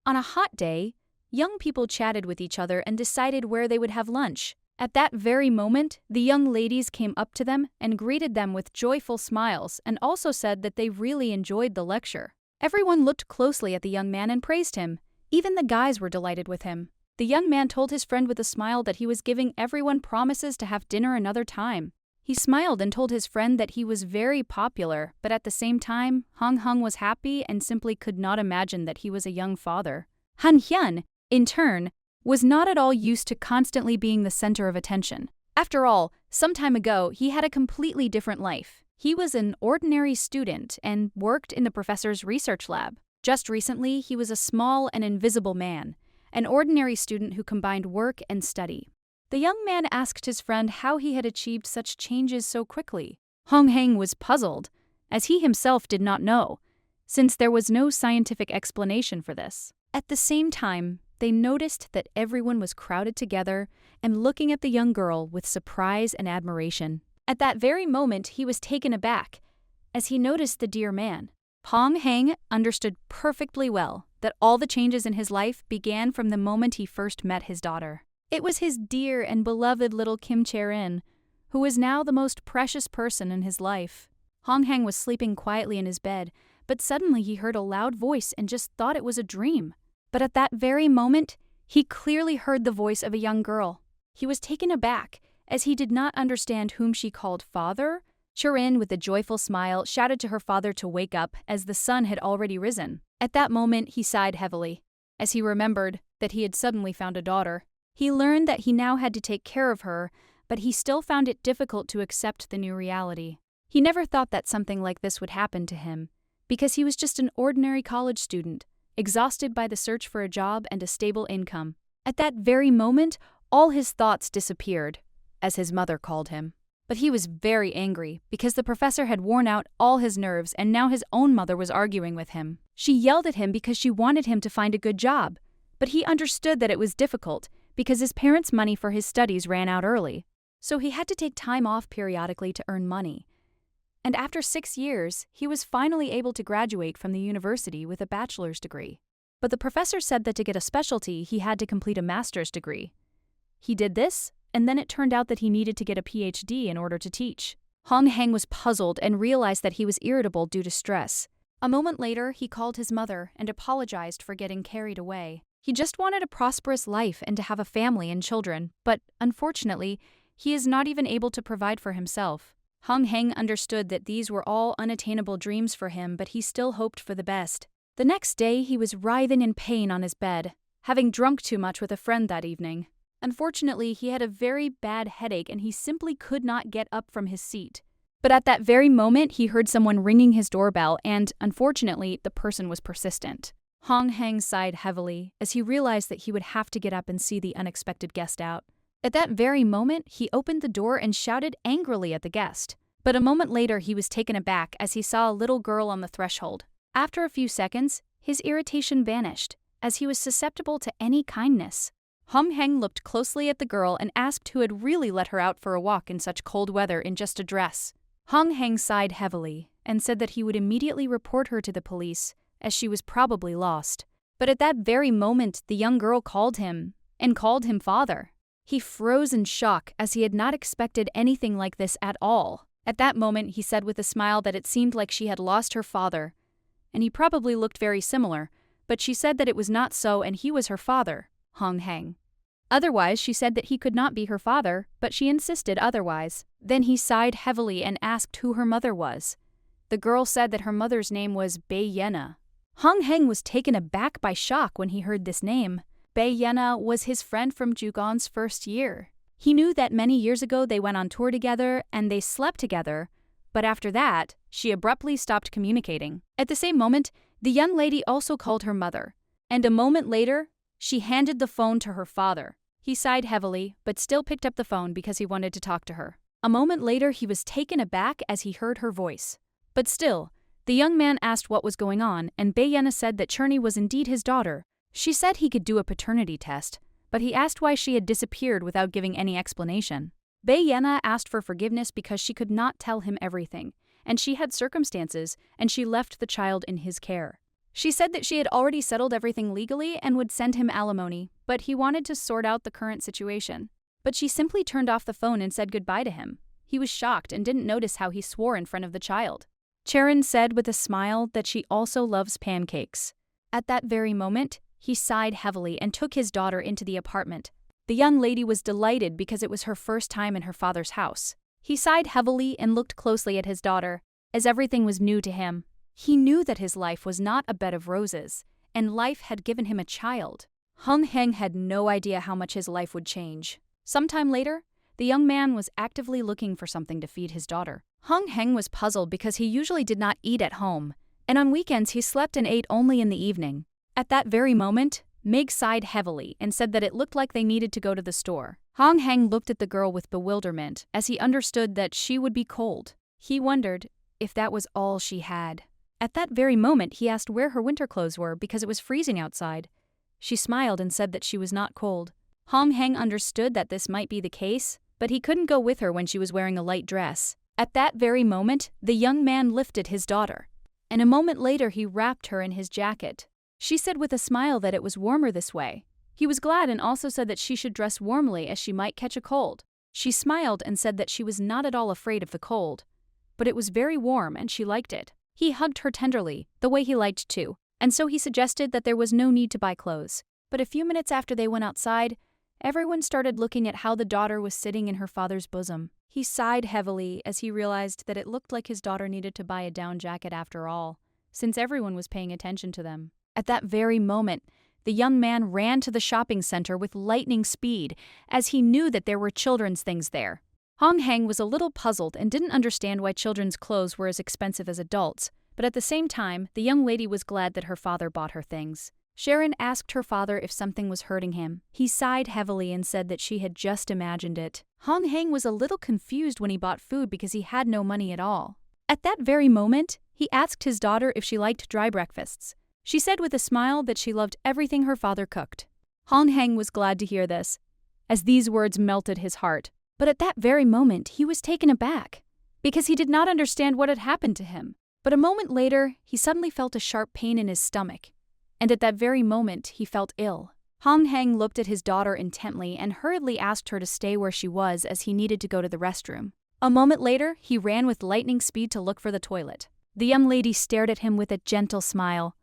On a hot day, young people chatted with each other and decided where they would have lunch. At that very moment, the young ladies came up to them and greeted them with joyful smiles and also said that they really enjoyed the lecture. Everyone looked closely at the young man and praised him. Even the guys were delighted with him. The young man told his friend with a smile that he was giving everyone promises to have dinner another time. He smiled and told his friend that he was very popular, but at the same time, Hong Heng was happy and simply could not imagine that he was a young father. Han Hyun, in turn, was not at all used to constantly being the center of attention. After all, some time ago, he had a completely different life. He was an ordinary student and worked in the professor's research lab. Just recently, he was a small and invisible man, an ordinary student who combined work and study. The young man asked his friend how he had achieved such changes so quickly. Hong Heng was puzzled, as he himself did not know, since there was no scientific explanation for this. At the same time, they noticed that everyone was crowded together and looking at the young girl with surprise and admiration. At that very moment, he was taken aback, as he noticed the dear man. Hong Heng understood perfectly well that all the changes in his life began from the moment he first met his daughter. It was his dear and beloved little Kim Chae-in, who was now the most precious person in his life. Hong Heng was sleeping quietly in his bed, but suddenly he heard a loud voice and just thought it was a dream. But at that very moment, he clearly heard the voice of a young girl. He was taken aback, as he did not understand whom she called father. Chae-in, with a joyful smile, shouted to her father to wake up, as the sun had already risen. At that moment, he sighed heavily, as he remembered that he had suddenly found a daughter. He learned that he now had to take care of her, but he still found it difficult to accept the new reality. He never thought that something like this would happen to him, because he was just an ordinary college student, exhausted by the search for a job and a stable income. At that very moment, all his thoughts disappeared, as his mother called him. But he was very angry, because the professor had worn out all his nerves and now his own mother was arguing with him. She yelled at him because she wanted him to find a good job, but he understood that it was difficult, because his parents' money for his studies ran out early. So he had to take time off periodically to earn money. And after 6 years, he was finally able to graduate from the university with a bachelor's degree. But the professor said that to get a specialty, he had to complete a master's degree. He did this, and then it turned out that he needed to get a PhD in order to teach. Hong Heng was puzzled and realized that he was irritable due to stress. A moment later, he called his mother and apologized for getting carried away. He just wanted a prosperous life and to have a family and children, but unfortunately, he is not even able to provide for himself. Hong Heng understood that these were all unattainable dreams for him, but he still hoped for the best. The next day, he was writhing in pain on his bed, having drunk too much with a friend that evening. Unfortunately, he had a very bad headache and he simply could not get up from his seat. But at that very moment, he heard someone ringing his doorbell and, unfortunately, the person was persistent. Hong Heng sighed heavily as he realized that he would have to get up and see the unexpected guest out. At that very moment, he opened the door and shouted angrily at the guest. But a moment later, he was taken aback as he saw a little girl on the threshold. After a few seconds, his irritation vanished, as he was susceptible to any kindness. Hong Heng looked closely at the girl and asked who had really let her out for a walk in such cold weather in just a dress. Hong Heng sighed heavily and said that he would immediately report her to the police, as she was probably lost. But at that very moment, the young girl called him father. He froze in shock, as he had not expected anything like this at all. At that moment, he said with a smile that it seemed like she had lost her father, and he probably looked very similar, but she said that it was not so and he was her father, Hong Heng. Otherwise, she said that he could not be her father, but she insisted otherwise. Then he sighed heavily and asked who her mother was. The girl said that her mother's name was Bai Yena. Hong Heng was taken aback by shock when he heard this name. Bai Yena was his friend from Jugon's first year. He knew that many years ago they went on tour together and they slept together, but after that, she abruptly stopped communicating. At the same moment, the young lady also called her mother, and a moment later, she handed the phone to her father. He sighed heavily, but still picked up the phone because he wanted to talk to her. A moment later, he was taken aback as he heard her voice. But still, the young man asked what was going on, and Bai Yena said that Cherny was indeed his daughter. She said he could do a paternity test, but he asked why she had disappeared without giving any explanation. Bai Yena asked for forgiveness because she could not tell him everything, and she had circumstances, and she left the child in his care. She said that she had already settled everything legally and would send him alimony, but he wanted to sort out the current situation. But she simply turned off the phone and said goodbye to him. He was shocked and didn't notice how he swore in front of the child. Sharon said with a smile that she also loves pancakes. At that very moment, he sighed heavily and took his daughter into the apartment. The young lady was delighted because it was her first time in her father's house. He sighed heavily and looked closely at his daughter, as everything was new to him. He knew that his life was not a bed of roses, and life had given him a child. Hung Heng had no idea how much his life would change. Sometime later, the young man was actively looking for something to feed his daughter. Hung Heng was puzzled because he usually did not eat at home, and on weekends he slept and ate only in the evening. At that very moment, Meg sighed heavily and said that it looked like they needed to go to the store. Hung Heng looked at the girl with bewilderment as he understood that she would be cold. He wondered if that was all she had. At that very moment, he asked where her winter clothes were because it was freezing outside. She smiled and said that she was not cold. Hung Heng understood that this might be the case, but he couldn't go with her when she was wearing a light dress. At that very moment, the young man lifted his daughter, and a moment later he wrapped her in his jacket. She said with a smile that it was warmer this way. He was glad and also said that she should dress warmly as she might catch a cold. She smiled and said that she was not at all afraid of the cold, but it was very warm and she liked it. He hugged her tenderly, the way he liked to, and so he suggested that there was no need to buy clothes. But a few minutes after they went outside, everyone started looking at how the daughter was sitting in her father's bosom. He sighed heavily as he realized that it looked like his daughter needed to buy a down jacket after all, since everyone was paying attention to them. At that very moment, the young man ran to the shopping center with lightning speed, as he knew that there were children's things there. Hung Heng was a little puzzled and didn't understand why children's clothes were as expensive as adults, but at the same time, the young lady was glad that her father bought her things. Sharon asked her father if something was hurting him. He sighed heavily and said that she had just imagined it. Hung Heng was a little confused when he bought food because he had no money at all. At that very moment, he asked his daughter if she liked dry breakfasts. She said with a smile that she loved everything her father cooked. Hung Heng was glad to hear this, as these words melted his heart. But at that very moment, he was taken aback, because he did not understand what had happened to him. But a moment later, he suddenly felt a sharp pain in his stomach, and at that very moment, he felt ill. Hung Heng looked at his daughter intently and hurriedly asked her to stay where she was as he needed to go to the restroom. A moment later, he ran with lightning speed to look for the toilet. The young lady stared at him with a gentle smile,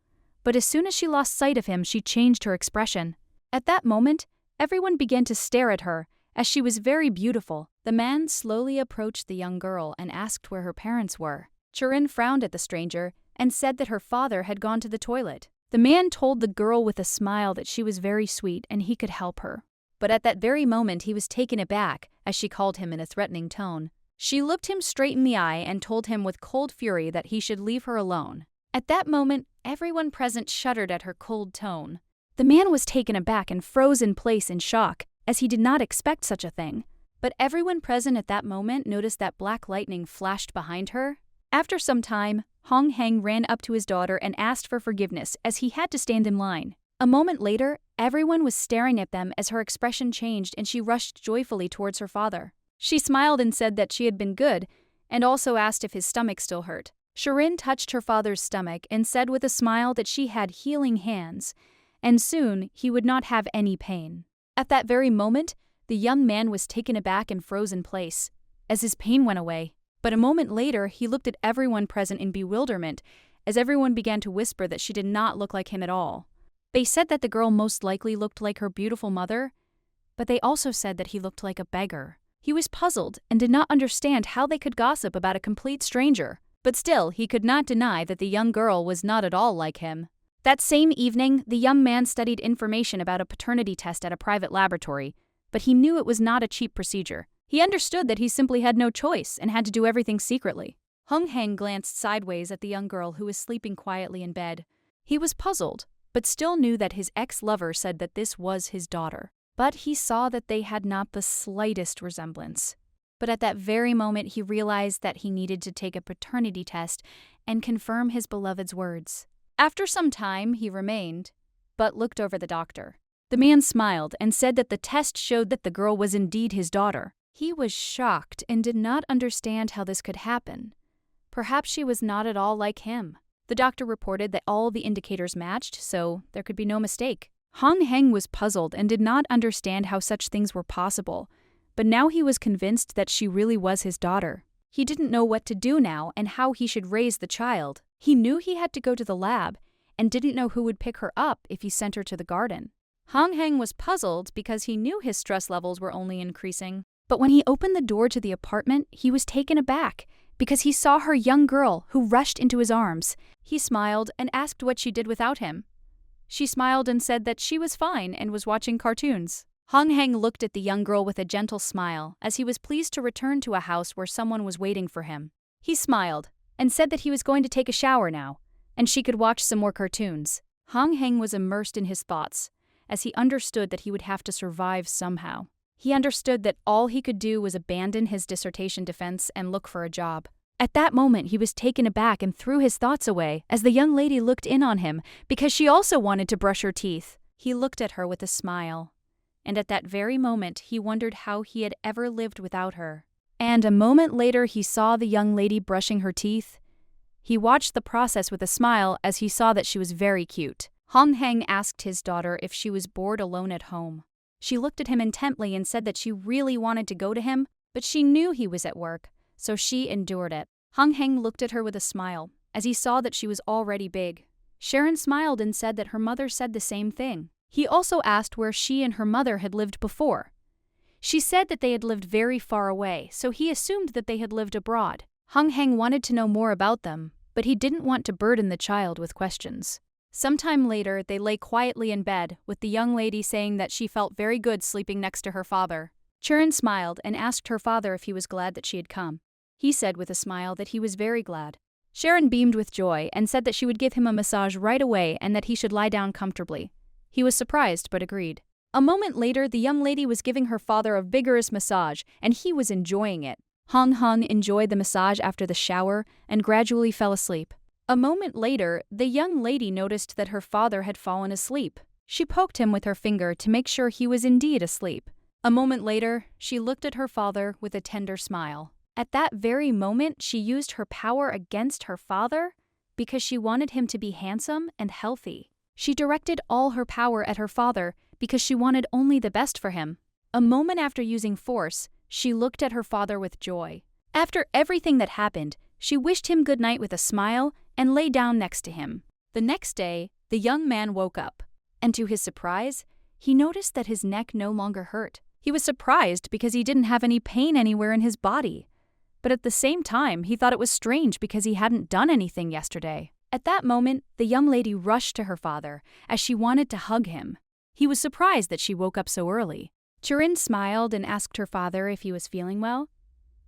but as soon as she lost sight of him, she changed her expression. At that moment, everyone began to stare at her, as she was very beautiful. The man slowly approached the young girl and asked where her parents were. Sharon frowned at the stranger and said that her father had gone to the toilet. The man told the girl with a smile that she was very sweet and he could help her. But at that very moment he was taken aback as she called him in a threatening tone. She looked him straight in the eye and told him with cold fury that he should leave her alone. At that moment, everyone present shuddered at her cold tone. The man was taken aback and froze in place in shock, as he did not expect such a thing. But everyone present at that moment noticed that black lightning flashed behind her. After some time, Hung Heng ran up to his daughter and asked for forgiveness as he had to stand in line. A moment later, everyone was staring at them as her expression changed and she rushed joyfully towards her father. She smiled and said that she had been good, and also asked if his stomach still hurt. Sharon touched her father's stomach and said with a smile that she had healing hands, and soon he would not have any pain. At that very moment, the young man was taken aback and froze in place, as his pain went away. But a moment later, he looked at everyone present in bewilderment, as everyone began to whisper that she did not look like him at all. They said that the girl most likely looked like her beautiful mother, but they also said that he looked like a beggar. He was puzzled and did not understand how they could gossip about a complete stranger, but still he could not deny that the young girl was not at all like him. That same evening, the young man studied information about a paternity test at a private laboratory, but he knew it was not a cheap procedure. He understood that he simply had no choice and had to do everything secretly. Hung Heng glanced sideways at the young girl who was sleeping quietly in bed. He was puzzled, but still knew that his ex-lover said that this was his daughter. But he saw that they had not the slightest resemblance. But at that very moment, he realized that he needed to take a paternity test and confirm his beloved's words. After some time, he remained, but looked over the doctor. The man smiled and said that the test showed that the girl was indeed his daughter. He was shocked and did not understand how this could happen. Perhaps she was not at all like him. The doctor reported that all the indicators matched, so there could be no mistake. Hong Heng was puzzled and did not understand how such things were possible, but now he was convinced that she really was his daughter. He didn't know what to do now and how he should raise the child. He knew he had to go to the lab, and didn't know who would pick her up if he sent her to the garden. Hong Heng was puzzled because he knew his stress levels were only increasing. But when he opened the door to the apartment, he was taken aback because he saw her young girl who rushed into his arms. He smiled and asked what she did without him. She smiled and said that she was fine and was watching cartoons. Hong Heng looked at the young girl with a gentle smile as he was pleased to return to a house where someone was waiting for him. He smiled and said that he was going to take a shower now, and she could watch some more cartoons. Hong Heng was immersed in his thoughts as he understood that he would have to survive somehow. He understood that all he could do was abandon his dissertation defense and look for a job. At that moment, he was taken aback and threw his thoughts away as the young lady looked in on him because she also wanted to brush her teeth. He looked at her with a smile, and at that very moment, he wondered how he had ever lived without her. And a moment later, he saw the young lady brushing her teeth. He watched the process with a smile as he saw that she was very cute. Hong Heng asked his daughter if she was bored alone at home. She looked at him intently and said that she really wanted to go to him, but she knew he was at work, so she endured it. Hong Heng looked at her with a smile, as he saw that she was already big. Sharon smiled and said that her mother said the same thing. He also asked where she and her mother had lived before. She said that they had lived very far away, so he assumed that they had lived abroad. Hong Heng wanted to know more about them, but he didn't want to burden the child with questions. Sometime later, they lay quietly in bed, with the young lady saying that she felt very good sleeping next to her father. Sharon smiled and asked her father if he was glad that she had come. He said with a smile that he was very glad. Sharon beamed with joy and said that she would give him a massage right away and that he should lie down comfortably. He was surprised but agreed. A moment later, the young lady was giving her father a vigorous massage, and he was enjoying it. Hong Heng enjoyed the massage after the shower and gradually fell asleep. A moment later, the young lady noticed that her father had fallen asleep. She poked him with her finger to make sure he was indeed asleep. A moment later, she looked at her father with a tender smile. At that very moment, she used her power against her father because she wanted him to be handsome and healthy. She directed all her power at her father because she wanted only the best for him. A moment after using force, she looked at her father with joy. After everything that happened, she wished him good night with a smile and lay down next to him. The next day, the young man woke up, and to his surprise, he noticed that his neck no longer hurt. He was surprised because he didn't have any pain anywhere in his body. But at the same time, he thought it was strange because he hadn't done anything yesterday. At that moment, the young lady rushed to her father as she wanted to hug him. He was surprised that she woke up so early. Turin smiled and asked her father if he was feeling well.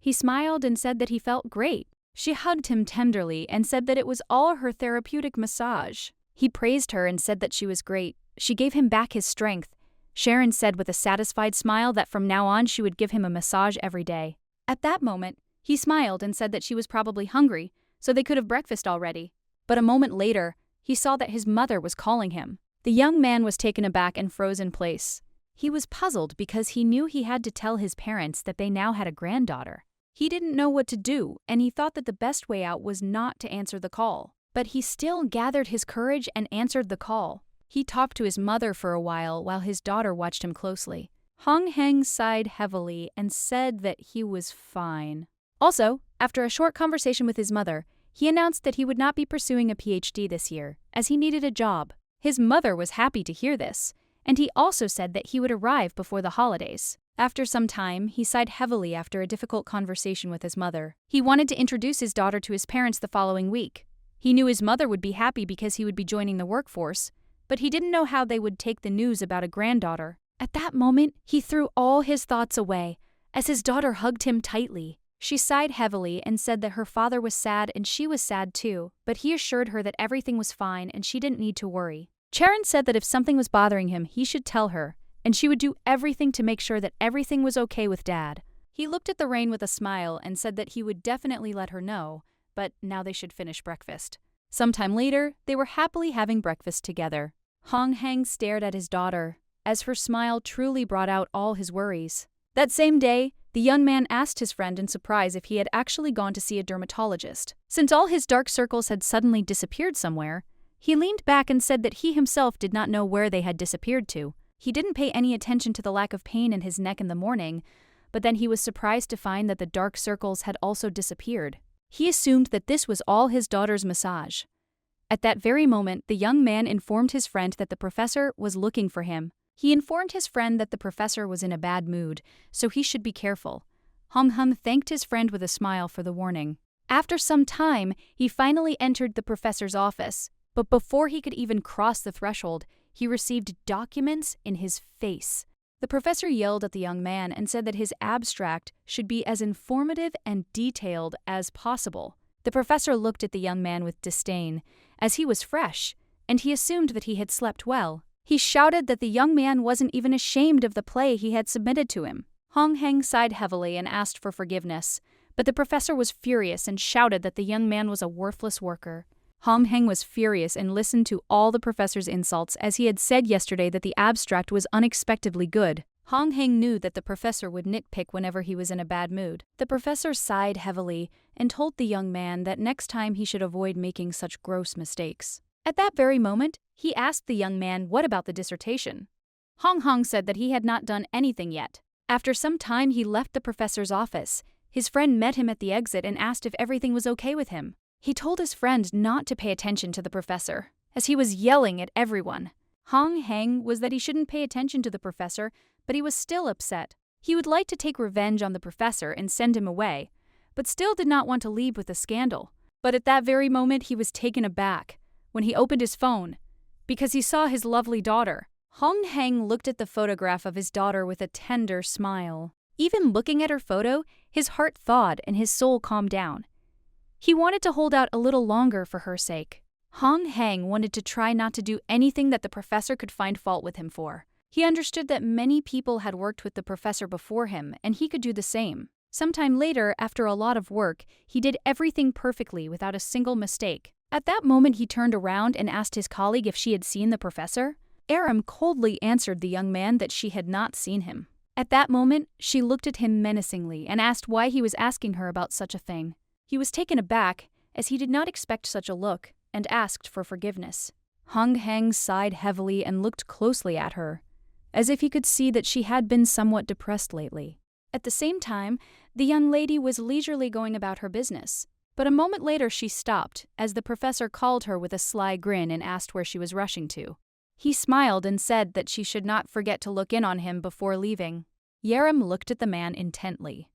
He smiled and said that he felt great. She hugged him tenderly and said that it was all her therapeutic massage. He praised her and said that she was great. She gave him back his strength. Sharon said with a satisfied smile that from now on she would give him a massage every day. At that moment, he smiled and said that she was probably hungry, so they could have breakfast already. But a moment later, he saw that his mother was calling him. The young man was taken aback and froze in place. He was puzzled because he knew he had to tell his parents that they now had a granddaughter. He didn't know what to do, and he thought that the best way out was not to answer the call. But he still gathered his courage and answered the call. He talked to his mother for a while his daughter watched him closely. Hong Heng sighed heavily and said that he was fine. Also, after a short conversation with his mother, he announced that he would not be pursuing a PhD this year, as he needed a job. His mother was happy to hear this, and he also said that he would arrive before the holidays. After some time, he sighed heavily after a difficult conversation with his mother. He wanted to introduce his daughter to his parents the following week. He knew his mother would be happy because he would be joining the workforce, but he didn't know how they would take the news about a granddaughter. At that moment, he threw all his thoughts away as his daughter hugged him tightly. She sighed heavily and said that her father was sad and she was sad too, but he assured her that everything was fine and she didn't need to worry. Charon said that if something was bothering him, he should tell her, and she would do everything to make sure that everything was okay with Dad. He looked at the rain with a smile and said that he would definitely let her know, but now they should finish breakfast. Sometime later, they were happily having breakfast together. Hong Heng stared at his daughter, as her smile truly brought out all his worries. That same day, the young man asked his friend in surprise if he had actually gone to see a dermatologist. Since all his dark circles had suddenly disappeared somewhere, he leaned back and said that he himself did not know where they had disappeared to. He didn't pay any attention to the lack of pain in his neck in the morning, but then he was surprised to find that the dark circles had also disappeared. He assumed that this was all his daughter's massage. At that very moment, the young man informed his friend that the professor was looking for him. He informed his friend that the professor was in a bad mood, so he should be careful. Hum thanked his friend with a smile for the warning. After some time, he finally entered the professor's office, but before he could even cross the threshold, he received documents in his face. The professor yelled at the young man and said that his abstract should be as informative and detailed as possible. The professor looked at the young man with disdain, as he was fresh, and he assumed that he had slept well. He shouted that the young man wasn't even ashamed of the play he had submitted to him. Hong Heng sighed heavily and asked for forgiveness, but the professor was furious and shouted that the young man was a worthless worker. Hong Heng was furious and listened to all the professor's insults, as he had said yesterday that the abstract was unexpectedly good. Hong Heng knew that the professor would nitpick whenever he was in a bad mood. The professor sighed heavily and told the young man that next time he should avoid making such gross mistakes. At that very moment, he asked the young man what about the dissertation. Hong Hong said that he had not done anything yet. After some time, he left the professor's office. His friend met him at the exit and asked if everything was okay with him. He told his friend not to pay attention to the professor, as he was yelling at everyone. Hong Heng was that he shouldn't pay attention to the professor, but he was still upset. He would like to take revenge on the professor and send him away, but still did not want to leave with a scandal. But at that very moment, he was taken aback when he opened his phone, because he saw his lovely daughter. Hong Heng looked at the photograph of his daughter with a tender smile. Even looking at her photo, his heart thawed and his soul calmed down. He wanted to hold out a little longer for her sake. Hong Heng wanted to try not to do anything that the professor could find fault with him for. He understood that many people had worked with the professor before him, and he could do the same. Sometime later, after a lot of work, he did everything perfectly without a single mistake. At that moment, he turned around and asked his colleague if she had seen the professor. Aram coldly answered the young man that she had not seen him. At that moment, she looked at him menacingly and asked why he was asking her about such a thing. He was taken aback, as he did not expect such a look, and asked for forgiveness. Hong Heng sighed heavily and looked closely at her, as if he could see that she had been somewhat depressed lately. At the same time, the young lady was leisurely going about her business. But a moment later she stopped, as the professor called her with a sly grin and asked where she was rushing to. He smiled and said that she should not forget to look in on him before leaving. Yerim looked at the man intently,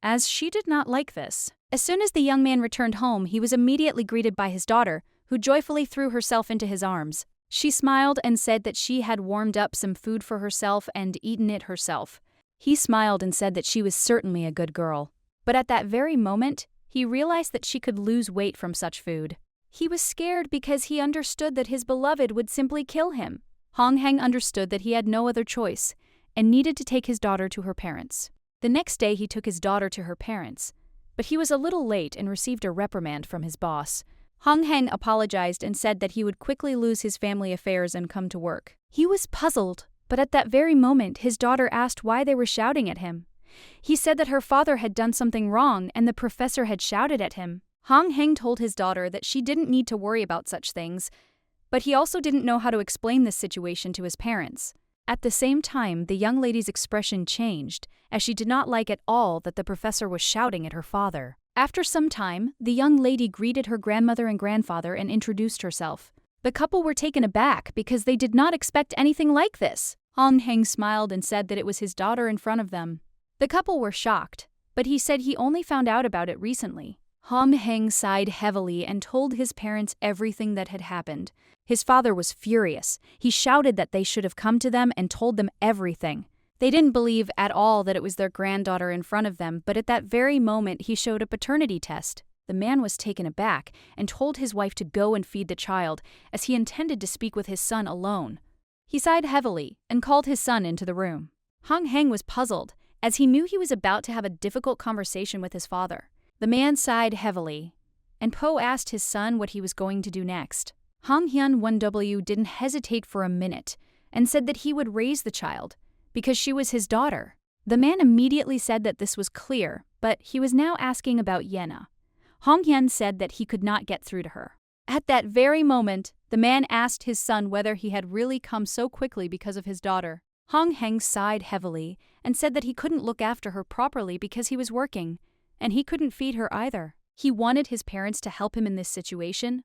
as she did not like this. As soon as the young man returned home, he was immediately greeted by his daughter, who joyfully threw herself into his arms. She smiled and said that she had warmed up some food for herself and eaten it herself. He smiled and said that she was certainly a good girl. But at that very moment, he realized that she could lose weight from such food. He was scared because he understood that his beloved would simply kill him. Hong Heng understood that he had no other choice and needed to take his daughter to her parents. The next day he took his daughter to her parents, but he was a little late and received a reprimand from his boss. Hong Heng apologized and said that he would quickly lose his family affairs and come to work. He was puzzled, but at that very moment his daughter asked why they were shouting at him. He said that her father had done something wrong and the professor had shouted at him. Hong Heng told his daughter that she didn't need to worry about such things, but he also didn't know how to explain this situation to his parents. At the same time, the young lady's expression changed, as she did not like at all that the professor was shouting at her father. After some time, the young lady greeted her grandmother and grandfather and introduced herself. The couple were taken aback because they did not expect anything like this. Hong Heng smiled and said that it was his daughter in front of them. The couple were shocked, but he said he only found out about it recently. Hong Heng sighed heavily and told his parents everything that had happened. His father was furious. He shouted that they should have come to them and told them everything. They didn't believe at all that it was their granddaughter in front of them, but at that very moment he showed a paternity test. The man was taken aback and told his wife to go and feed the child, as he intended to speak with his son alone. He sighed heavily and called his son into the room. Hong Heng was puzzled, as he knew he was about to have a difficult conversation with his father. The man sighed heavily, and Po asked his son what he was going to do next. Hong Hyun 1W didn't hesitate for a minute and said that he would raise the child because she was his daughter. The man immediately said that this was clear, but he was now asking about Yena. Hong Hyun said that he could not get through to her. At that very moment, the man asked his son whether he had really come so quickly because of his daughter. Hong Heng sighed heavily and said that he couldn't look after her properly because he was working, and he couldn't feed her either. He wanted his parents to help him in this situation.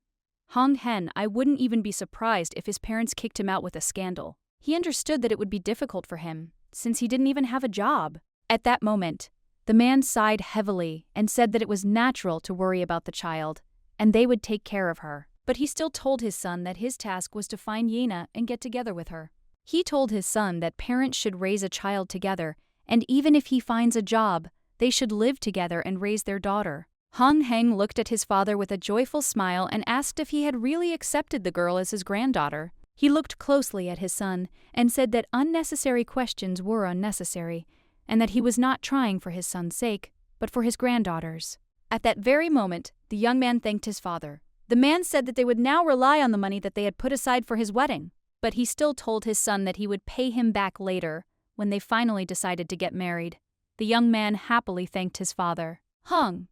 Hong Hen, I wouldn't even be surprised if his parents kicked him out with a scandal. He understood that it would be difficult for him, since he didn't even have a job. At that moment, the man sighed heavily and said that it was natural to worry about the child, and they would take care of her. But he still told his son that his task was to find Yena and get together with her. He told his son that parents should raise a child together, and even if he finds a job, they should live together and raise their daughter. Hong Heng looked at his father with a joyful smile and asked if he had really accepted the girl as his granddaughter. He looked closely at his son and said that unnecessary questions were unnecessary, and that he was not trying for his son's sake, but for his granddaughter's. At that very moment, the young man thanked his father. The man said that they would now rely on the money that they had put aside for his wedding, but he still told his son that he would pay him back later, when they finally decided to get married. The young man happily thanked his father. Hung.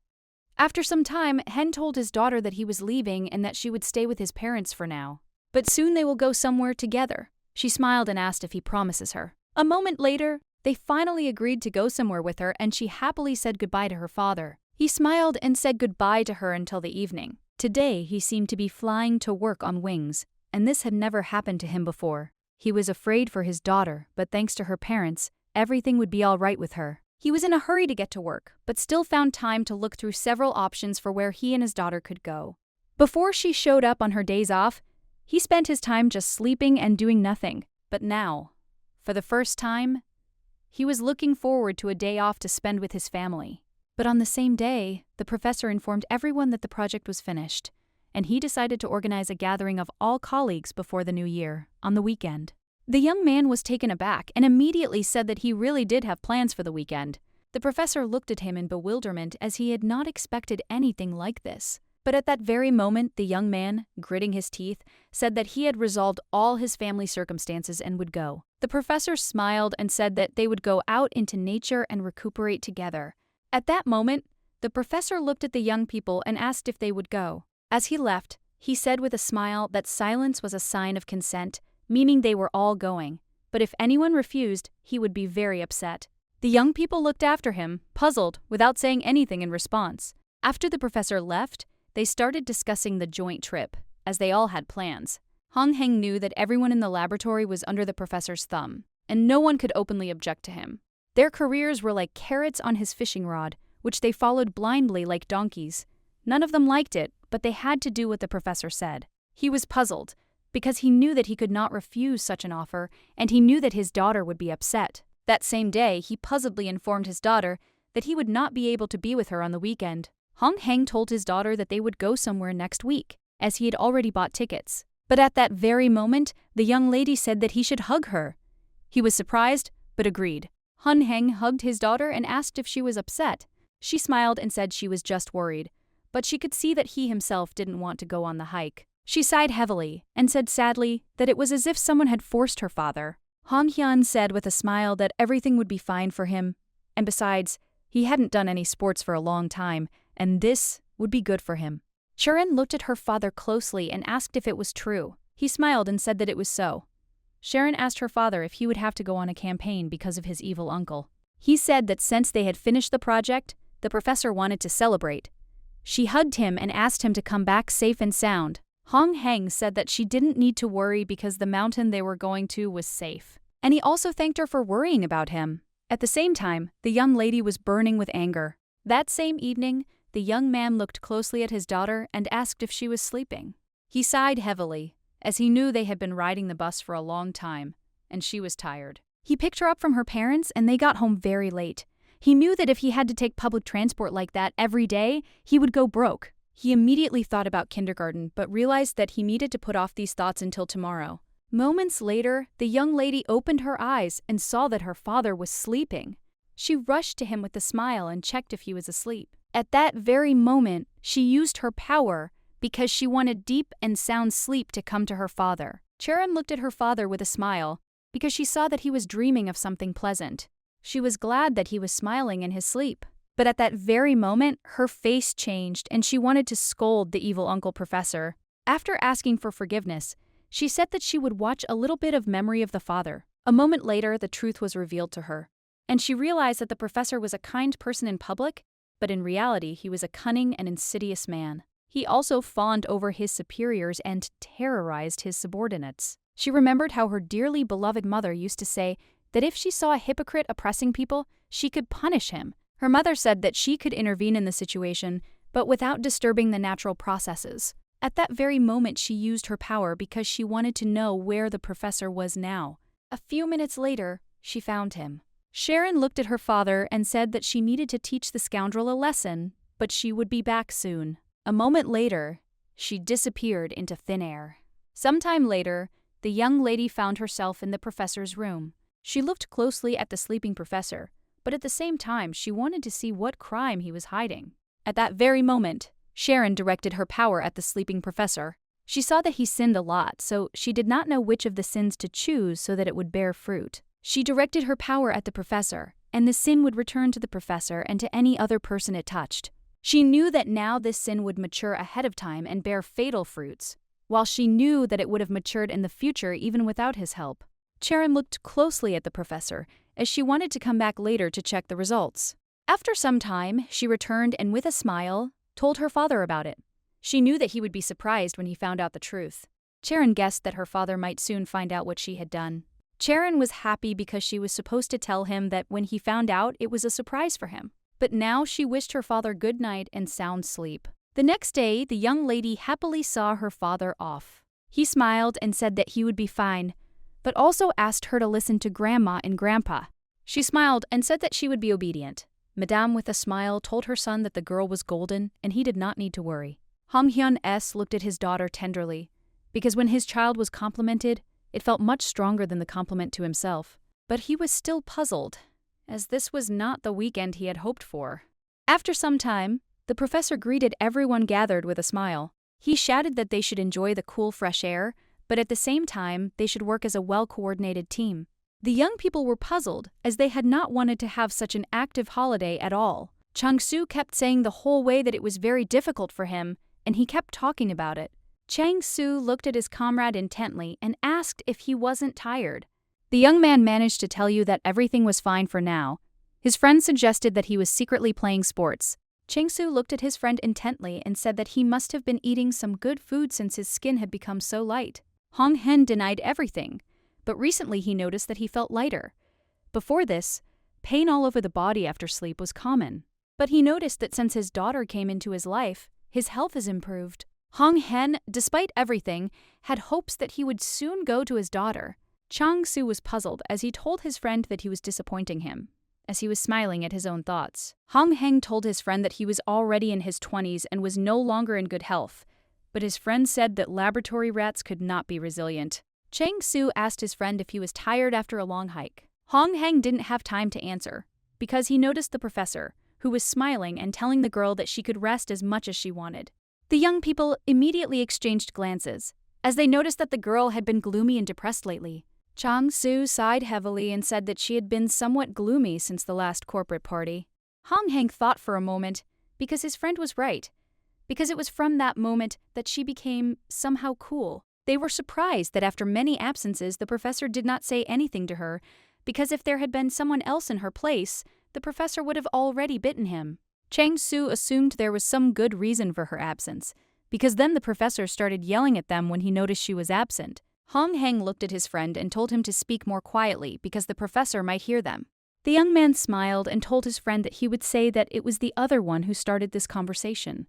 After some time, Hen told his daughter that he was leaving and that she would stay with his parents for now. But soon they will go somewhere together. She smiled and asked if he promises her. A moment later, they finally agreed to go somewhere with her, and she happily said goodbye to her father. He smiled and said goodbye to her until the evening. Today, he seemed to be flying to work on wings, and this had never happened to him before. He was afraid for his daughter, but thanks to her parents, everything would be all right with her. He was in a hurry to get to work, but still found time to look through several options for where he and his daughter could go. Before she showed up on her days off, he spent his time just sleeping and doing nothing. But now, for the first time, he was looking forward to a day off to spend with his family. But on the same day, the professor informed everyone that the project was finished, and he decided to organize a gathering of all colleagues before the new year, on the weekend. The young man was taken aback and immediately said that he really did have plans for the weekend. The professor looked at him in bewilderment as he had not expected anything like this. But at that very moment, the young man, gritting his teeth, said that he had resolved all his family circumstances and would go. The professor smiled and said that they would go out into nature and recuperate together. At that moment, the professor looked at the young people and asked if they would go. As he left, he said with a smile that silence was a sign of consent, meaning they were all going. But if anyone refused, he would be very upset. The young people looked after him, puzzled, without saying anything in response. After the professor left, they started discussing the joint trip, as they all had plans. Hong Heng knew that everyone in the laboratory was under the professor's thumb, and no one could openly object to him. Their careers were like carrots on his fishing rod, which they followed blindly like donkeys. None of them liked it, but they had to do what the professor said. He was puzzled, because he knew that he could not refuse such an offer, and he knew that his daughter would be upset. That same day, he puzzledly informed his daughter that he would not be able to be with her on the weekend. Hong Heng told his daughter that they would go somewhere next week, as he had already bought tickets. But at that very moment, the young lady said that he should hug her. He was surprised, but agreed. Hong Heng hugged his daughter and asked if she was upset. She smiled and said she was just worried, but she could see that he himself didn't want to go on the hike. She sighed heavily and said sadly that it was as if someone had forced her father. Hong Hyun said with a smile that everything would be fine for him, and besides, he hadn't done any sports for a long time, and this would be good for him. Sharon looked at her father closely and asked if it was true. He smiled and said that it was so. Sharon asked her father if he would have to go on a campaign because of his evil uncle. He said that since they had finished the project, the professor wanted to celebrate. She hugged him and asked him to come back safe and sound. Hong Heng said that she didn't need to worry because the mountain they were going to was safe. And he also thanked her for worrying about him. At the same time, the young lady was burning with anger. That same evening, the young man looked closely at his daughter and asked if she was sleeping. He sighed heavily, as he knew they had been riding the bus for a long time, and she was tired. He picked her up from her parents and they got home very late. He knew that if he had to take public transport like that every day, he would go broke. He immediately thought about kindergarten, but realized that he needed to put off these thoughts until tomorrow. Moments later, the young lady opened her eyes and saw that her father was sleeping. She rushed to him with a smile and checked if he was asleep. At that very moment, she used her power because she wanted deep and sound sleep to come to her father. Sharon looked at her father with a smile because she saw that he was dreaming of something pleasant. She was glad that he was smiling in his sleep. But at that very moment, her face changed and she wanted to scold the evil uncle professor. After asking for forgiveness, she said that she would watch a little bit of memory of the father. A moment later, the truth was revealed to her, and she realized that the professor was a kind person in public, but in reality he was a cunning and insidious man. He also fawned over his superiors and terrorized his subordinates. She remembered how her dearly beloved mother used to say that if she saw a hypocrite oppressing people, she could punish him. Her mother said that she could intervene in the situation, but without disturbing the natural processes. At that very moment, she used her power because she wanted to know where the professor was now. A few minutes later, she found him. Sharon looked at her father and said that she needed to teach the scoundrel a lesson, but she would be back soon. A moment later, she disappeared into thin air. Sometime later, the young lady found herself in the professor's room. She looked closely at the sleeping professor, but at the same time, she wanted to see what crime he was hiding. At that very moment, Sharon directed her power at the sleeping professor. She saw that he sinned a lot, so she did not know which of the sins to choose so that it would bear fruit. She directed her power at the professor, and the sin would return to the professor and to any other person it touched. She knew that now this sin would mature ahead of time and bear fatal fruits, while she knew that it would have matured in the future even without his help. Sharon looked closely at the professor, as she wanted to come back later to check the results. After some time, she returned and with a smile, told her father about it. She knew that he would be surprised when he found out the truth. Sharon guessed that her father might soon find out what she had done. Sharon was happy because she was supposed to tell him that when he found out, it was a surprise for him. But now she wished her father good night and sound sleep. The next day, the young lady happily saw her father off. He smiled and said that he would be fine, but also asked her to listen to Grandma and Grandpa. She smiled and said that she would be obedient. Madame, with a smile, told her son that the girl was golden and he did not need to worry. Hong Hyun-s looked at his daughter tenderly, because when his child was complimented, it felt much stronger than the compliment to himself. But he was still puzzled, as this was not the weekend he had hoped for. After some time, the professor greeted everyone gathered with a smile. He shouted that they should enjoy the cool, fresh air, but at the same time, they should work as a well-coordinated team. The young people were puzzled, as they had not wanted to have such an active holiday at all. Chang-soo kept saying the whole way that it was very difficult for him, and he kept talking about it. Chang-soo looked at his comrade intently and asked if he wasn't tired. The young man managed to tell you that everything was fine for now. His friend suggested that he was secretly playing sports. Chang-soo looked at his friend intently and said that he must have been eating some good food since his skin had become so light. Hong Hen denied everything, but recently he noticed that he felt lighter. Before this, pain all over the body after sleep was common. But he noticed that since his daughter came into his life, his health has improved. Hong Hen, despite everything, had hopes that he would soon go to his daughter. Chang-soo was puzzled as he told his friend that he was disappointing him, as he was smiling at his own thoughts. Hong Heng told his friend that he was already in his 20s and was no longer in good health, but his friend said that laboratory rats could not be resilient. Chang-soo asked his friend if he was tired after a long hike. Hong Heng didn't have time to answer, because he noticed the professor, who was smiling and telling the girl that she could rest as much as she wanted. The young people immediately exchanged glances, as they noticed that the girl had been gloomy and depressed lately. Chang-soo sighed heavily and said that she had been somewhat gloomy since the last corporate party. Hong Heng thought for a moment, because his friend was right, because it was from that moment that she became somehow cool. They were surprised that after many absences the professor did not say anything to her, because if there had been someone else in her place, the professor would have already bitten him. Chang-soo assumed there was some good reason for her absence, because then the professor started yelling at them when he noticed she was absent. Hong Heng looked at his friend and told him to speak more quietly because the professor might hear them. The young man smiled and told his friend that he would say that it was the other one who started this conversation.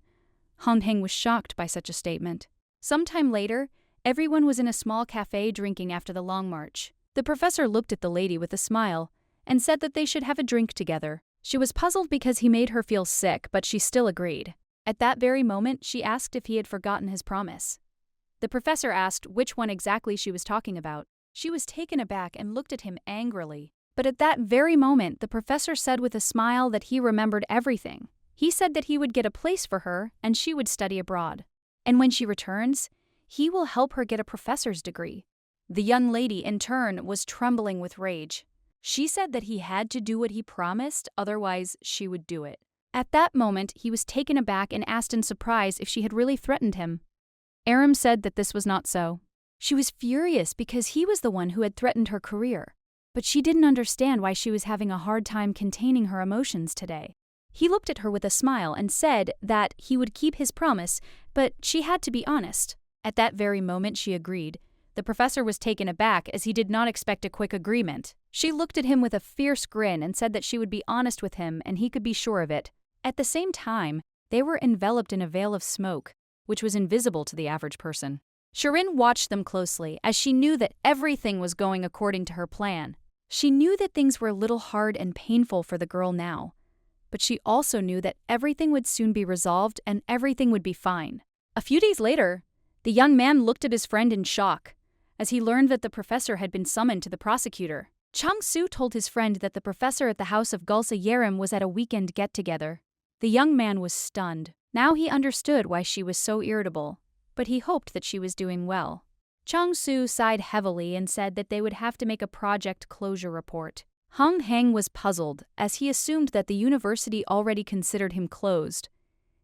Hong Heng was shocked by such a statement. Sometime later, everyone was in a small cafe drinking after the long march. The professor looked at the lady with a smile and said that they should have a drink together. She was puzzled because he made her feel sick, but she still agreed. At that very moment, she asked if he had forgotten his promise. The professor asked which one exactly she was talking about. She was taken aback and looked at him angrily. But at that very moment, the professor said with a smile that he remembered everything. He said that he would get a place for her and she would study abroad. And when she returns, he will help her get a professor's degree. The young lady, in turn, was trembling with rage. She said that he had to do what he promised, otherwise she would do it. At that moment, he was taken aback and asked in surprise if she had really threatened him. Aram said that this was not so. She was furious because he was the one who had threatened her career, but she didn't understand why she was having a hard time containing her emotions today. He looked at her with a smile and said that he would keep his promise, but she had to be honest. At that very moment, she agreed. The professor was taken aback as he did not expect a quick agreement. She looked at him with a fierce grin and said that she would be honest with him and he could be sure of it. At the same time, they were enveloped in a veil of smoke, which was invisible to the average person. Shirin watched them closely as she knew that everything was going according to her plan. She knew that things were a little hard and painful for the girl now, but she also knew that everything would soon be resolved and everything would be fine. A few days later, the young man looked at his friend in shock as he learned that the professor had been summoned to the prosecutor. Chang-Su told his friend that the professor at the house of Gulsa Yerim was at a weekend get-together. The young man was stunned. Now he understood why she was so irritable, but he hoped that she was doing well. Chang-Su sighed heavily and said that they would have to make a project closure report. Hong Heng was puzzled, as he assumed that the university already considered him closed.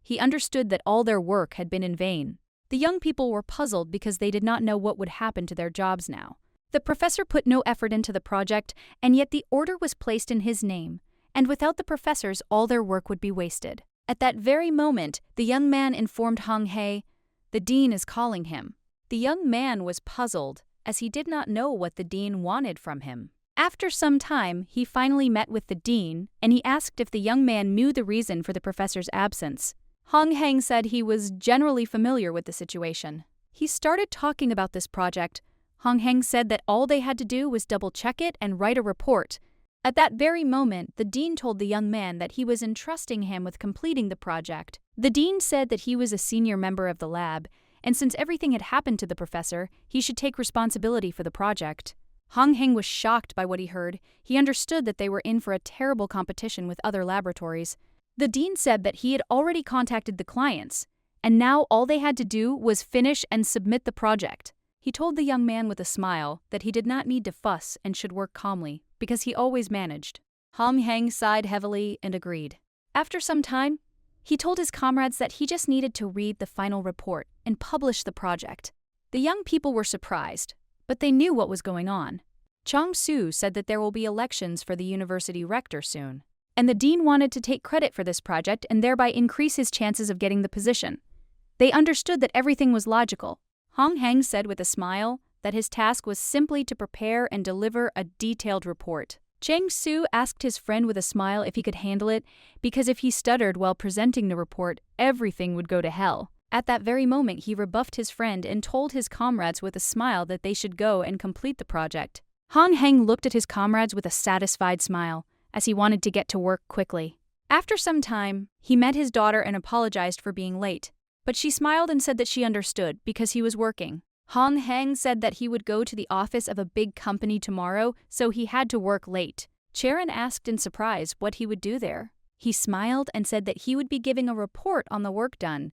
He understood that all their work had been in vain. The young people were puzzled because they did not know what would happen to their jobs now. The professor put no effort into the project, and yet the order was placed in his name, and without the professors, all their work would be wasted. At that very moment, the young man informed Hong Hei, "The dean is calling him." The young man was puzzled, as he did not know what the dean wanted from him. After some time, he finally met with the dean, and he asked if the young man knew the reason for the professor's absence. Hong Heng said he was generally familiar with the situation. He started talking about this project. Hong Heng said that all they had to do was double-check it and write a report. At that very moment, the dean told the young man that he was entrusting him with completing the project. The dean said that he was a senior member of the lab, and since everything had happened to the professor, he should take responsibility for the project. Hong Heng was shocked by what he heard. He understood that they were in for a terrible competition with other laboratories. The dean said that he had already contacted the clients, and now all they had to do was finish and submit the project. He told the young man with a smile that he did not need to fuss and should work calmly, because he always managed. Hong Heng sighed heavily and agreed. After some time, he told his comrades that he just needed to read the final report and publish the project. The young people were surprised, but they knew what was going on. Chang-Su said that there will be elections for the university rector soon, and the dean wanted to take credit for this project and thereby increase his chances of getting the position. They understood that everything was logical. Hong Heng said with a smile that his task was simply to prepare and deliver a detailed report. Chang-Su asked his friend with a smile if he could handle it, because if he stuttered while presenting the report, everything would go to hell. At that very moment, he rebuffed his friend and told his comrades with a smile that they should go and complete the project. Hong Heng looked at his comrades with a satisfied smile, as he wanted to get to work quickly. After some time, he met his daughter and apologized for being late, but she smiled and said that she understood because he was working. Hong Heng said that he would go to the office of a big company tomorrow, so he had to work late. Charon asked in surprise what he would do there. He smiled and said that he would be giving a report on the work done,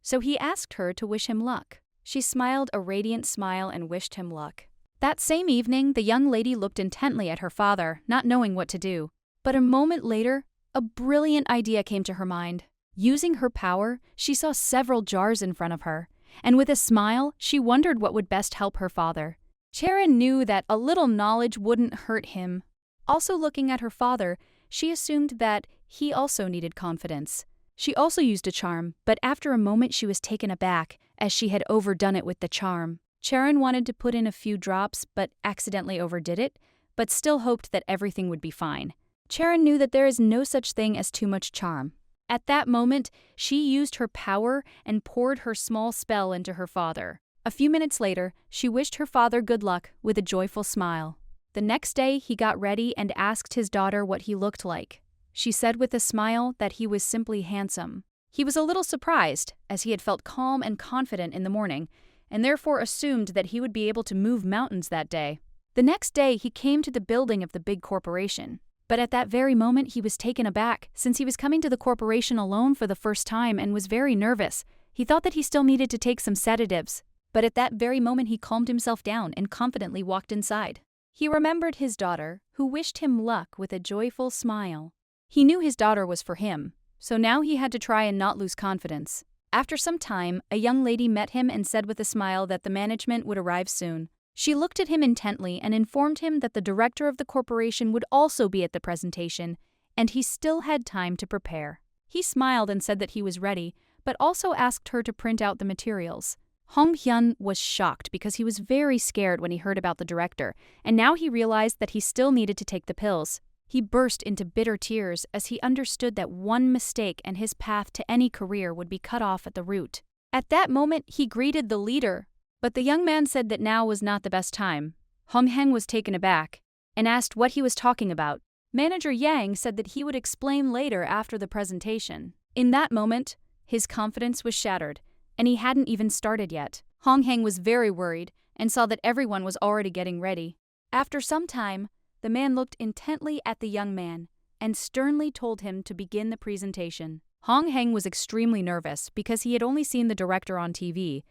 so he asked her to wish him luck. She smiled a radiant smile and wished him luck. That same evening, the young lady looked intently at her father, not knowing what to do. But a moment later, a brilliant idea came to her mind. Using her power, she saw several jars in front of her, and with a smile, she wondered what would best help her father. Charon knew that a little knowledge wouldn't hurt him. Also looking at her father, she assumed that he also needed confidence. She also used a charm, but after a moment she was taken aback, as she had overdone it with the charm. Charon wanted to put in a few drops, but accidentally overdid it, but still hoped that everything would be fine. Charon knew that there is no such thing as too much charm. At that moment, she used her power and poured her small spell into her father. A few minutes later, she wished her father good luck with a joyful smile. The next day, he got ready and asked his daughter what he looked like. She said with a smile that he was simply handsome. He was a little surprised, as he had felt calm and confident in the morning, and therefore assumed that he would be able to move mountains that day. The next day, he came to the building of the big corporation. But at that very moment, he was taken aback, since he was coming to the corporation alone for the first time and was very nervous. He thought that he still needed to take some sedatives. But at that very moment, he calmed himself down and confidently walked inside. He remembered his daughter, who wished him luck with a joyful smile. He knew his daughter was for him, so now he had to try and not lose confidence. After some time, a young lady met him and said with a smile that the management would arrive soon. She looked at him intently and informed him that the director of the corporation would also be at the presentation, and he still had time to prepare. He smiled and said that he was ready, but also asked her to print out the materials. Hong Hyun was shocked because he was very scared when he heard about the director, and now he realized that he still needed to take the pills. He burst into bitter tears as he understood that one mistake and his path to any career would be cut off at the root. At that moment, he greeted the leader, but the young man said that now was not the best time. Hong Heng was taken aback and asked what he was talking about. Manager Yang said that he would explain later after the presentation. In that moment, his confidence was shattered, and he hadn't even started yet. Hong Heng was very worried and saw that everyone was already getting ready. After some time, the man looked intently at the young man and sternly told him to begin the presentation. Hong Heng was extremely nervous because he had only seen the director on TV,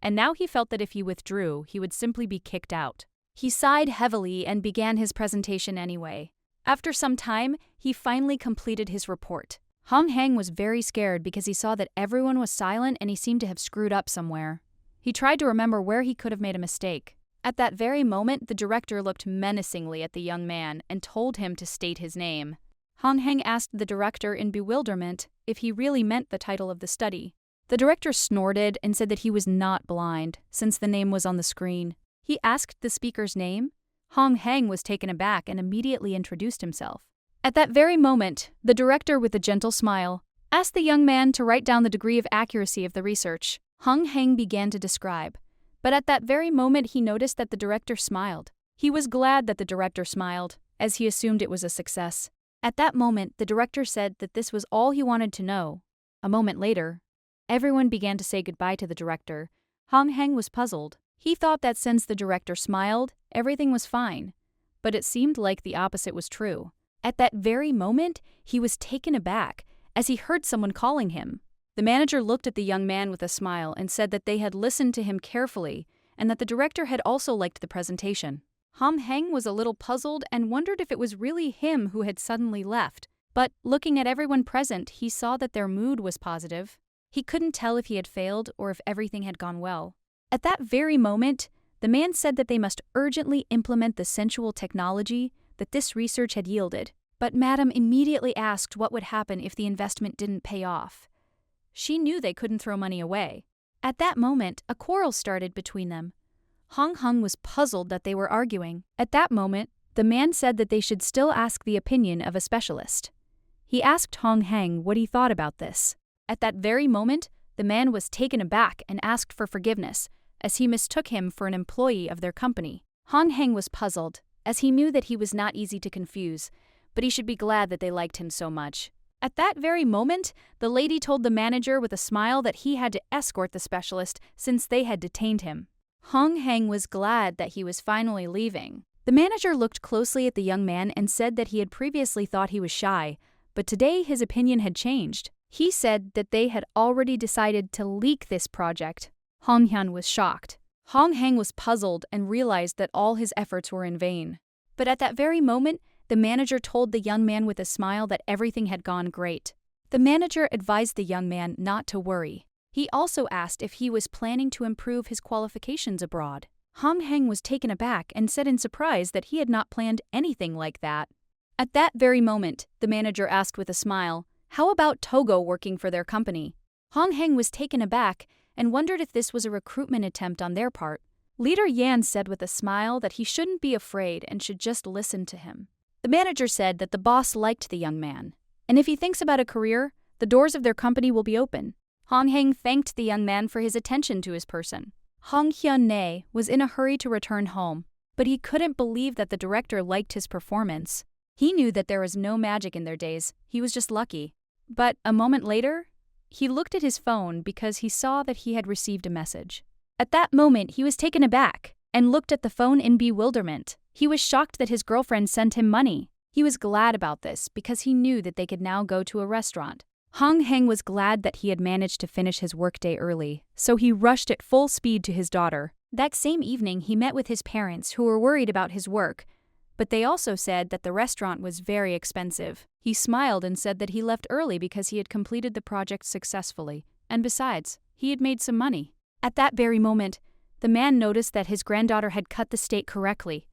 and now he felt that if he withdrew, he would simply be kicked out. He sighed heavily and began his presentation anyway. After some time, he finally completed his report. Hong Heng was very scared because he saw that everyone was silent and he seemed to have screwed up somewhere. He tried to remember where he could have made a mistake. At that very moment, the director looked menacingly at the young man and told him to state his name. Hong Heng asked the director in bewilderment if he really meant the title of the study. The director snorted and said that he was not blind, since the name was on the screen. He asked the speaker's name. Hong Heng was taken aback and immediately introduced himself. At that very moment, the director, with a gentle smile, asked the young man to write down the degree of accuracy of the research. Hong Heng began to describe, but at that very moment he noticed that the director smiled. He was glad that the director smiled, as he assumed it was a success. At that moment, the director said that this was all he wanted to know. A moment later, everyone began to say goodbye to the director. Hong Heng was puzzled. He thought that since the director smiled, everything was fine, but it seemed like the opposite was true. At that very moment, he was taken aback as he heard someone calling him. The manager looked at the young man with a smile and said that they had listened to him carefully and that the director had also liked the presentation. Hong Heng was a little puzzled and wondered if it was really him who had suddenly left, but looking at everyone present, he saw that their mood was positive. He couldn't tell if he had failed or if everything had gone well. At that very moment, the man said that they must urgently implement the sensual technology that this research had yielded, but Madame immediately asked what would happen if the investment didn't pay off. She knew they couldn't throw money away. At that moment, a quarrel started between them. Hong Heng was puzzled that they were arguing. At that moment, the man said that they should still ask the opinion of a specialist. He asked Hong Heng what he thought about this. At that very moment, the man was taken aback and asked for forgiveness, as he mistook him for an employee of their company. Hong Heng was puzzled, as he knew that he was not easy to confuse, but he should be glad that they liked him so much. At that very moment, the lady told the manager with a smile that he had to escort the specialist since they had detained him. Hong Heng was glad that he was finally leaving. The manager looked closely at the young man and said that he had previously thought he was shy, but today his opinion had changed. He said that they had already decided to leak this project. Hong Hyun was shocked. Hong Heng was puzzled and realized that all his efforts were in vain. But at that very moment, the manager told the young man with a smile that everything had gone great. The manager advised the young man not to worry. He also asked if he was planning to improve his qualifications abroad. Hong Heng was taken aback and said in surprise that he had not planned anything like that. At that very moment, the manager asked with a smile, "How about Togo working for their company?" Hong Heng was taken aback and wondered if this was a recruitment attempt on their part. Leader Yan said with a smile that he shouldn't be afraid and should just listen to him. The manager said that the boss liked the young man, and if he thinks about a career, the doors of their company will be open. Hong Heng thanked the young man for his attention to his person. Hong Hyun-nae was in a hurry to return home, but he couldn't believe that the director liked his performance. He knew that there was no magic in their days, he was just lucky. But a moment later, he looked at his phone because he saw that he had received a message. At that moment, he was taken aback and looked at the phone in bewilderment. He was shocked that his girlfriend sent him money. He was glad about this because he knew that they could now go to a restaurant. Hong Heng was glad that he had managed to finish his workday early, so he rushed at full speed to his daughter. That same evening, he met with his parents, who were worried about his work, but they also said that the restaurant was very expensive. He smiled and said that he left early because he had completed the project successfully, and besides, he had made some money. At that very moment, the man noticed that his granddaughter had cut the steak correctly.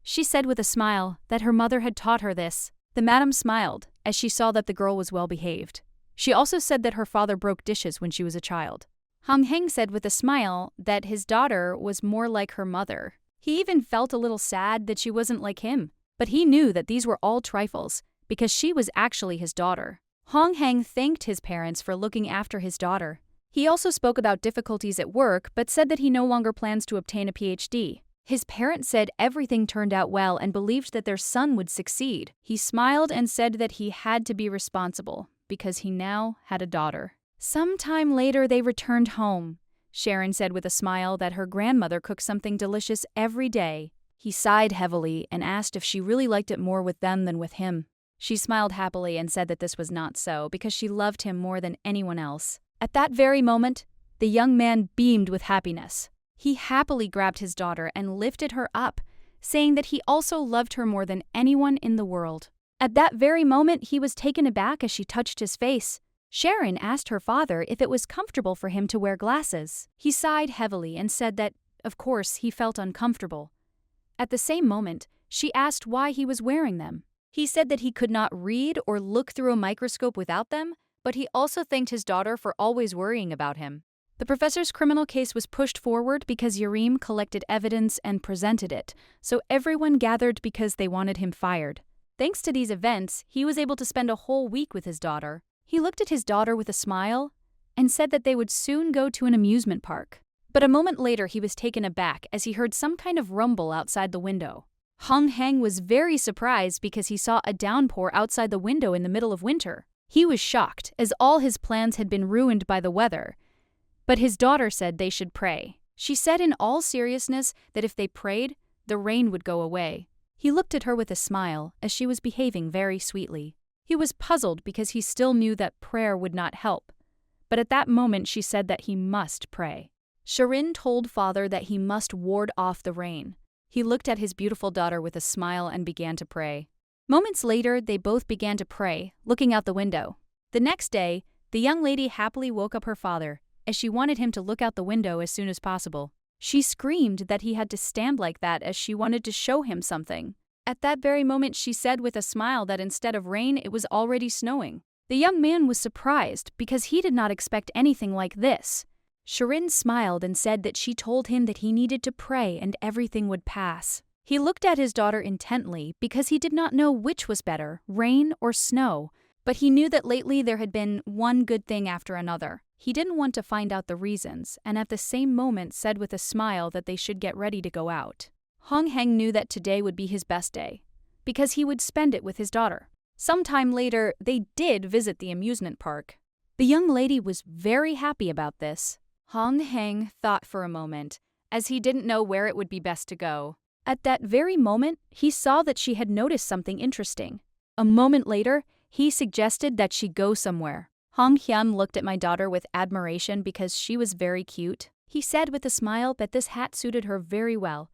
She said with a smile that her mother had taught her this. The madam smiled as she saw that the girl was well behaved. She also said that her father broke dishes when she was a child. Hong Heng said with a smile that his daughter was more like her mother. He even felt a little sad that she wasn't like him, but he knew that these were all trifles because she was actually his daughter. Hong Heng thanked his parents for looking after his daughter. He also spoke about difficulties at work but said that he no longer plans to obtain a PhD. His parents said everything turned out well and believed that their son would succeed. He smiled and said that he had to be responsible because he now had a daughter. Sometime later, they returned home. Sharon said with a smile that her grandmother cooked something delicious every day. He sighed heavily and asked if she really liked it more with them than with him. She smiled happily and said that this was not so because she loved him more than anyone else. At that very moment, the young man beamed with happiness. He happily grabbed his daughter and lifted her up, saying that he also loved her more than anyone in the world. At that very moment, he was taken aback as she touched his face. Sharon asked her father if it was comfortable for him to wear glasses. He sighed heavily and said that, of course, he felt uncomfortable. At the same moment, she asked why he was wearing them. He said that he could not read or look through a microscope without them, but he also thanked his daughter for always worrying about him. The professor's criminal case was pushed forward because Yarim collected evidence and presented it, so everyone gathered because they wanted him fired. Thanks to these events, he was able to spend a whole week with his daughter. He looked at his daughter with a smile and said that they would soon go to an amusement park. But a moment later, he was taken aback as he heard some kind of rumble outside the window. Hong Heng was very surprised because he saw a downpour outside the window in the middle of winter. He was shocked, as all his plans had been ruined by the weather. But his daughter said they should pray. She said in all seriousness that if they prayed, the rain would go away. He looked at her with a smile as she was behaving very sweetly. He was puzzled because he still knew that prayer would not help. But at that moment she said that he must pray. Sharin told father that he must ward off the rain. He looked at his beautiful daughter with a smile and began to pray. Moments later, they both began to pray, looking out the window. The next day, the young lady happily woke up her father, as she wanted him to look out the window as soon as possible. She screamed that he had to stand like that as she wanted to show him something. At that very moment, she said with a smile that instead of rain, it was already snowing. The young man was surprised because he did not expect anything like this. Sharin smiled and said that she told him that he needed to pray and everything would pass. He looked at his daughter intently because he did not know which was better, rain or snow, but he knew that lately there had been one good thing after another. He didn't want to find out the reasons, and at the same moment said with a smile that they should get ready to go out. Hong Heng knew that today would be his best day, because he would spend it with his daughter. Sometime later, they did visit the amusement park. The young lady was very happy about this. Hong Heng thought for a moment, as he didn't know where it would be best to go. At that very moment, he saw that she had noticed something interesting. A moment later, he suggested that she go somewhere. Hong Hyun looked at my daughter with admiration because she was very cute. He said with a smile that this hat suited her very well.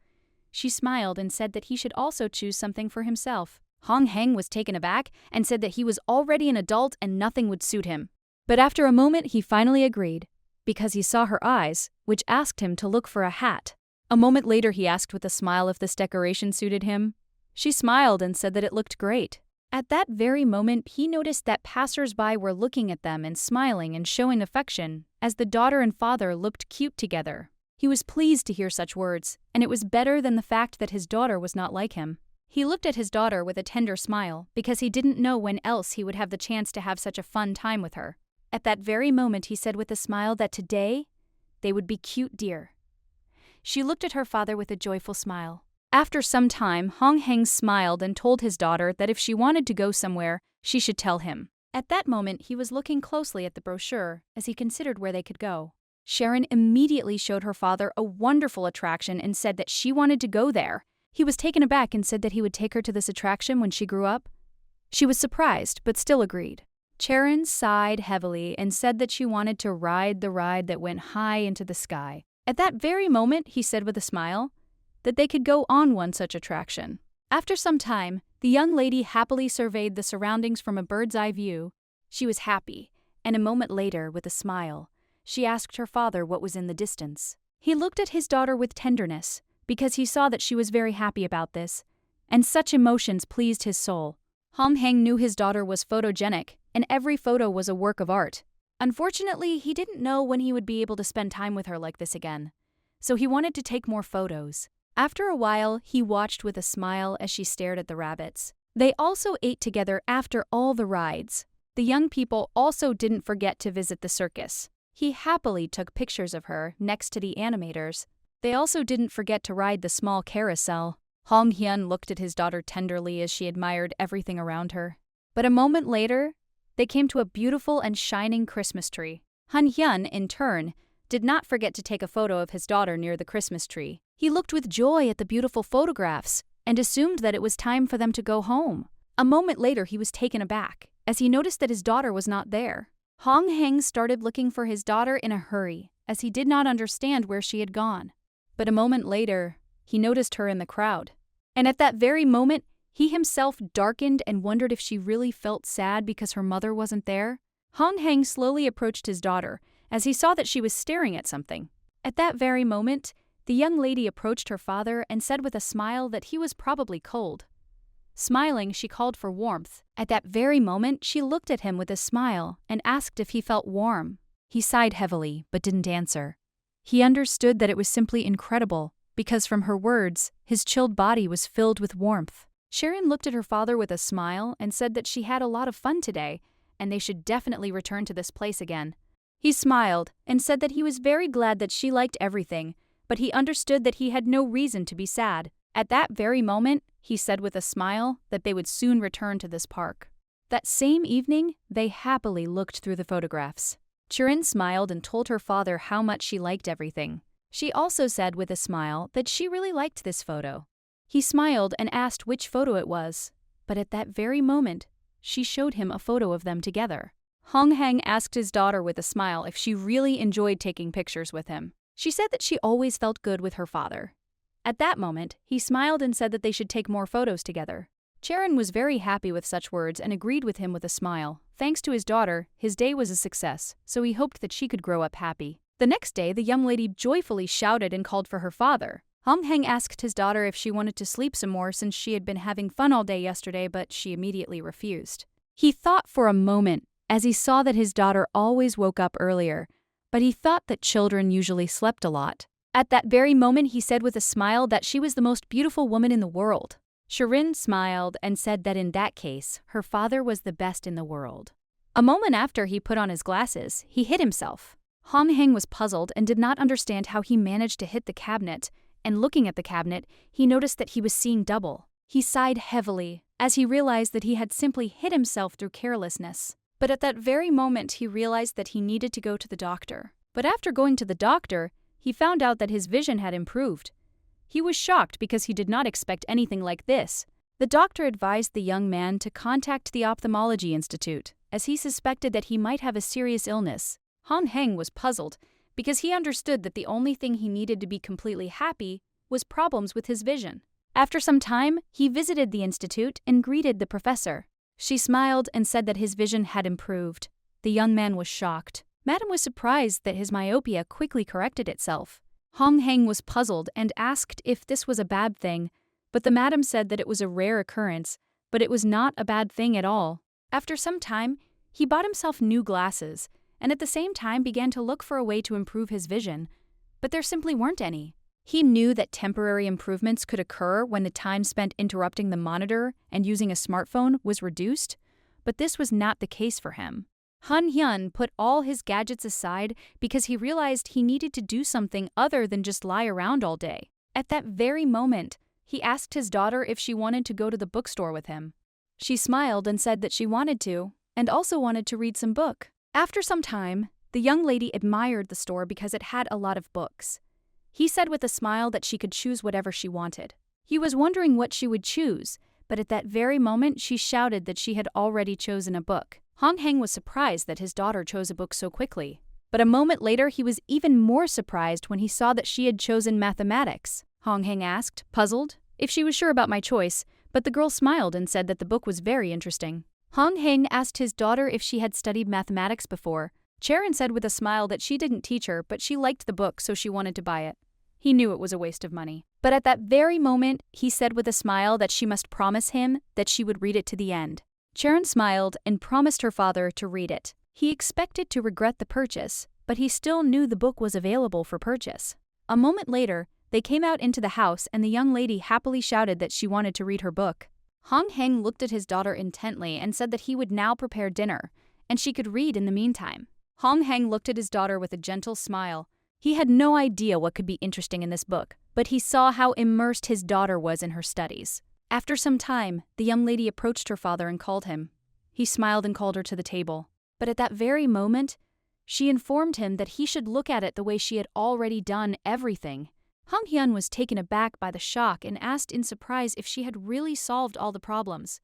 She smiled and said that he should also choose something for himself. Hong Heng was taken aback and said that he was already an adult and nothing would suit him. But after a moment, he finally agreed, because he saw her eyes, which asked him to look for a hat. A moment later, he asked with a smile if this decoration suited him. She smiled and said that it looked great. At that very moment, he noticed that passers-by were looking at them and smiling and showing affection, as the daughter and father looked cute together. He was pleased to hear such words, and it was better than the fact that his daughter was not like him. He looked at his daughter with a tender smile, because he didn't know when else he would have the chance to have such a fun time with her. At that very moment, he said with a smile that today, they would be cute dear. She looked at her father with a joyful smile. After some time, Hong Heng smiled and told his daughter that if she wanted to go somewhere, she should tell him. At that moment, he was looking closely at the brochure as he considered where they could go. Sharon immediately showed her father a wonderful attraction and said that she wanted to go there. He was taken aback and said that he would take her to this attraction when she grew up. She was surprised, but still agreed. Sharon sighed heavily and said that she wanted to ride the ride that went high into the sky. At that very moment, he said with a smile that they could go on one such attraction. After some time, the young lady happily surveyed the surroundings from a bird's-eye view. She was happy, and a moment later, with a smile, she asked her father what was in the distance. He looked at his daughter with tenderness, because he saw that she was very happy about this, and such emotions pleased his soul. Hong Heng knew his daughter was photogenic, and every photo was a work of art. Unfortunately, he didn't know when he would be able to spend time with her like this again, so he wanted to take more photos. After a while, he watched with a smile as she stared at the rabbits. They also ate together after all the rides. The young people also didn't forget to visit the circus. He happily took pictures of her next to the animators. They also didn't forget to ride the small carousel. Hong Hyun looked at his daughter tenderly as she admired everything around her. But a moment later, they came to a beautiful and shining Christmas tree. Han Hyun, in turn, did not forget to take a photo of his daughter near the Christmas tree. He looked with joy at the beautiful photographs and assumed that it was time for them to go home. A moment later, he was taken aback as he noticed that his daughter was not there. Hong Heng started looking for his daughter in a hurry, as he did not understand where she had gone. But a moment later, he noticed her in the crowd. And at that very moment, he himself darkened and wondered if she really felt sad because her mother wasn't there. Hong Heng slowly approached his daughter, as he saw that she was staring at something. At that very moment, the young lady approached her father and said with a smile that he was probably cold. Smiling, she called for warmth. At that very moment, she looked at him with a smile and asked if he felt warm. He sighed heavily, but didn't answer. He understood that it was simply incredible, because from her words, his chilled body was filled with warmth. Sharon looked at her father with a smile and said that she had a lot of fun today, and they should definitely return to this place again. He smiled and said that he was very glad that she liked everything, but he understood that he had no reason to be sad. At that very moment, he said with a smile that they would soon return to this park. That same evening, they happily looked through the photographs. Chirin smiled and told her father how much she liked everything. She also said with a smile that she really liked this photo. He smiled and asked which photo it was, but at that very moment, she showed him a photo of them together. Hong Heng asked his daughter with a smile if she really enjoyed taking pictures with him. She said that she always felt good with her father. At that moment, he smiled and said that they should take more photos together. Charon was very happy with such words and agreed with him with a smile. Thanks to his daughter, his day was a success, so he hoped that she could grow up happy. The next day, the young lady joyfully shouted and called for her father. Hong Heng asked his daughter if she wanted to sleep some more since she had been having fun all day yesterday, but she immediately refused. He thought for a moment as he saw that his daughter always woke up earlier, but he thought that children usually slept a lot. At that very moment, he said with a smile that she was the most beautiful woman in the world. Shirin smiled and said that in that case, her father was the best in the world. A moment after he put on his glasses, he hit himself. Hong Heng was puzzled and did not understand how he managed to hit the cabinet, and looking at the cabinet, he noticed that he was seeing double. He sighed heavily as he realized that he had simply hit himself through carelessness. But at that very moment, he realized that he needed to go to the doctor. But after going to the doctor, he found out that his vision had improved. He was shocked because he did not expect anything like this. The doctor advised the young man to contact the ophthalmology institute, as he suspected that he might have a serious illness. Hong Heng was puzzled because he understood that the only thing he needed to be completely happy was problems with his vision. After some time, he visited the institute and greeted the professor. She smiled and said that his vision had improved. The young man was shocked. Madam was surprised that his myopia quickly corrected itself. Hong Heng was puzzled and asked if this was a bad thing, but the madam said that it was a rare occurrence, but it was not a bad thing at all. After some time, he bought himself new glasses, and at the same time began to look for a way to improve his vision, but there simply weren't any. He knew that temporary improvements could occur when the time spent interrupting the monitor and using a smartphone was reduced, but this was not the case for him. Han Hyun put all his gadgets aside because he realized he needed to do something other than just lie around all day. At that very moment, he asked his daughter if she wanted to go to the bookstore with him. She smiled and said that she wanted to, and also wanted to read some book. After some time, the young lady admired the store because it had a lot of books. He said with a smile that she could choose whatever she wanted. He was wondering what she would choose, but at that very moment she shouted that she had already chosen a book. Hong Heng was surprised that his daughter chose a book so quickly. But a moment later, he was even more surprised when he saw that she had chosen mathematics. Hong Heng asked, puzzled, if she was sure about my choice, but the girl smiled and said that the book was very interesting. Hong Heng asked his daughter if she had studied mathematics before. Sharon said with a smile that she didn't teach her, but she liked the book, so she wanted to buy it. He knew it was a waste of money. But at that very moment, he said with a smile that she must promise him that she would read it to the end. Sharon smiled and promised her father to read it. He expected to regret the purchase, but he still knew the book was available for purchase. A moment later, they came out into the house and the young lady happily shouted that she wanted to read her book. Hong Heng looked at his daughter intently and said that he would now prepare dinner, and she could read in the meantime. Hong Heng looked at his daughter with a gentle smile. He had no idea what could be interesting in this book, but he saw how immersed his daughter was in her studies. After some time, the young lady approached her father and called him. He smiled and called her to the table. But at that very moment, she informed him that he should look at it the way she had already done everything. Hong Hyun was taken aback by the shock and asked in surprise if she had really solved all the problems.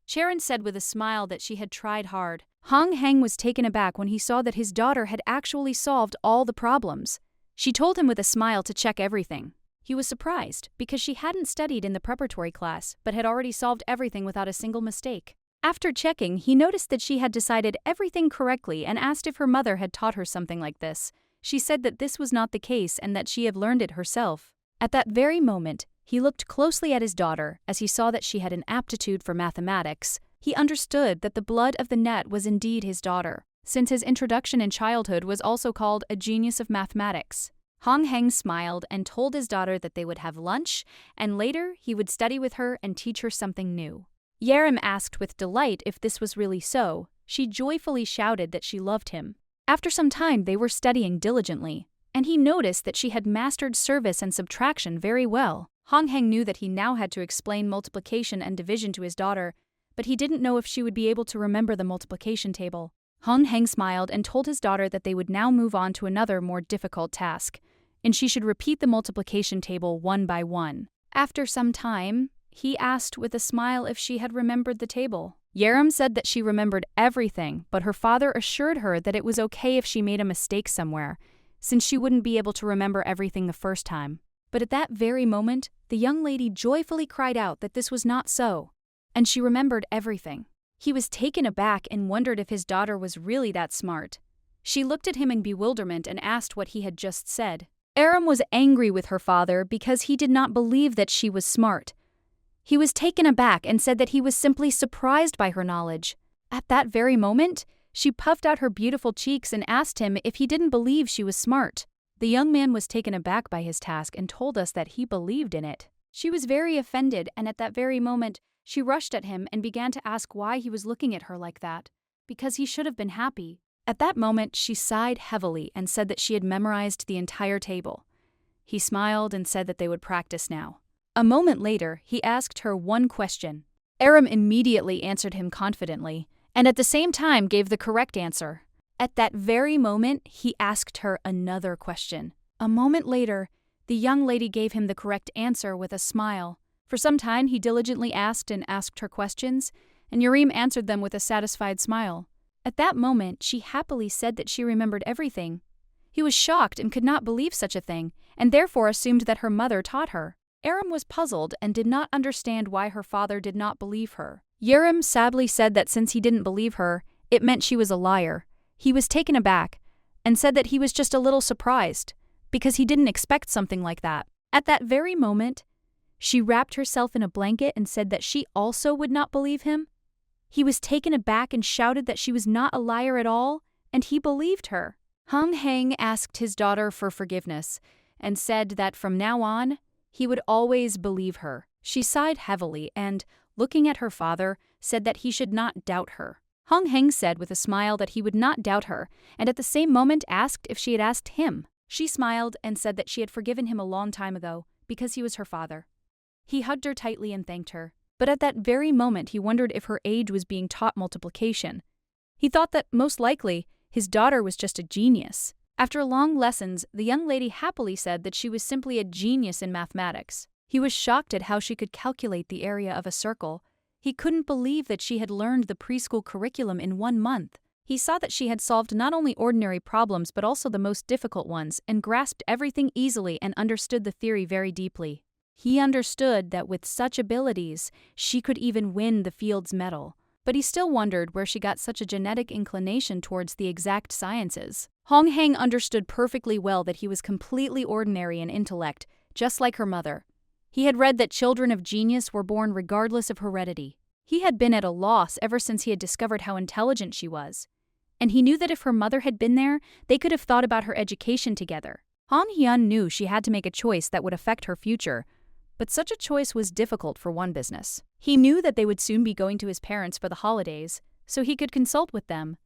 Sharon said with a smile that she had tried hard. Hong Heng was taken aback when he saw that his daughter had actually solved all the problems. She told him with a smile to check everything. He was surprised because she hadn't studied in the preparatory class but had already solved everything without a single mistake. After checking, he noticed that she had decided everything correctly and asked if her mother had taught her something like this. She said that this was not the case and that she had learned it herself. At that very moment, he looked closely at his daughter as he saw that she had an aptitude for mathematics. He understood that the blood of the net was indeed his daughter, since his introduction in childhood was also called a genius of mathematics. Hong Heng smiled and told his daughter that they would have lunch, and later he would study with her and teach her something new. Yerim asked with delight if this was really so. She joyfully shouted that she loved him. After some time, they were studying diligently, and he noticed that she had mastered service and subtraction very well. Hong Heng knew that he now had to explain multiplication and division to his daughter, but he didn't know if she would be able to remember the multiplication table. Hong Heng smiled and told his daughter that they would now move on to another more difficult task, and she should repeat the multiplication table one by one. After some time, he asked with a smile if she had remembered the table. Yerim said that she remembered everything, but her father assured her that it was okay if she made a mistake somewhere, since she wouldn't be able to remember everything the first time. But at that very moment, the young lady joyfully cried out that this was not so, and she remembered everything. He was taken aback and wondered if his daughter was really that smart. She looked at him in bewilderment and asked what he had just said. Aram was angry with her father because he did not believe that she was smart. He was taken aback and said that he was simply surprised by her knowledge. At that very moment, she puffed out her beautiful cheeks and asked him if he didn't believe she was smart. The young man was taken aback by his task and told us that he believed in it. She was very offended, and at that very moment, she rushed at him and began to ask why he was looking at her like that, because he should have been happy. At that moment, she sighed heavily and said that she had memorized the entire table. He smiled and said that they would practice now. A moment later, he asked her one question. Aram immediately answered him confidently, and at the same time gave the correct answer. At that very moment, he asked her another question. A moment later, the young lady gave him the correct answer with a smile. For some time, he diligently asked her questions, and Yerim answered them with a satisfied smile. At that moment, she happily said that she remembered everything. He was shocked and could not believe such a thing, and therefore assumed that her mother taught her. Aram was puzzled and did not understand why her father did not believe her. Yerim sadly said that since he didn't believe her, it meant she was a liar. He was taken aback and said that he was just a little surprised, because he didn't expect something like that. At that very moment, she wrapped herself in a blanket and said that she also would not believe him. He was taken aback and shouted that she was not a liar at all, and he believed her. Hong Heng asked his daughter for forgiveness and said that from now on, he would always believe her. She sighed heavily and, looking at her father, said that he should not doubt her. Hong Heng said with a smile that he would not doubt her, and at the same moment asked if she had asked him. She smiled and said that she had forgiven him a long time ago, because he was her father. He hugged her tightly and thanked her, but at that very moment he wondered if her age was being taught multiplication. He thought that, most likely, his daughter was just a genius. After long lessons, the young lady happily said that she was simply a genius in mathematics. He was shocked at how she could calculate the area of a circle. He couldn't believe that she had learned the preschool curriculum in 1 month. He saw that she had solved not only ordinary problems but also the most difficult ones and grasped everything easily and understood the theory very deeply. He understood that with such abilities, she could even win the field's medal. But he still wondered where she got such a genetic inclination towards the exact sciences. Hong Heng understood perfectly well that he was completely ordinary in intellect, just like her mother. He had read that children of genius were born regardless of heredity. He had been at a loss ever since he had discovered how intelligent she was. And he knew that if her mother had been there, they could have thought about her education together. Han Hyun knew she had to make a choice that would affect her future, but such a choice was difficult for one business. He knew that they would soon be going to his parents for the holidays, so he could consult with them,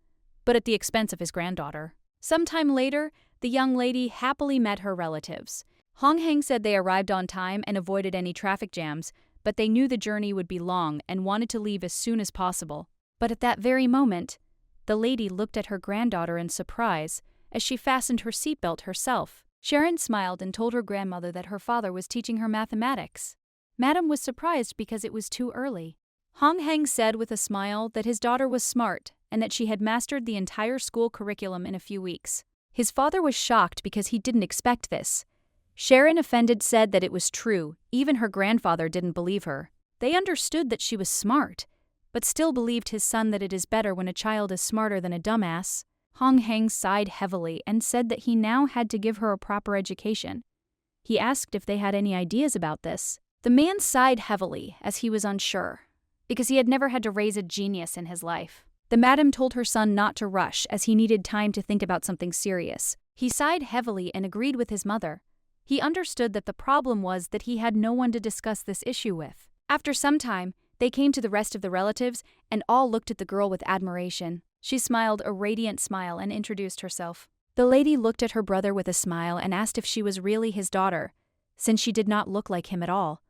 but at the expense of his granddaughter. Sometime later, the young lady happily met her relatives. Hong Heng said they arrived on time and avoided any traffic jams, but they knew the journey would be long and wanted to leave as soon as possible. But at that very moment, the lady looked at her granddaughter in surprise as she fastened her seatbelt herself. Sharon smiled and told her grandmother that her father was teaching her mathematics. Madam was surprised because it was too early. Hong Heng said with a smile that his daughter was smart and that she had mastered the entire school curriculum in a few weeks. His father was shocked because he didn't expect this. Sharon, offended, said that it was true. Even her grandfather didn't believe her. They understood that she was smart, but still believed his son that it is better when a child is smarter than a dumbass. Hong Heng sighed heavily and said that he now had to give her a proper education. He asked if they had any ideas about this. The man sighed heavily as he was unsure, because he had never had to raise a genius in his life. The madam told her son not to rush as he needed time to think about something serious. He sighed heavily and agreed with his mother. He understood that the problem was that he had no one to discuss this issue with. After some time, they came to the rest of the relatives and all looked at the girl with admiration. She smiled a radiant smile and introduced herself. The lady looked at her brother with a smile and asked if she was really his daughter, since she did not look like him at all.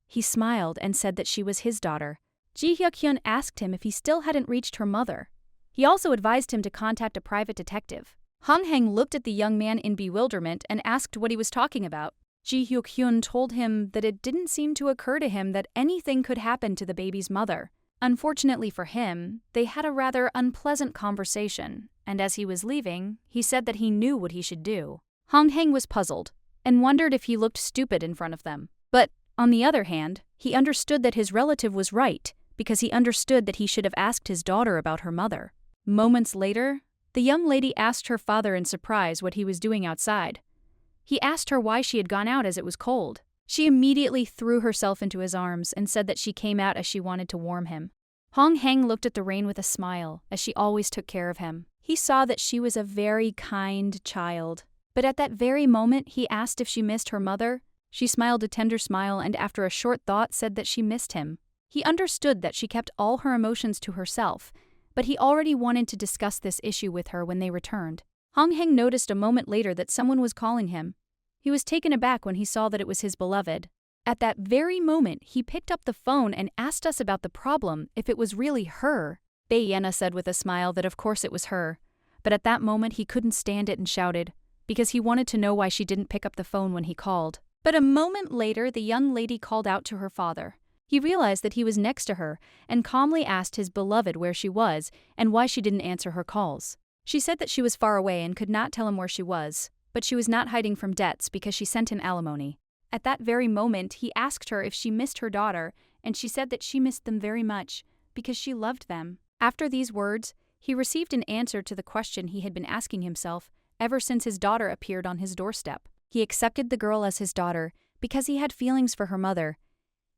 He smiled and said that she was his daughter. Ji Hyuk-hyun asked him if he still hadn't reached her mother. He also advised him to contact a private detective. Hong Heng looked at the young man in bewilderment and asked what he was talking about. Ji Hyuk-hyun told him that it didn't seem to occur to him that anything could happen to the baby's mother. Unfortunately for him, they had a rather unpleasant conversation, and as he was leaving, he said that he knew what he should do. Hong Heng was puzzled and wondered if he looked stupid in front of them. But, on the other hand, he understood that his relative was right, because he understood that he should have asked his daughter about her mother. Moments later, the young lady asked her father in surprise what he was doing outside. He asked her why she had gone out as it was cold. She immediately threw herself into his arms and said that she came out as she wanted to warm him. Hong Heng looked at the rain with a smile, as she always took care of him. He saw that she was a very kind child. But at that very moment, he asked if she missed her mother. She smiled a tender smile and after a short thought said that she missed him. He understood that she kept all her emotions to herself, but he already wanted to discuss this issue with her when they returned. Hong Heng noticed a moment later that someone was calling him. He was taken aback when he saw that it was his beloved. At that very moment, he picked up the phone and asked us about the problem, if it was really her. Bei Yena said with a smile that of course it was her. But at that moment he couldn't stand it and shouted, because he wanted to know why she didn't pick up the phone when he called. But a moment later, the young lady called out to her father. He realized that he was next to her and calmly asked his beloved where she was and why she didn't answer her calls. She said that she was far away and could not tell him where she was, but she was not hiding from debts because she sent him alimony. At that very moment, he asked her if she missed her daughter, and she said that she missed them very much because she loved them. After these words, he received an answer to the question he had been asking himself ever since his daughter appeared on his doorstep. He accepted the girl as his daughter because he had feelings for her mother,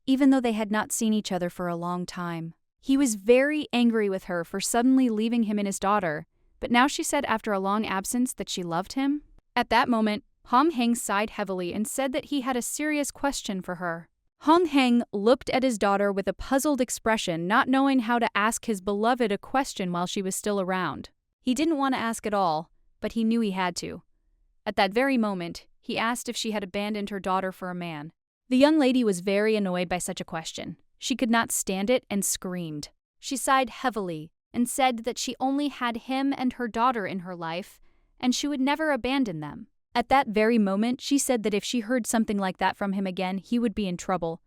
even though they had not seen each other for a long time. He was very angry with her for suddenly leaving him and his daughter, but now she said after a long absence that she loved him. At that moment, Hong Heng sighed heavily and said that he had a serious question for her. Hong Heng looked at his daughter with a puzzled expression, not knowing how to ask his beloved a question while she was still around. He didn't want to ask at all, but he knew he had to. At that very moment, he asked if she had abandoned her daughter for a man. The young lady was very annoyed by such a question. She could not stand it and screamed. She sighed heavily and said that she only had him and her daughter in her life, and she would never abandon them. At that very moment, she said that if she heard something like that from him again, he would be in trouble.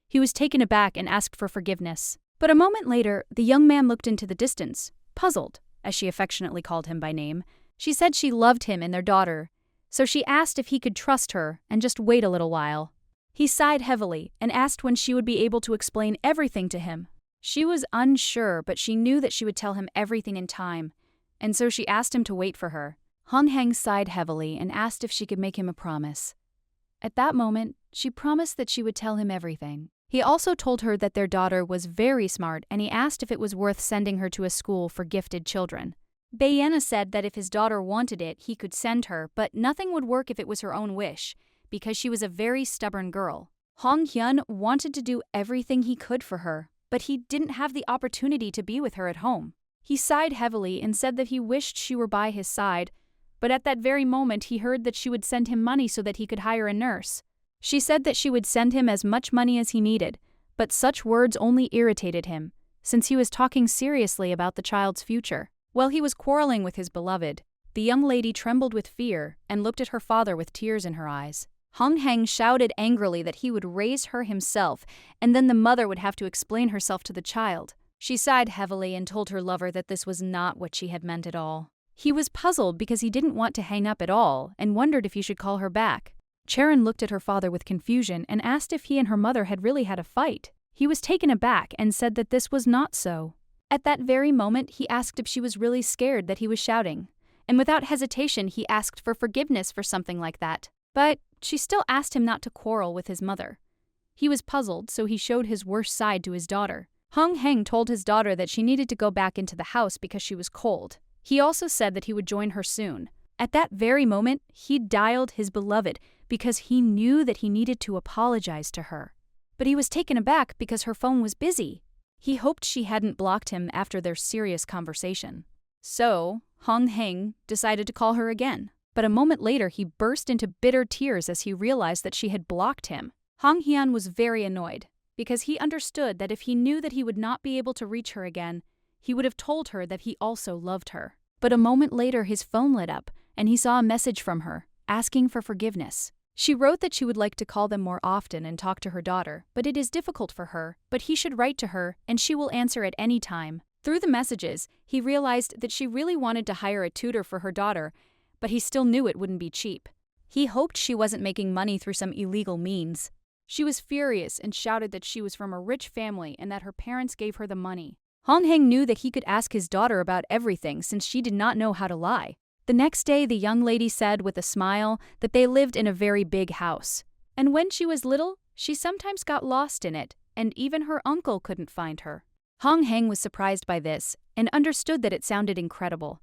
He was taken aback and asked for forgiveness. But a moment later, the young man looked into the distance, puzzled. as she affectionately called him by name. She said she loved him and their daughter, so she asked if he could trust her and just wait a little while. He sighed heavily and asked when she would be able to explain everything to him. She was unsure, but she knew that she would tell him everything in time, and so she asked him to wait for her. Hong Heng sighed heavily and asked if she could make him a promise. At that moment, she promised that she would tell him everything. He also told her that their daughter was very smart, and he asked if it was worth sending her to a school for gifted children. Bayena said that if his daughter wanted it, he could send her, but nothing would work if it was her own wish, because she was a very stubborn girl. Hong Hyun wanted to do everything he could for her, but he didn't have the opportunity to be with her at home. He sighed heavily and said that he wished she were by his side, but at that very moment he heard that she would send him money so that he could hire a nurse. She said that she would send him as much money as he needed, but such words only irritated him, since he was talking seriously about the child's future. While he was quarreling with his beloved, the young lady trembled with fear and looked at her father with tears in her eyes. Hong Heng shouted angrily that he would raise her himself, and then the mother would have to explain herself to the child. She sighed heavily and told her lover that this was not what she had meant at all. He was puzzled because he didn't want to hang up at all and wondered if he should call her back. Charon looked at her father with confusion and asked if he and her mother had really had a fight. He was taken aback and said that this was not so. At that very moment, he asked if she was really scared that he was shouting, and without hesitation he asked for forgiveness for something like that. But she still asked him not to quarrel with his mother. He was puzzled, so he showed his worst side to his daughter. Hong Heng told his daughter that she needed to go back into the house because she was cold. He also said that he would join her soon. At that very moment, he dialed his beloved because he knew that he needed to apologize to her. But he was taken aback because her phone was busy. He hoped she hadn't blocked him after their serious conversation. So, Hong Heng decided to call her again. But a moment later, he burst into bitter tears as he realized that she had blocked him. Hong Hyun was very annoyed, because he understood that if he knew that he would not be able to reach her again, he would have told her that he also loved her. But a moment later, his phone lit up, and he saw a message from her, asking for forgiveness. She wrote that she would like to call them more often and talk to her daughter, but it is difficult for her, but he should write to her, and she will answer at any time. Through the messages, he realized that she really wanted to hire a tutor for her daughter, but he still knew it wouldn't be cheap. He hoped she wasn't making money through some illegal means. She was furious and shouted that she was from a rich family and that her parents gave her the money. Hong Heng knew that he could ask his daughter about everything since she did not know how to lie. The next day, the young lady said with a smile that they lived in a very big house. And when she was little, she sometimes got lost in it, and even her uncle couldn't find her. Hong Heng was surprised by this and understood that it sounded incredible.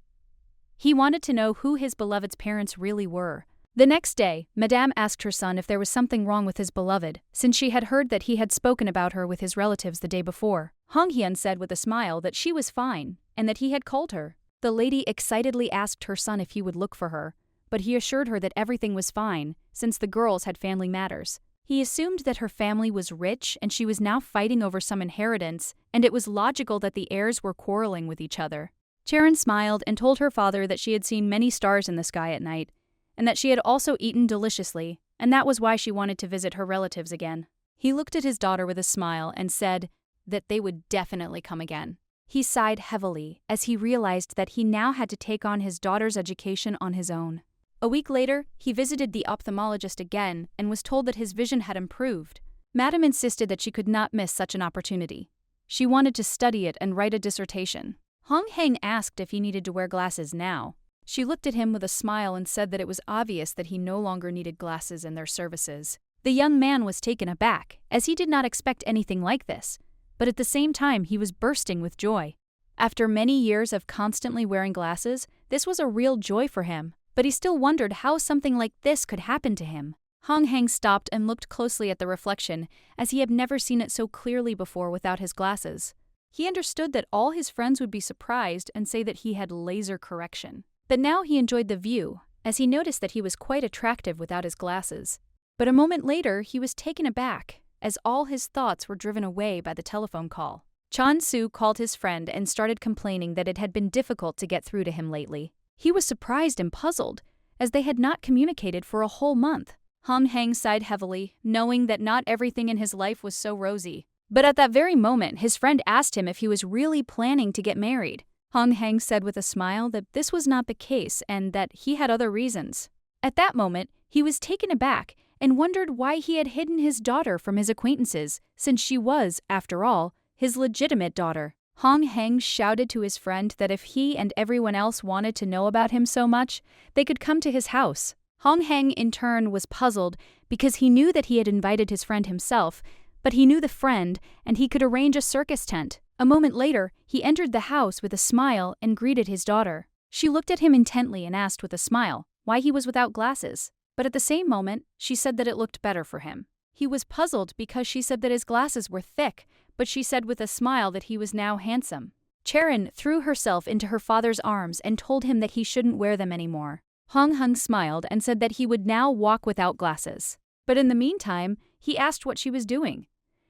He wanted to know who his beloved's parents really were. The next day, Madame asked her son if there was something wrong with his beloved, since she had heard that he had spoken about her with his relatives the day before. Hong Hyun said with a smile that she was fine and that he had called her. The lady excitedly asked her son if he would look for her, but he assured her that everything was fine, since the girls had family matters. He assumed that her family was rich and she was now fighting over some inheritance, and it was logical that the heirs were quarreling with each other. Charon smiled and told her father that she had seen many stars in the sky at night, and that she had also eaten deliciously, and that was why she wanted to visit her relatives again. He looked at his daughter with a smile and said that they would definitely come again. He sighed heavily as he realized that he now had to take on his daughter's education on his own. A week later, he visited the ophthalmologist again and was told that his vision had improved. Madame insisted that she could not miss such an opportunity. She wanted to study it and write a dissertation. Hong Heng asked if he needed to wear glasses now. She looked at him with a smile and said that it was obvious that he no longer needed glasses in their services. The young man was taken aback, as he did not expect anything like this, but at the same time he was bursting with joy. After many years of constantly wearing glasses, this was a real joy for him, but he still wondered how something like this could happen to him. Hong Heng stopped and looked closely at the reflection, as he had never seen it so clearly before without his glasses. He understood that all his friends would be surprised and say that he had laser correction. But now he enjoyed the view, as he noticed that he was quite attractive without his glasses. But a moment later, he was taken aback, as all his thoughts were driven away by the telephone call. Chan Su called his friend and started complaining that it had been difficult to get through to him lately. He was surprised and puzzled, as they had not communicated for a whole month. Hong Heng sighed heavily, knowing that not everything in his life was so rosy. But at that very moment, his friend asked him if he was really planning to get married. Hong Heng said with a smile that this was not the case and that he had other reasons. At that moment, he was taken aback and wondered why he had hidden his daughter from his acquaintances, since she was, after all, his legitimate daughter. Hong Heng shouted to his friend that if he and everyone else wanted to know about him so much, they could come to his house. Hong Heng, in turn, was puzzled because he knew that he had invited his friend himself, but he knew the friend and he could arrange a circus tent. A moment later, he entered the house with a smile and greeted his daughter. She looked at him intently and asked with a smile why he was without glasses. But at the same moment, she said that it looked better for him. He was puzzled because she said that his glasses were thick, but she said with a smile that he was now handsome. Charon threw herself into her father's arms and told him that he shouldn't wear them anymore. Hong Heng smiled and said that he would now walk without glasses. But in the meantime, he asked what she was doing.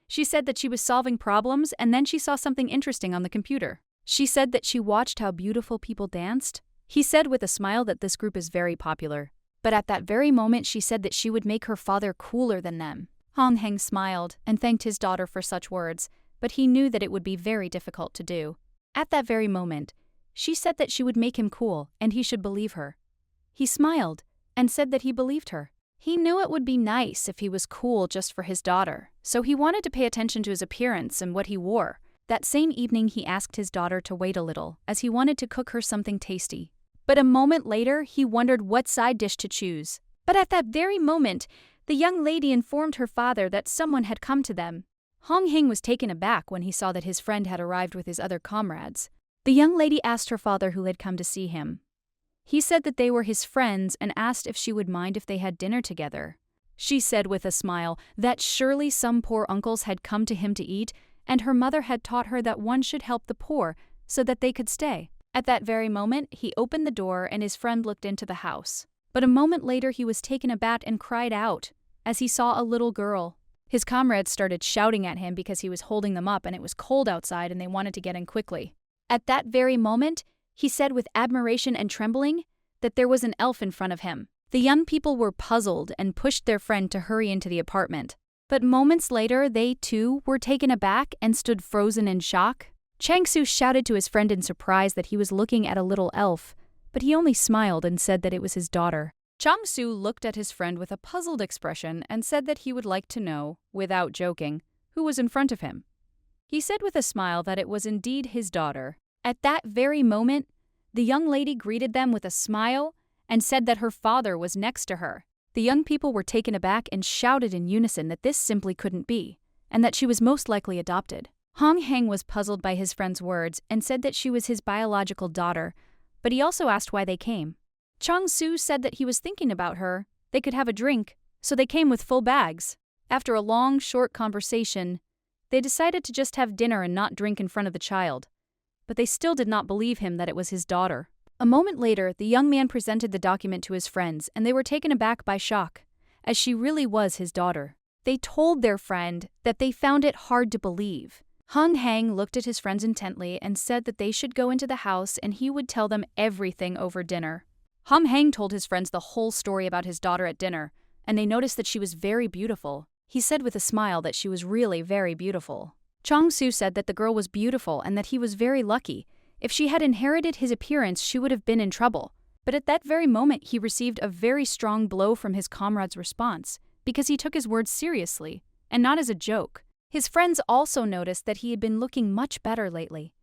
She said that she was solving problems, and then she saw something interesting on the computer. She said that she watched how beautiful people danced. He said with a smile that this group is very popular. But at that very moment she said that she would make her father cooler than them. Hong Heng smiled and thanked his daughter for such words, but he knew that it would be very difficult to do. At that very moment, she said that she would make him cool and he should believe her. He smiled and said that he believed her. He knew it would be nice if he was cool just for his daughter, so he wanted to pay attention to his appearance and what he wore. That same evening he asked his daughter to wait a little, as he wanted to cook her something tasty. But a moment later, he wondered what side dish to choose. But at that very moment, the young lady informed her father that someone had come to them. Hong Heng was taken aback when he saw that his friend had arrived with his other comrades. The young lady asked her father who had come to see him. He said that they were his friends and asked if she would mind if they had dinner together. She said with a smile that surely some poor uncles had come to him to eat, and her mother had taught her that one should help the poor so that they could stay. At that very moment, he opened the door and his friend looked into the house. But a moment later he was taken aback and cried out as he saw a little girl. His comrades started shouting at him because he was holding them up and it was cold outside and they wanted to get in quickly. At that very moment, he said with admiration and trembling that there was an elf in front of him. The young people were puzzled and pushed their friend to hurry into the apartment. But moments later, they too were taken aback and stood frozen in shock. Chang-Su shouted to his friend in surprise that he was looking at a little elf, but he only smiled and said that it was his daughter. Chang-Su looked at his friend with a puzzled expression and said that he would like to know, without joking, who was in front of him. He said with a smile that it was indeed his daughter. At that very moment, the young lady greeted them with a smile and said that her father was next to her. The young people were taken aback and shouted in unison that this simply couldn't be, and that she was most likely adopted. Hong Heng was puzzled by his friend's words and said that she was his biological daughter, but he also asked why they came. Chang-Su said that he was thinking about her, they could have a drink, so they came with full bags. After a long, short conversation, they decided to just have dinner and not drink in front of the child. But they still did not believe him that it was his daughter. A moment later, the young man presented the document to his friends, and they were taken aback by shock, as she really was his daughter. They told their friend that they found it hard to believe. Hong Heng looked at his friends intently and said that they should go into the house and he would tell them everything over dinner. Hong Heng told his friends the whole story about his daughter at dinner, and they noticed that she was very beautiful. He said with a smile that she was really very beautiful. Chang-Su said that the girl was beautiful and that he was very lucky. If she had inherited his appearance, she would have been in trouble. But at that very moment, he received a very strong blow from his comrade's response, because he took his words seriously, and not as a joke. His friends also noticed that he had been looking much better lately.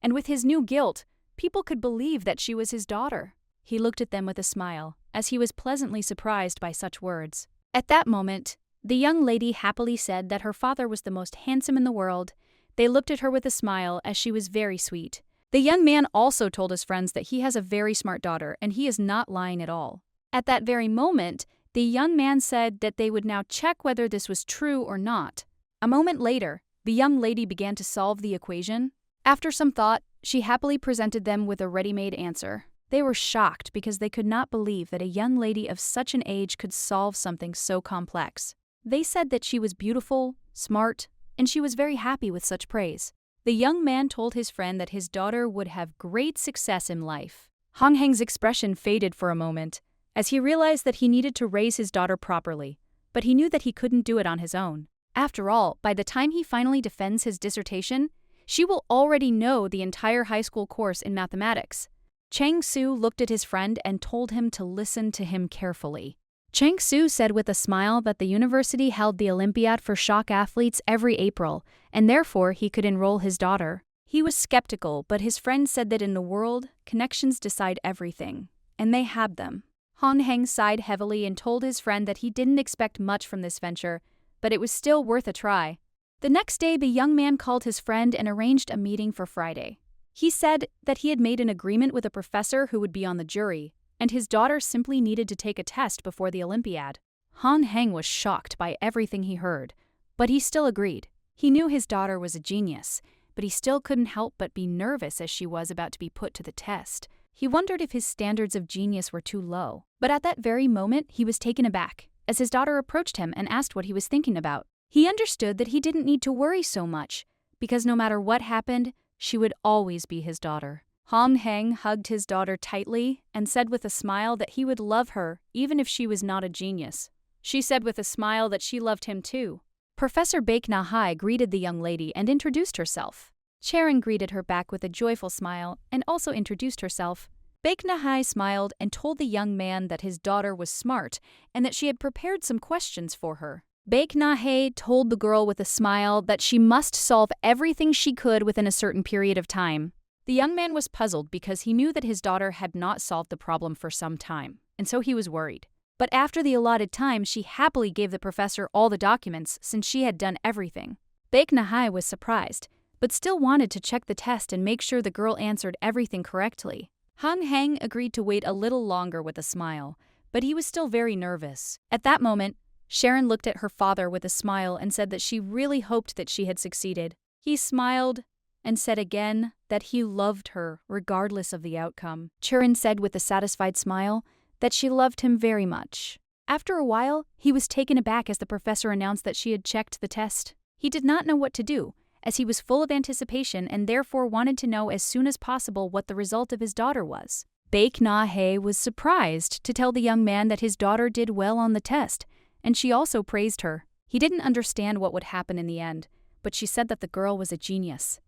And with his new guilt, people could believe that she was his daughter. He looked at them with a smile, as he was pleasantly surprised by such words. At that moment, the young lady happily said that her father was the most handsome in the world. They looked at her with a smile, as she was very sweet. The young man also told his friends that he has a very smart daughter, and he is not lying at all. At that very moment, the young man said that they would now check whether this was true or not. A moment later, the young lady began to solve the equation. After some thought, she happily presented them with a ready-made answer. They were shocked because they could not believe that a young lady of such an age could solve something so complex. They said that she was beautiful, smart, and she was very happy with such praise. The young man told his friend that his daughter would have great success in life. Hong Heng's expression faded for a moment, as he realized that he needed to raise his daughter properly, but he knew that he couldn't do it on his own. After all, by the time he finally defends his dissertation, She will already know the entire high school course in mathematics. Chang-su looked at his friend and told him to listen to him carefully. Chang-su said with a smile that the university held the Olympiad for shock athletes every April, and therefore he could enroll his daughter. He was skeptical, but his friend said that in the world, connections decide everything, and they had them. Han Heng sighed heavily and told his friend that he didn't expect much from this venture, but it was still worth a try. The next day, the young man called his friend and arranged a meeting for Friday. He said that he had made an agreement with a professor who would be on the jury, and his daughter simply needed to take a test before the Olympiad. Han Heng was shocked by everything he heard, but he still agreed. He knew his daughter was a genius, but he still couldn't help but be nervous as she was about to be put to the test. He wondered if his standards of genius were too low. But at that very moment, he was taken aback, as his daughter approached him and asked what he was thinking about. He understood that he didn't need to worry so much, because no matter what happened, she would always be his daughter. Han Heng hugged his daughter tightly and said with a smile that he would love her even if she was not a genius. She said with a smile that she loved him too. Professor Baek Na-hai greeted the young lady and introduced herself. Charon greeted her back with a joyful smile and also introduced herself. Baek Na-hai smiled and told the young man that his daughter was smart and that she had prepared some questions for her. Baek Na-hai told the girl with a smile that she must solve everything she could within a certain period of time. The young man was puzzled because he knew that his daughter had not solved the problem for some time, and so he was worried. But after the allotted time, she happily gave the professor all the documents since she had done everything. Baek Na-hai was surprised, but still wanted to check the test and make sure the girl answered everything correctly. Han Heng agreed to wait a little longer with a smile, but he was still very nervous. At that moment, Sharon looked at her father with a smile and said that she really hoped that she had succeeded. He smiled and said again that he loved her regardless of the outcome. Charon said with a satisfied smile that she loved him very much. After a while, he was taken aback as the professor announced that she had checked the test. He did not know what to do, as he was full of anticipation and therefore wanted to know as soon as possible what the result of his daughter was. Baek Na-hai was surprised to tell the young man that his daughter did well on the test, and she also praised her. He didn't understand what would happen in the end, but she said that the girl was a genius.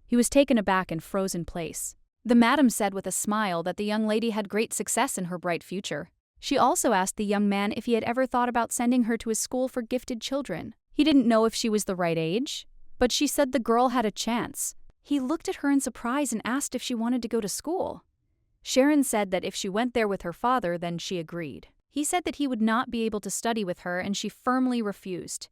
He was taken aback and froze in place. The madam said with a smile that the young lady had great success in her bright future. She also asked the young man if he had ever thought about sending her to a school for gifted children. He didn't know if she was the right age, but she said the girl had a chance. He looked at her in surprise and asked if she wanted to go to school. Sharon said that if she went there with her father, then she agreed. He said that he would not be able to study with her, and she firmly refused.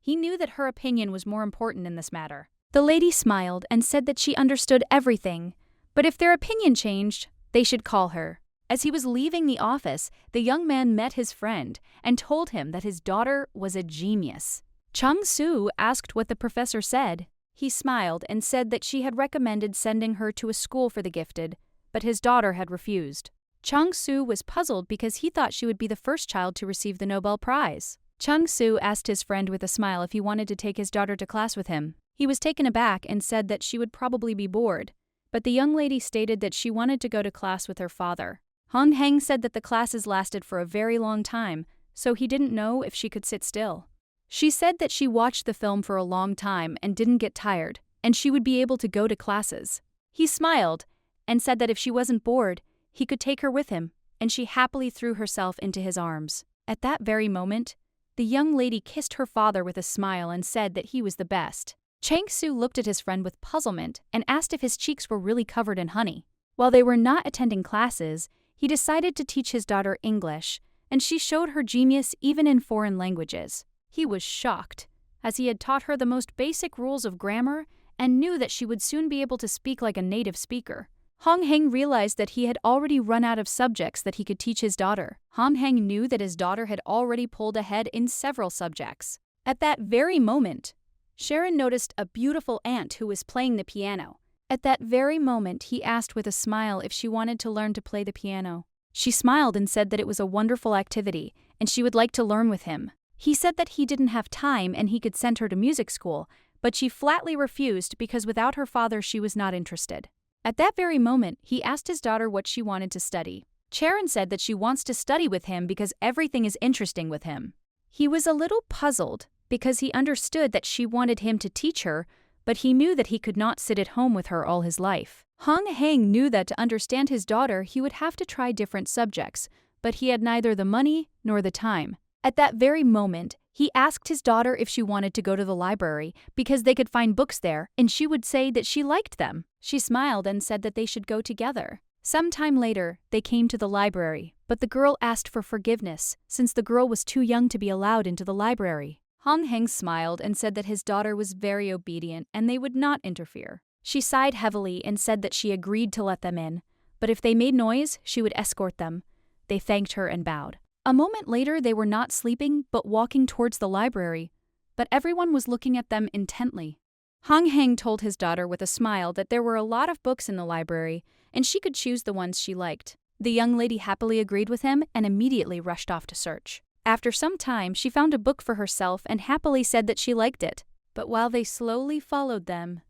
He knew that her opinion was more important in this matter. The lady smiled and said that she understood everything, but if their opinion changed, they should call her. As he was leaving the office, the young man met his friend and told him that his daughter was a genius. Chang-su asked what the professor said. He smiled and said that she had recommended sending her to a school for the gifted, but his daughter had refused. Chang-su was puzzled because he thought she would be the first child to receive the Nobel Prize. Chang-su asked his friend with a smile if he wanted to take his daughter to class with him. He was taken aback and said that she would probably be bored, but the young lady stated that she wanted to go to class with her father. Han Heng said that the classes lasted for a very long time, so he didn't know if she could sit still. She said that she watched the film for a long time and didn't get tired, and she would be able to go to classes. He smiled and said that if she wasn't bored, he could take her with him, and she happily threw herself into his arms. At that very moment, the young lady kissed her father with a smile and said that he was the best. Chang-su looked at his friend with puzzlement and asked if his cheeks were really covered in honey. While they were not attending classes, he decided to teach his daughter English, and she showed her genius even in foreign languages. He was shocked, as he had taught her the most basic rules of grammar and knew that she would soon be able to speak like a native speaker. Han Heng realized that he had already run out of subjects that he could teach his daughter. Han Heng knew that his daughter had already pulled ahead in several subjects. At that very moment, Sharon noticed a beautiful aunt who was playing the piano. At that very moment, he asked with a smile if she wanted to learn to play the piano. She smiled and said that it was a wonderful activity, and she would like to learn with him. He said that he didn't have time and he could send her to music school, but she flatly refused because without her father she was not interested. At that very moment, he asked his daughter what she wanted to study. Charon said that she wants to study with him because everything is interesting with him. He was a little puzzled because he understood that she wanted him to teach her, but he knew that he could not sit at home with her all his life. Hong Heng knew that to understand his daughter he would have to try different subjects, but he had neither the money nor the time. At that very moment, he asked his daughter if she wanted to go to the library because they could find books there and she would say that she liked them. She smiled and said that they should go together. Some time later, they came to the library, but the girl asked for forgiveness since the girl was too young to be allowed into the library. Hong Heng smiled and said that his daughter was very obedient and they would not interfere. She sighed heavily and said that she agreed to let them in, but if they made noise, she would escort them. They thanked her and bowed. A moment later, they were not sleeping but walking towards the library, but everyone was looking at them intently. Hong Heng told his daughter with a smile that there were a lot of books in the library and she could choose the ones she liked. The young lady happily agreed with him and immediately rushed off to search. After some time, she found a book for herself and happily said that she liked it. But while they slowly followed them,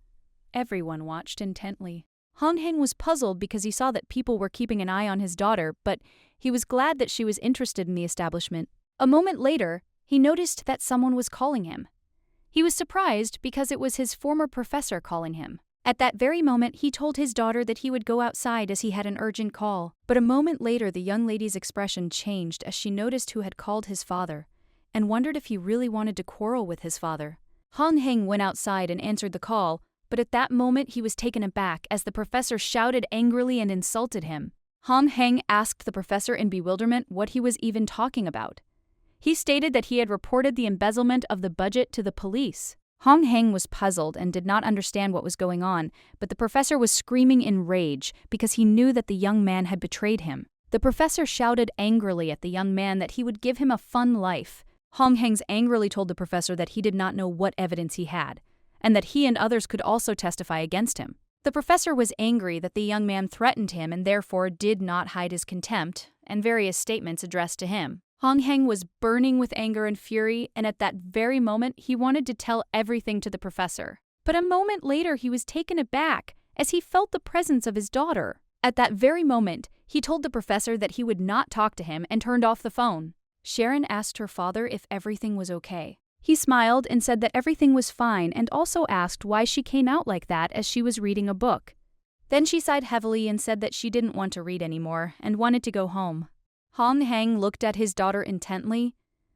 everyone watched intently. Hong Heng was puzzled because he saw that people were keeping an eye on his daughter, but he was glad that she was interested in the establishment. A moment later, he noticed that someone was calling him. He was surprised because it was his former professor calling him. At that very moment, he told his daughter that he would go outside as he had an urgent call. But a moment later, the young lady's expression changed as she noticed who had called his father and wondered if he really wanted to quarrel with his father. Hong Heng went outside and answered the call, but at that moment he was taken aback as the professor shouted angrily and insulted him. Hong Heng asked the professor in bewilderment what he was even talking about. He stated that he had reported the embezzlement of the budget to the police. Hong Heng was puzzled and did not understand what was going on, but the professor was screaming in rage because he knew that the young man had betrayed him. The professor shouted angrily at the young man that he would give him a fun life. Hong Heng angrily told the professor that he did not know what evidence he had, and that he and others could also testify against him. The professor was angry that the young man threatened him and therefore did not hide his contempt and various statements addressed to him. Hong Heng was burning with anger and fury, and at that very moment he wanted to tell everything to the professor. But a moment later he was taken aback as he felt the presence of his daughter. At that very moment, he told the professor that he would not talk to him and turned off the phone. Sharon asked her father if everything was okay. He smiled and said that everything was fine and also asked why she came out like that as she was reading a book. Then she sighed heavily and said that she didn't want to read anymore and wanted to go home. Hong Heng looked at his daughter intently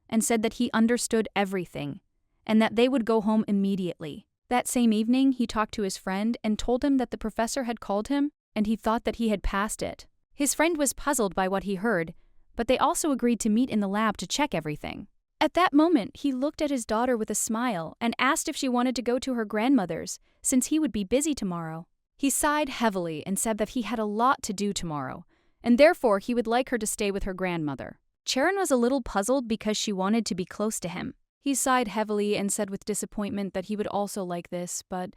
and said that he understood everything and that they would go home immediately. That same evening, he talked to his friend and told him that the professor had called him and he thought that he had passed it. His friend was puzzled by what he heard, but they also agreed to meet in the lab to check everything. At that moment, he looked at his daughter with a smile and asked if she wanted to go to her grandmother's since he would be busy tomorrow. He sighed heavily and said that he had a lot to do tomorrow, and therefore he would like her to stay with her grandmother. Sharon was a little puzzled because she wanted to be close to him. He sighed heavily and said with disappointment that he would also like this, but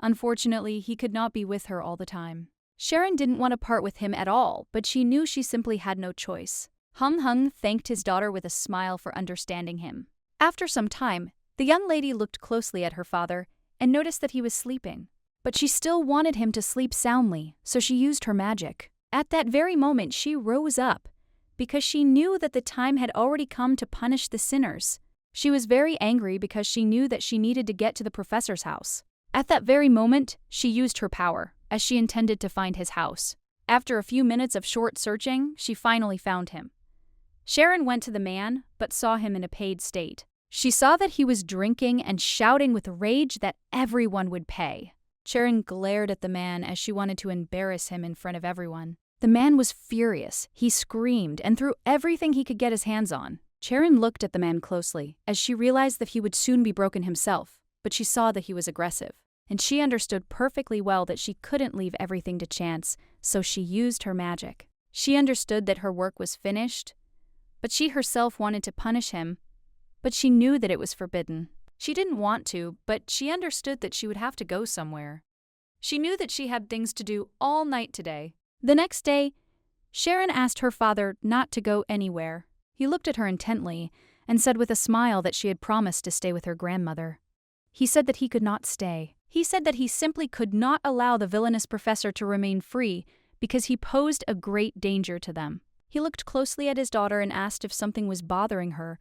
unfortunately he could not be with her all the time. Sharon didn't want to part with him at all, but she knew she simply had no choice. Hong Heng thanked his daughter with a smile for understanding him. After some time, the young lady looked closely at her father and noticed that he was sleeping. But she still wanted him to sleep soundly, so she used her magic. At that very moment, she rose up because she knew that the time had already come to punish the sinners. She was very angry because she knew that she needed to get to the professor's house. At that very moment, she used her power, as she intended to find his house. After a few minutes of short searching, she finally found him. Sharon went to the man, but saw him in a paid state. She saw that he was drinking and shouting with rage that everyone would pay. Sharon glared at the man as she wanted to embarrass him in front of everyone. The man was furious. He screamed and threw everything he could get his hands on. Sharon looked at the man closely, as she realized that he would soon be broken himself, but she saw that he was aggressive. And she understood perfectly well that she couldn't leave everything to chance, so she used her magic. She understood that her work was finished, but she herself wanted to punish him, but she knew that it was forbidden. She didn't want to, but she understood that she would have to go somewhere. She knew that she had things to do all night today. The next day, Sharon asked her father not to go anywhere. He looked at her intently and said with a smile that she had promised to stay with her grandmother. He said that he could not stay. He said that he simply could not allow the villainous professor to remain free because he posed a great danger to them. He looked closely at his daughter and asked if something was bothering her,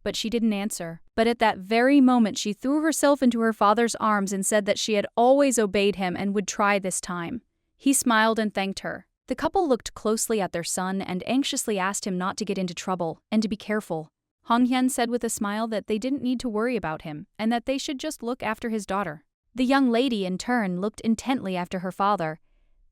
but she didn't answer. But at that very moment, she threw herself into her father's arms and said that she had always obeyed him and would try this time. He smiled and thanked her. The couple looked closely at their son and anxiously asked him not to get into trouble and to be careful. Honghyun said with a smile that they didn't need to worry about him and that they should just look after his daughter. The young lady, in turn, looked intently after her father.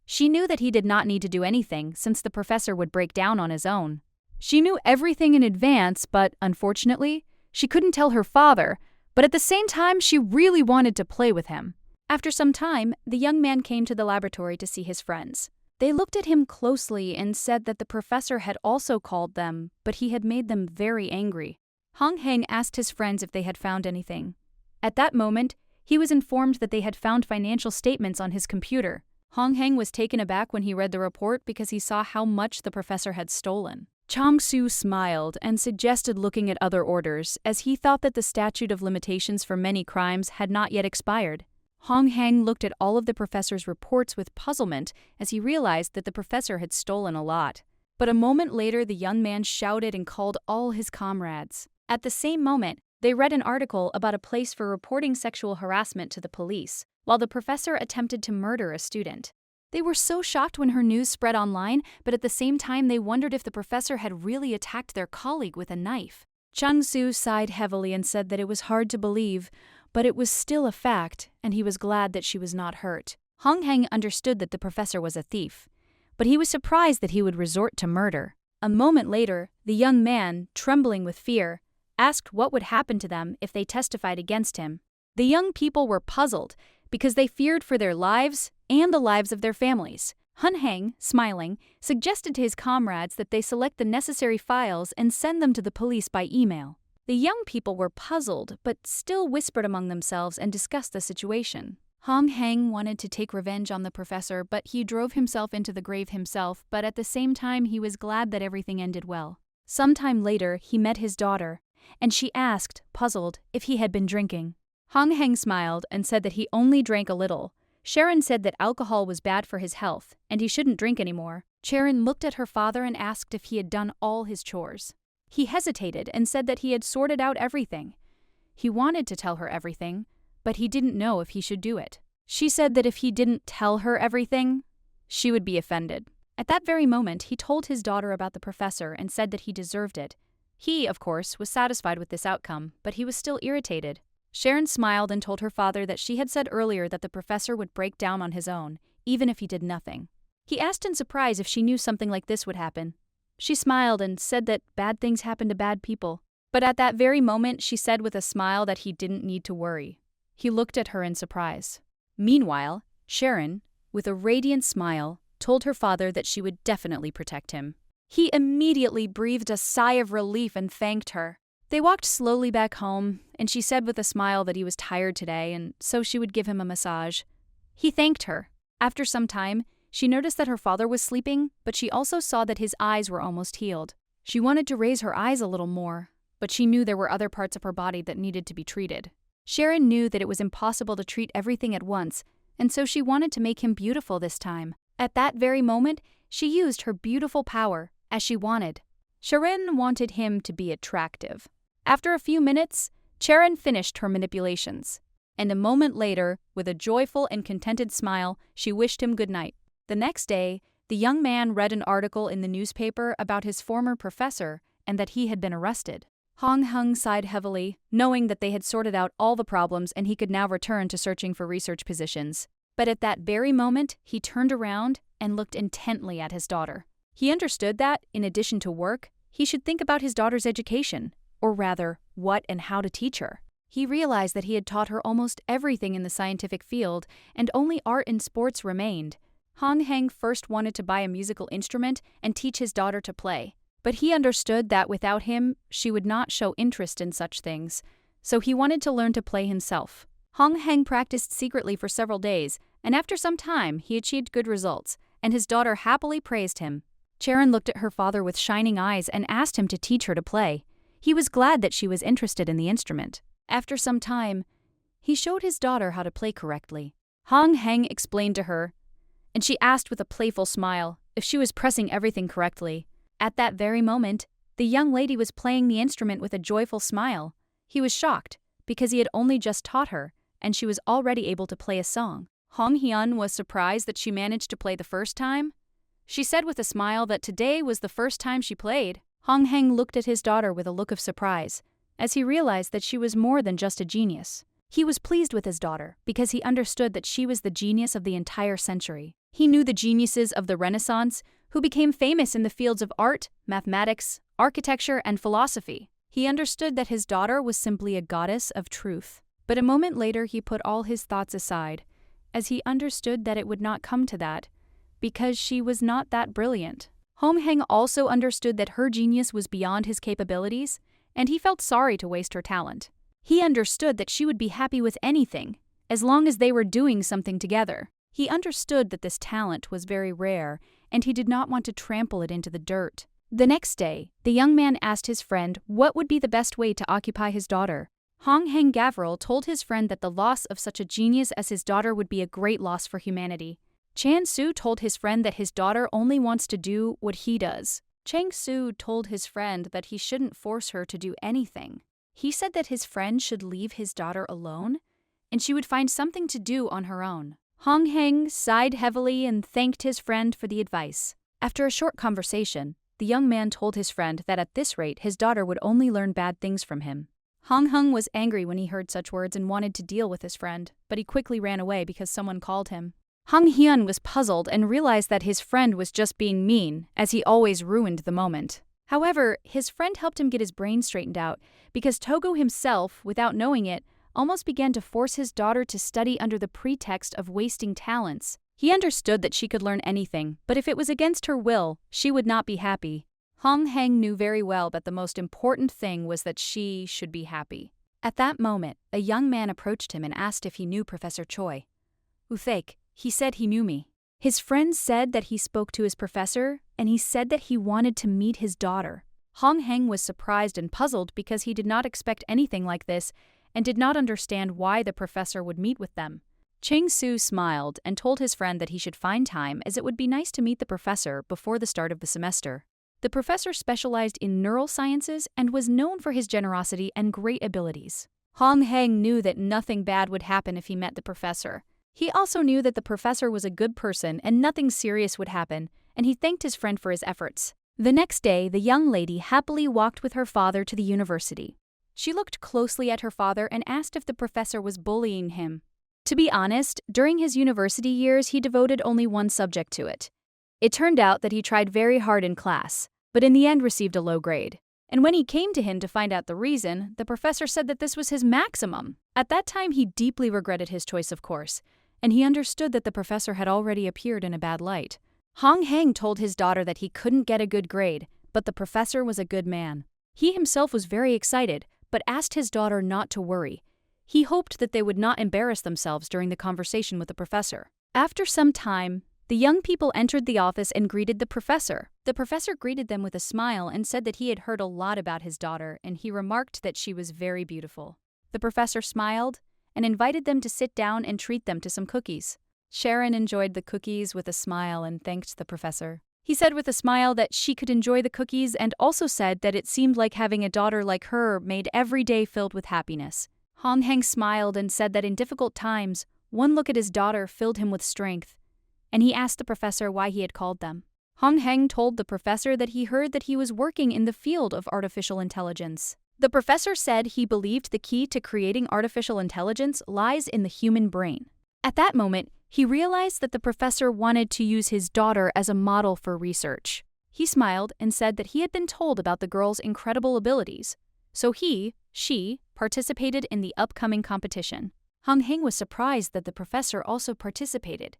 She knew that he did not need to do anything since the professor would break down on his own. She knew everything in advance, but unfortunately, she couldn't tell her father, but at the same time, she really wanted to play with him. After some time, the young man came to the laboratory to see his friends. They looked at him closely and said that the professor had also called them, but he had made them very angry. Hong Heng asked his friends if they had found anything. At that moment, he was informed that they had found financial statements on his computer. Hong Heng was taken aback when he read the report because he saw how much the professor had stolen. Chang-Su smiled and suggested looking at other orders, as he thought that the statute of limitations for many crimes had not yet expired. Hong Heng looked at all of the professor's reports with puzzlement as he realized that the professor had stolen a lot. But a moment later, the young man shouted and called all his comrades. At the same moment, they read an article about a place for reporting sexual harassment to the police, while the professor attempted to murder a student. They were so shocked when her news spread online, but at the same time they wondered if the professor had really attacked their colleague with a knife. Chang-Su sighed heavily and said that it was hard to believe, but it was still a fact, and he was glad that she was not hurt. Hong Heng understood that the professor was a thief, but he was surprised that he would resort to murder. A moment later, the young man, trembling with fear, asked what would happen to them if they testified against him. The young people were puzzled because they feared for their lives and the lives of their families. Hun Heng, smiling, suggested to his comrades that they select the necessary files and send them to the police by email. The young people were puzzled, but still whispered among themselves and discussed the situation. Hong Heng wanted to take revenge on the professor, but he drove himself into the grave himself, but at the same time he was glad that everything ended well. Sometime later, he met his daughter, and she asked, puzzled, if he had been drinking. Hong Heng smiled and said that he only drank a little. Sharon said that alcohol was bad for his health, and he shouldn't drink anymore. Sharon looked at her father and asked if he had done all his chores. He hesitated and said that he had sorted out everything. He wanted to tell her everything, but he didn't know if he should do it. She said that if he didn't tell her everything, she would be offended. At that very moment, he told his daughter about the professor and said that he deserved it. He, of course, was satisfied with this outcome, but he was still irritated. Sharon smiled and told her father that she had said earlier that the professor would break down on his own, even if he did nothing. He asked in surprise if she knew something like this would happen. She smiled and said that bad things happen to bad people. But at that very moment, she said with a smile that he didn't need to worry. He looked at her in surprise. Meanwhile, Sharon, with a radiant smile, told her father that she would definitely protect him. He immediately breathed a sigh of relief and thanked her. They walked slowly back home, and she said with a smile that he was tired today, and so she would give him a massage. He thanked her. After some time, she noticed that her father was sleeping, but she also saw that his eyes were almost healed. She wanted to raise her eyes a little more, but she knew there were other parts of her body that needed to be treated. Sharon knew that it was impossible to treat everything at once, and so she wanted to make him beautiful this time. At that very moment, she used her beautiful power, as she wanted. Sharon wanted him to be attractive. After a few minutes, Sharon finished her manipulations, and a moment later, with a joyful and contented smile, she wished him good night. The next day, the young man read an article in the newspaper about his former professor and that he had been arrested. Hong Heng sighed heavily, knowing that they had sorted out all the problems and he could now return to searching for research positions. But at that very moment, he turned around and looked intently at his daughter. He understood that, in addition to work, he should think about his daughter's education, or rather, what and how to teach her. He realized that he had taught her almost everything in the scientific field, and only art and sports remained. Hong Heng first wanted to buy a musical instrument and teach his daughter to play, but he understood that without him, she would not show interest in such things, so he wanted to learn to play himself. Hong Heng practiced secretly for several days, and after some time, he achieved good results, and his daughter happily praised him. Sharon looked at her father with shining eyes and asked him to teach her to play. He was glad that she was interested in the instrument. After some time, he showed his daughter how to play correctly. Hong Heng explained to her, and she asked with a playful smile if she was pressing everything correctly. At that very moment, The young lady was playing the instrument with a joyful smile. He was shocked, because he had only just taught her, and she was already able to play a song. Hong Hyun was surprised that she managed to play the first time. She said with a smile that today was the first time she played. Hong Heng looked at his daughter with a look of surprise, as he realized that she was more than just a genius. He was pleased with his daughter because he understood that she was the genius of the entire century. He knew the geniuses of the Renaissance, who became famous in the fields of art, mathematics, architecture, and philosophy. He understood that his daughter was simply a goddess of truth. But a moment later he put all his thoughts aside, as he understood that it would not come to that, because she was not that brilliant. Hong Heng also understood that her genius was beyond his capabilities, and he felt sorry to waste her talent. He understood that she would be happy with anything, as long as they were doing something together. He understood that this talent was very rare, and he did not want to trample it into the dirt. The next day, the young man asked his friend what would be the best way to occupy his daughter. Hong Heng Gavril told his friend that the loss of such a genius as his daughter would be a great loss for humanity. Chan Su told his friend that his daughter only wants to do what he does. Chang Su told his friend that he shouldn't force her to do anything. He said that his friend should leave his daughter alone, and she would find something to do on her own. Hong Heng sighed heavily and thanked his friend for the advice. After a short conversation, the young man told his friend that at this rate his daughter would only learn bad things from him. Hong Heng was angry when he heard such words and wanted to deal with his friend, but he quickly ran away because someone called him. Hong Hyun was puzzled and realized that his friend was just being mean, as he always ruined the moment. However, his friend helped him get his brain straightened out, because Togo himself, without knowing it, almost began to force his daughter to study under the pretext of wasting talents. He understood that she could learn anything, but if it was against her will, she would not be happy. Hong Heng knew very well that the most important thing was that she should be happy. At that moment, a young man approached him and asked if he knew Professor Choi. Uthake, he said he knew me. His friend said that he spoke to his professor, and he said that he wanted to meet his daughter. Hong Heng was surprised and puzzled because he did not expect anything like this and did not understand why the professor would meet with them. Chang Su smiled and told his friend that he should find time, as it would be nice to meet the professor before the start of the semester. The professor specialized in neural sciences and was known for his generosity and great abilities. Hong Heng knew that nothing bad would happen if he met the professor. He also knew that the professor was a good person and nothing serious would happen, and he thanked his friend for his efforts. The next day, the young lady happily walked with her father to the university. She looked closely at her father and asked if the professor was bullying him. To be honest, during his university years, he devoted only one subject to it. It turned out that he tried very hard in class, but in the end received a low grade. And when he came to him to find out the reason, the professor said that this was his maximum. At that time, he deeply regretted his choice of course, and he understood that the professor had already appeared in a bad light. Hong Heng told his daughter that he couldn't get a good grade, but the professor was a good man. He himself was very excited, but asked his daughter not to worry. He hoped that they would not embarrass themselves during the conversation with the professor. After some time, the young people entered the office and greeted the professor. The professor greeted them with a smile and said that he had heard a lot about his daughter, and he remarked that she was very beautiful. The professor smiled and invited them to sit down and treat them to some cookies. Sharon enjoyed the cookies with a smile and thanked the professor. He said with a smile that she could enjoy the cookies and also said that it seemed like having a daughter like her made every day filled with happiness. Hong Heng smiled and said that in difficult times, one look at his daughter filled him with strength, and he asked the professor why he had called them. Hong Heng told the professor that he heard that he was working in the field of artificial intelligence. The professor said he believed the key to creating artificial intelligence lies in the human brain. At that moment, he realized that the professor wanted to use his daughter as a model for research. He smiled and said that he had been told about the girl's incredible abilities, so she participated in the upcoming competition. Hong Heng was surprised that the professor also participated.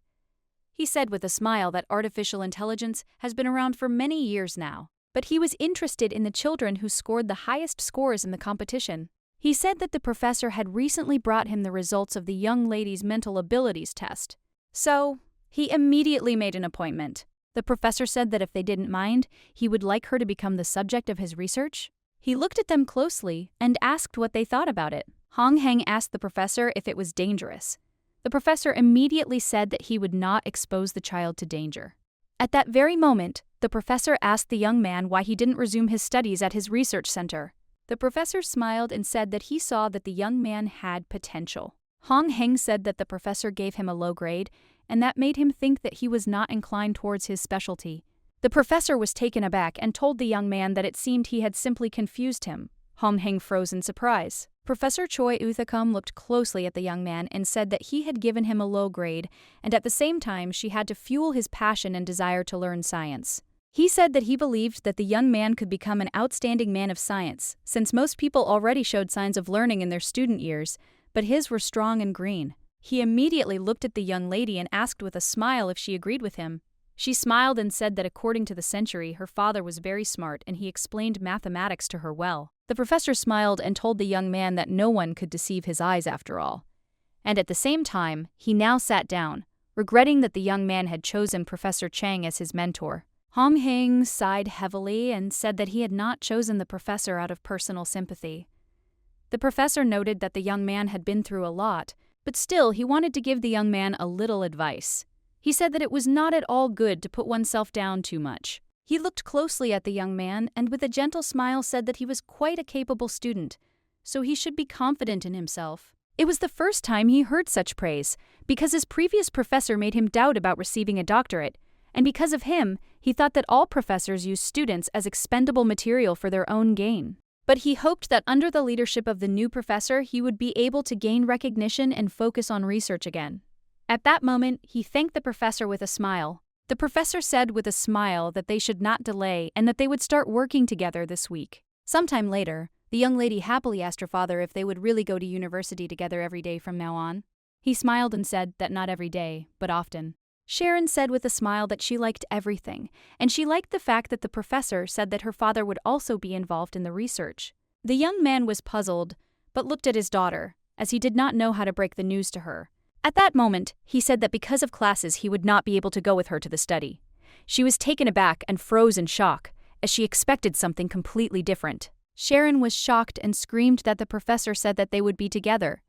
He said with a smile that artificial intelligence has been around for many years now, but he was interested in the children who scored the highest scores in the competition. He said that the professor had recently brought him the results of the young lady's mental abilities test. So, he immediately made an appointment. The professor said that if they didn't mind, he would like her to become the subject of his research. He looked at them closely and asked what they thought about it. Hong Heng asked the professor if it was dangerous. The professor immediately said that he would not expose the child to danger. At that very moment, the professor asked the young man why he didn't resume his studies at his research center. The professor smiled and said that he saw that the young man had potential. Hong Heng said that the professor gave him a low grade, and that made him think that he was not inclined towards his specialty. The professor was taken aback and told the young man that it seemed he had simply confused him. Hong Heng froze in surprise. Professor Choi Uthacum looked closely at the young man and said that he had given him a low grade, and at the same time she had to fuel his passion and desire to learn science. He said that he believed that the young man could become an outstanding man of science, since most people already showed signs of learning in their student years, but his were strong and green. He immediately looked at the young lady and asked with a smile if she agreed with him. She smiled and said that according to the century, her father was very smart and he explained mathematics to her well. The professor smiled and told the young man that no one could deceive his eyes after all. And at the same time, he now sat down, regretting that the young man had chosen Professor Chang as his mentor. Hong Heng sighed heavily and said that he had not chosen the professor out of personal sympathy. The professor noted that the young man had been through a lot, but still he wanted to give the young man a little advice. He said that it was not at all good to put oneself down too much. He looked closely at the young man and with a gentle smile said that he was quite a capable student, so he should be confident in himself. It was the first time he heard such praise, because his previous professor made him doubt about receiving a doctorate, and because of him, he thought that all professors used students as expendable material for their own gain. But he hoped that under the leadership of the new professor, he would be able to gain recognition and focus on research again. At that moment, he thanked the professor with a smile. The professor said with a smile that they should not delay and that they would start working together this week. Sometime later, the young lady happily asked her father if they would really go to university together every day from now on. He smiled and said that not every day, but often. Sharon said with a smile that she liked everything, and she liked the fact that the professor said that her father would also be involved in the research. The young man was puzzled, but looked at his daughter, as he did not know how to break the news to her. At that moment, he said that because of classes he would not be able to go with her to the study. She was taken aback and froze in shock, as she expected something completely different. Sharon was shocked and screamed that the professor said that they would be together,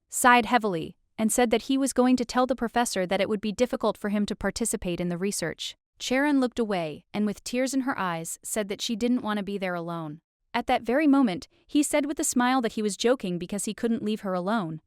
sighed heavily, and said that he was going to tell the professor that it would be difficult for him to participate in the research. Sharon looked away and with tears in her eyes said that she didn't want to be there alone. At that very moment, he said with a smile that he was joking because he couldn't leave her alone.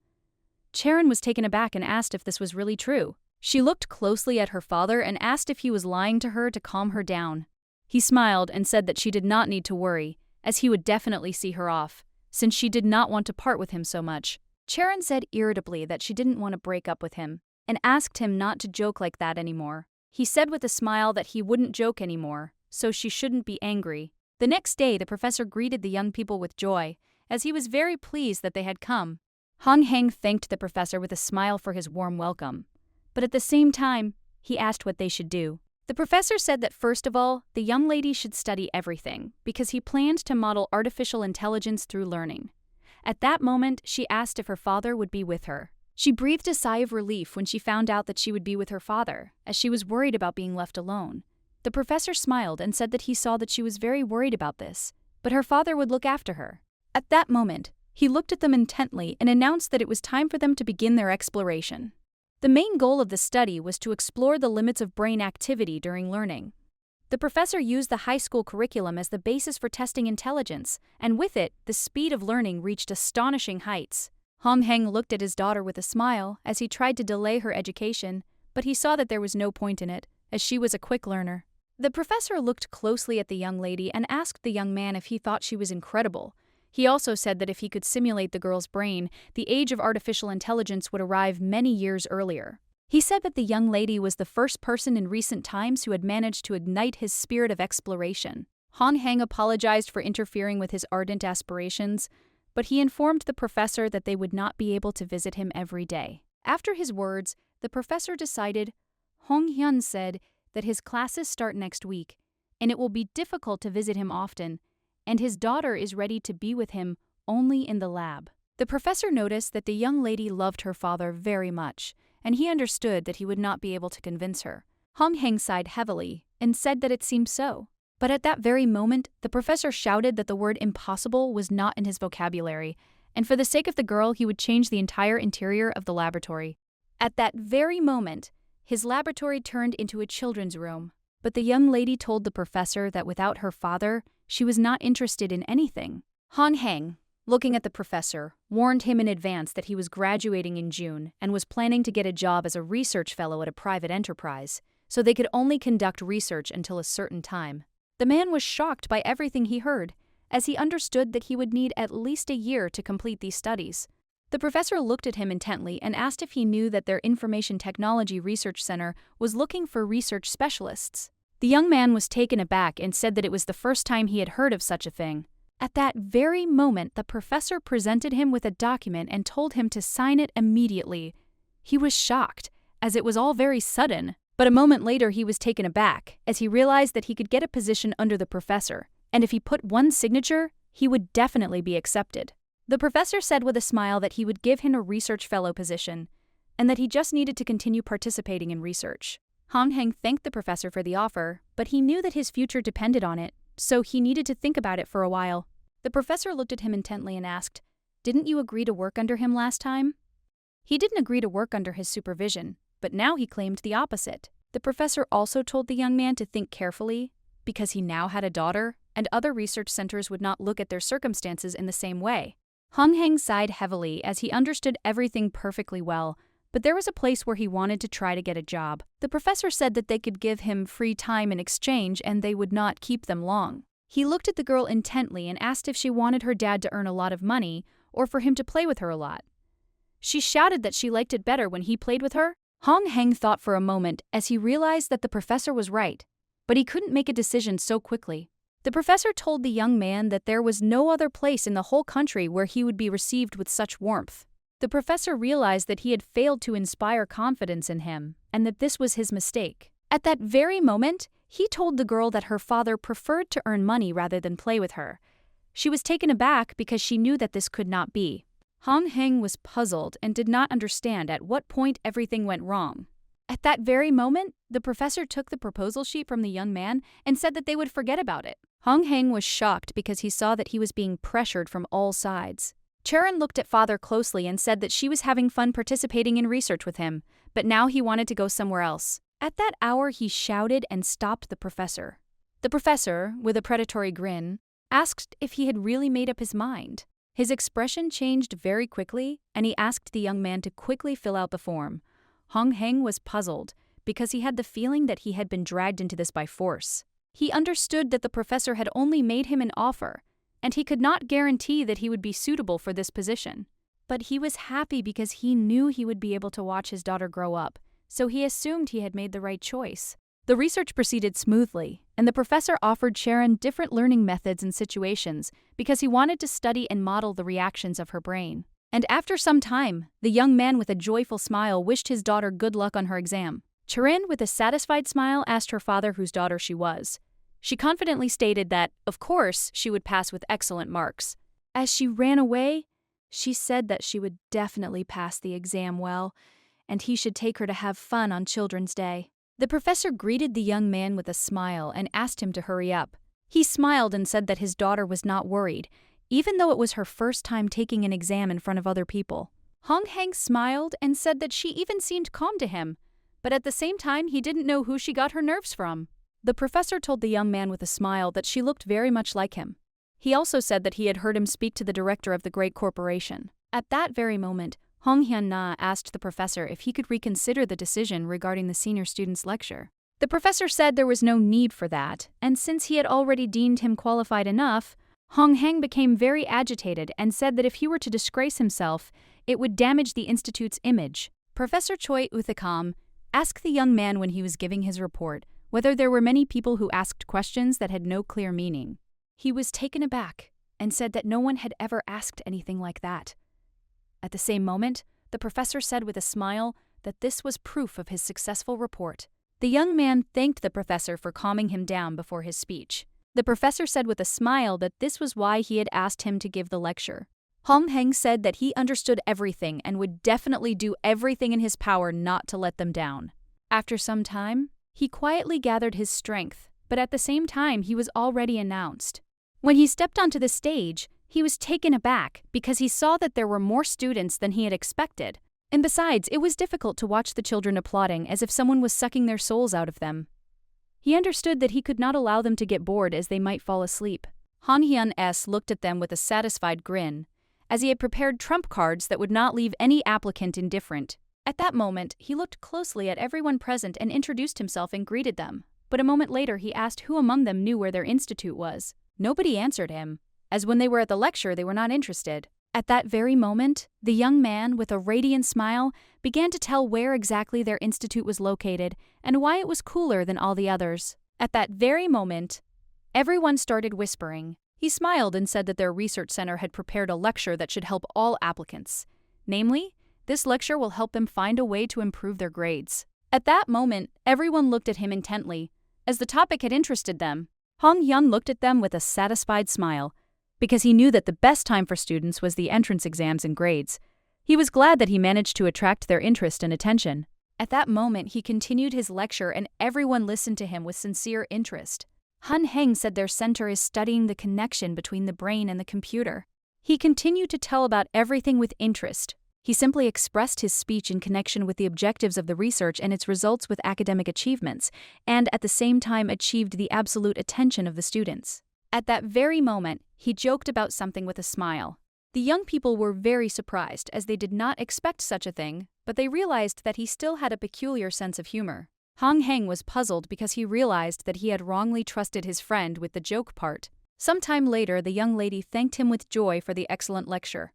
Sharon was taken aback and asked if this was really true. She looked closely at her father and asked if he was lying to her to calm her down. He smiled and said that she did not need to worry, as he would definitely see her off, since she did not want to part with him so much. Sharon said irritably that she didn't want to break up with him, and asked him not to joke like that anymore. He said with a smile that he wouldn't joke anymore, so she shouldn't be angry. The next day, the professor greeted the young people with joy, as he was very pleased that they had come. Hong Heng thanked the professor with a smile for his warm welcome, but at the same time, he asked what they should do. The professor said that first of all, the young lady should study everything, because he planned to model artificial intelligence through learning. At that moment, she asked if her father would be with her. She breathed a sigh of relief when she found out that she would be with her father, as she was worried about being left alone. The professor smiled and said that he saw that she was very worried about this, but her father would look after her. At that moment, he looked at them intently and announced that it was time for them to begin their exploration. The main goal of the study was to explore the limits of brain activity during learning. The professor used the high school curriculum as the basis for testing intelligence, and with it, the speed of learning reached astonishing heights. Hong Heng looked at his daughter with a smile as he tried to delay her education, but he saw that there was no point in it, as she was a quick learner. The professor looked closely at the young lady and asked the young man if he thought she was incredible. He also said that if he could simulate the girl's brain, the age of artificial intelligence would arrive many years earlier. He said that the young lady was the first person in recent times who had managed to ignite his spirit of exploration. Hong Heng apologized for interfering with his ardent aspirations, but he informed the professor that they would not be able to visit him every day. After his words, the professor decided. Hong Hyun said that his classes start next week, and it will be difficult to visit him often, and his daughter is ready to be with him only in the lab. The professor noticed that the young lady loved her father very much, and he understood that he would not be able to convince her. Hong Heng sighed heavily and said that it seemed so. But at that very moment, the professor shouted that the word impossible was not in his vocabulary, and for the sake of the girl, he would change the entire interior of the laboratory. At that very moment, his laboratory turned into a children's room. but the young lady told the professor that without her father, she was not interested in anything. Han Heng, looking at the professor, warned him in advance that he was graduating in June and was planning to get a job as a research fellow at a private enterprise, so they could only conduct research until a certain time. The man was shocked by everything he heard, as he understood that he would need at least a year to complete these studies. The professor looked at him intently and asked if he knew that their Information Technology Research Center was looking for research specialists. The young man was taken aback and said that it was the first time he had heard of such a thing. At that very moment, the professor presented him with a document and told him to sign it immediately. He was shocked, as it was all very sudden. But a moment later he was taken aback, as he realized that he could get a position under the professor, and if he put one signature, he would definitely be accepted. The professor said with a smile that he would give him a research fellow position, and that he just needed to continue participating in research. Han Heng thanked the professor for the offer, but he knew that his future depended on it, so he needed to think about it for a while. The professor looked at him intently and asked, "Didn't you agree to work under him last time?" He didn't agree to work under his supervision, but now he claimed the opposite. The professor also told the young man to think carefully, because he now had a daughter, and other research centers would not look at their circumstances in the same way. Han Heng sighed heavily as he understood everything perfectly well, but there was a place where he wanted to try to get a job. The professor said that they could give him free time in exchange and they would not keep them long. He looked at the girl intently and asked if she wanted her dad to earn a lot of money or for him to play with her a lot. She shouted that she liked it better when he played with her. Han Heng thought for a moment as he realized that the professor was right, but he couldn't make a decision so quickly. The professor told the young man that there was no other place in the whole country where he would be received with such warmth. The professor realized that he had failed to inspire confidence in him, and that this was his mistake. At that very moment, he told the girl that her father preferred to earn money rather than play with her. She was taken aback because she knew that this could not be. Han Heng was puzzled and did not understand at what point everything went wrong. At that very moment, the professor took the proposal sheet from the young man and said that they would forget about it. Han Heng was shocked because he saw that he was being pressured from all sides. Tyrant looked at father closely and said that she was having fun participating in research with him, but now he wanted to go somewhere else. At that hour, he shouted and stopped the professor. The professor, with a predatory grin, asked if he had really made up his mind. His expression changed very quickly, and he asked the young man to quickly fill out the form. Han Heng was puzzled, because he had the feeling that he had been dragged into this by force. He understood that the professor had only made him an offer, and he could not guarantee that he would be suitable for this position. But he was happy because he knew he would be able to watch his daughter grow up, so he assumed he had made the right choice. The research proceeded smoothly, and the professor offered Sharon different learning methods and situations because he wanted to study and model the reactions of her brain. And after some time, the young man with a joyful smile wished his daughter good luck on her exam. Tyrant, with a satisfied smile, asked her father whose daughter she was. She confidently stated that, of course, she would pass with excellent marks. As she ran away, she said that she would definitely pass the exam well, and he should take her to have fun on Children's Day. The professor greeted the young man with a smile and asked him to hurry up. He smiled and said that his daughter was not worried, even though it was her first time taking an exam in front of other people. Han Heng smiled and said that she even seemed calm to him, but at the same time he didn't know who she got her nerves from. The professor told the young man with a smile that she looked very much like him. He also said that he had heard him speak to the director of the great corporation. At that very moment, Hong Hyun-na asked the professor if he could reconsider the decision regarding the senior student's lecture. The professor said there was no need for that, and since he had already deemed him qualified enough, Hong Heng became very agitated and said that if he were to disgrace himself, it would damage the institute's image. Professor Choi Uthakam asked the young man when he was giving his report whether there were many people who asked questions that had no clear meaning. He was taken aback and said that no one had ever asked anything like that. At the same moment, the professor said with a smile that this was proof of his successful report. The young man thanked the professor for calming him down before his speech. The professor said with a smile that this was why he had asked him to give the lecture. Hong Heng said that he understood everything and would definitely do everything in his power not to let them down. After some time, he quietly gathered his strength, but at the same time he was already announced. When he stepped onto the stage, he was taken aback because he saw that there were more students than he had expected. And besides, it was difficult to watch the children applauding as if someone was sucking their souls out of them. He understood that he could not allow them to get bored as they might fall asleep. Han Hyun-s looked at them with a satisfied grin, as he had prepared trump cards that would not leave any applicant indifferent. At that moment, he looked closely at everyone present and introduced himself and greeted them. But a moment later, he asked who among them knew where their institute was. Nobody answered him, as when they were at the lecture, they were not interested. At that very moment, the young man, with a radiant smile, began to tell where exactly their institute was located and why it was cooler than all the others. At that very moment, everyone started whispering. He smiled and said that their research center had prepared a lecture that should help all applicants. Namely, this lecture will help them find a way to improve their grades. At that moment, everyone looked at him intently, as the topic had interested them. Han Hyun looked at them with a satisfied smile, because he knew that the best time for students was the entrance exams and grades. He was glad that he managed to attract their interest and attention. At that moment, he continued his lecture and everyone listened to him with sincere interest. Han Heng said their center is studying the connection between the brain and the computer. He continued to tell about everything with interest. He simply expressed his speech in connection with the objectives of the research and its results with academic achievements, and at the same time achieved the absolute attention of the students. At that very moment, he joked about something with a smile. The young people were very surprised as they did not expect such a thing, but they realized that he still had a peculiar sense of humor. Han Heng was puzzled because he realized that he had wrongly trusted his friend with the joke part. Sometime later, the young lady thanked him with joy for the excellent lecture.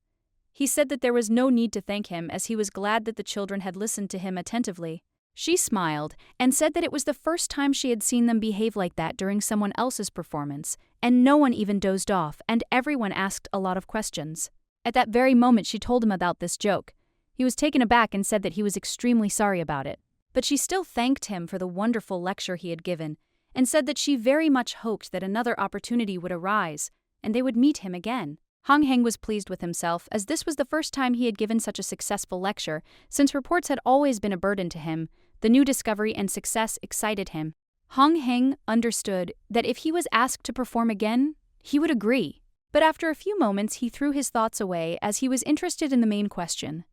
He said that there was no need to thank him as he was glad that the children had listened to him attentively. She smiled and said that it was the first time she had seen them behave like that during someone else's performance, and no one even dozed off, and everyone asked a lot of questions. At that very moment, she told him about this joke. He was taken aback and said that he was extremely sorry about it. But she still thanked him for the wonderful lecture he had given, and said that she very much hoped that another opportunity would arise, and they would meet him again. Han Heng was pleased with himself, as this was the first time he had given such a successful lecture, since reports had always been a burden to him. The new discovery and success excited him. Han Heng understood that if he was asked to perform again, he would agree. But after a few moments, he threw his thoughts away as he was interested in the main question.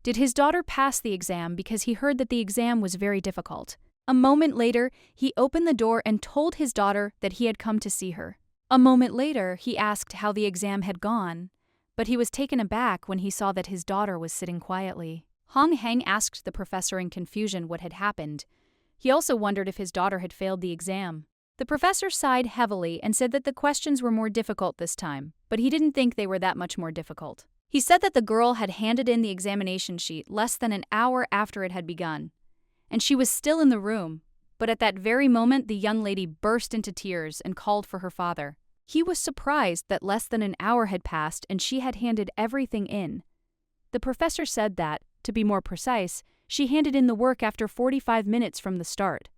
Did his daughter pass the exam because he heard that the exam was very difficult? A moment later, he opened the door and told his daughter that he had come to see her. A moment later, he asked how the exam had gone, but he was taken aback when he saw that his daughter was sitting quietly. Han Heng asked the professor in confusion what had happened. He also wondered if his daughter had failed the exam. The professor sighed heavily and said that the questions were more difficult this time, but he didn't think they were that much more difficult. He said that the girl had handed in the examination sheet less than an hour after it had begun, and she was still in the room. But at that very moment, the young lady burst into tears and called for her father. He was surprised that less than an hour had passed and she had handed everything in. The professor said that, to be more precise, she handed in the work after 45 minutes from the start.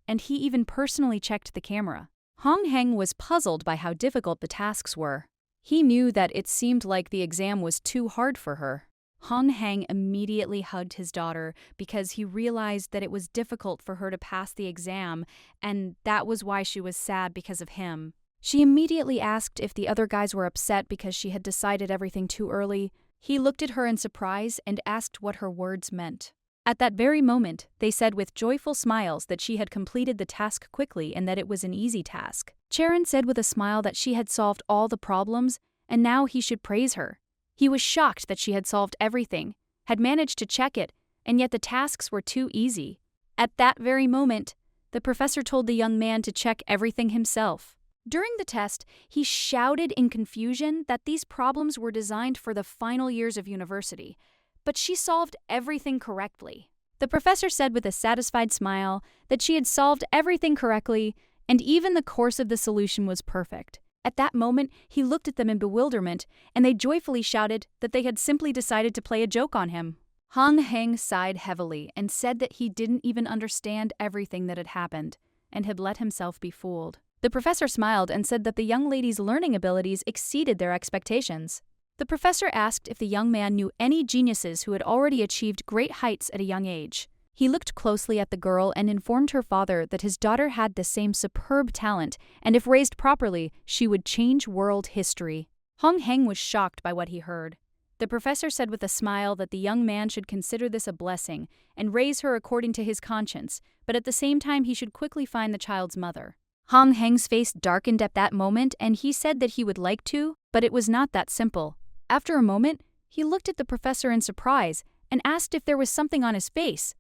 And he even personally checked the camera. Han Heng was puzzled by how difficult the tasks were. He knew that it seemed like the exam was too hard for her. Han Heng immediately hugged his daughter because he realized that it was difficult for her to pass the exam, and that was why she was sad because of him. She immediately asked if the other guys were upset because she had decided everything too early. He looked at her in surprise and asked what her words meant. At that very moment, they said with joyful smiles that she had completed the task quickly and that it was an easy task. Tyrant said with a smile that she had solved all the problems, and now he should praise her. He was shocked that she had solved everything, had managed to check it, and yet the tasks were too easy. At that very moment, the professor told the young man to check everything himself. During the test, he shouted in confusion that these problems were designed for the final years of university, but she solved everything correctly. The professor said with a satisfied smile that she had solved everything correctly, and even the course of the solution was perfect. At that moment, he looked at them in bewilderment, and they joyfully shouted that they had simply decided to play a joke on him. Han Heng sighed heavily and said that he didn't even understand everything that had happened, and had let himself be fooled. The professor smiled and said that the young lady's learning abilities exceeded their expectations. The professor asked if the young man knew any geniuses who had already achieved great heights at a young age. He looked closely at the girl and informed her father that his daughter had the same superb talent, and if raised properly, she would change world history. Han Heng was shocked by what he heard. The professor said with a smile that the young man should consider this a blessing and raise her according to his conscience, but at the same time he should quickly find the child's mother. Hong Heng's face darkened at that moment and he said that he would like to, but it was not that simple. After a moment, he looked at the professor in surprise and asked if there was something on his face,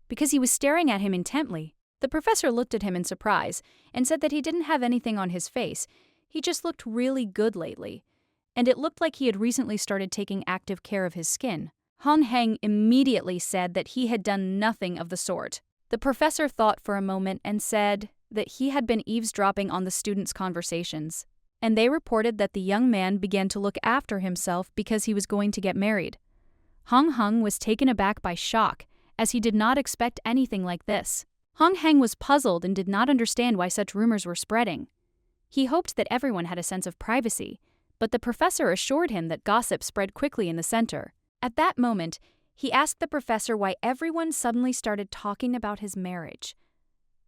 because he was staring at him intently. The professor looked at him in surprise and said that he didn't have anything on his face, he just looked really good lately, and it looked like he had recently started taking active care of his skin. Hong Heng immediately said that he had done nothing of the sort. The professor thought for a moment and said that he had been eavesdropping on the students' conversations, and they reported that the young man began to look after himself because he was going to get married. Hong Heng was taken aback by shock, as he did not expect anything like this. Hong Heng was puzzled and did not understand why such rumors were spreading. He hoped that everyone had a sense of privacy, but the professor assured him that gossip spread quickly in the center. At that moment, he asked the professor why everyone suddenly started talking about his marriage.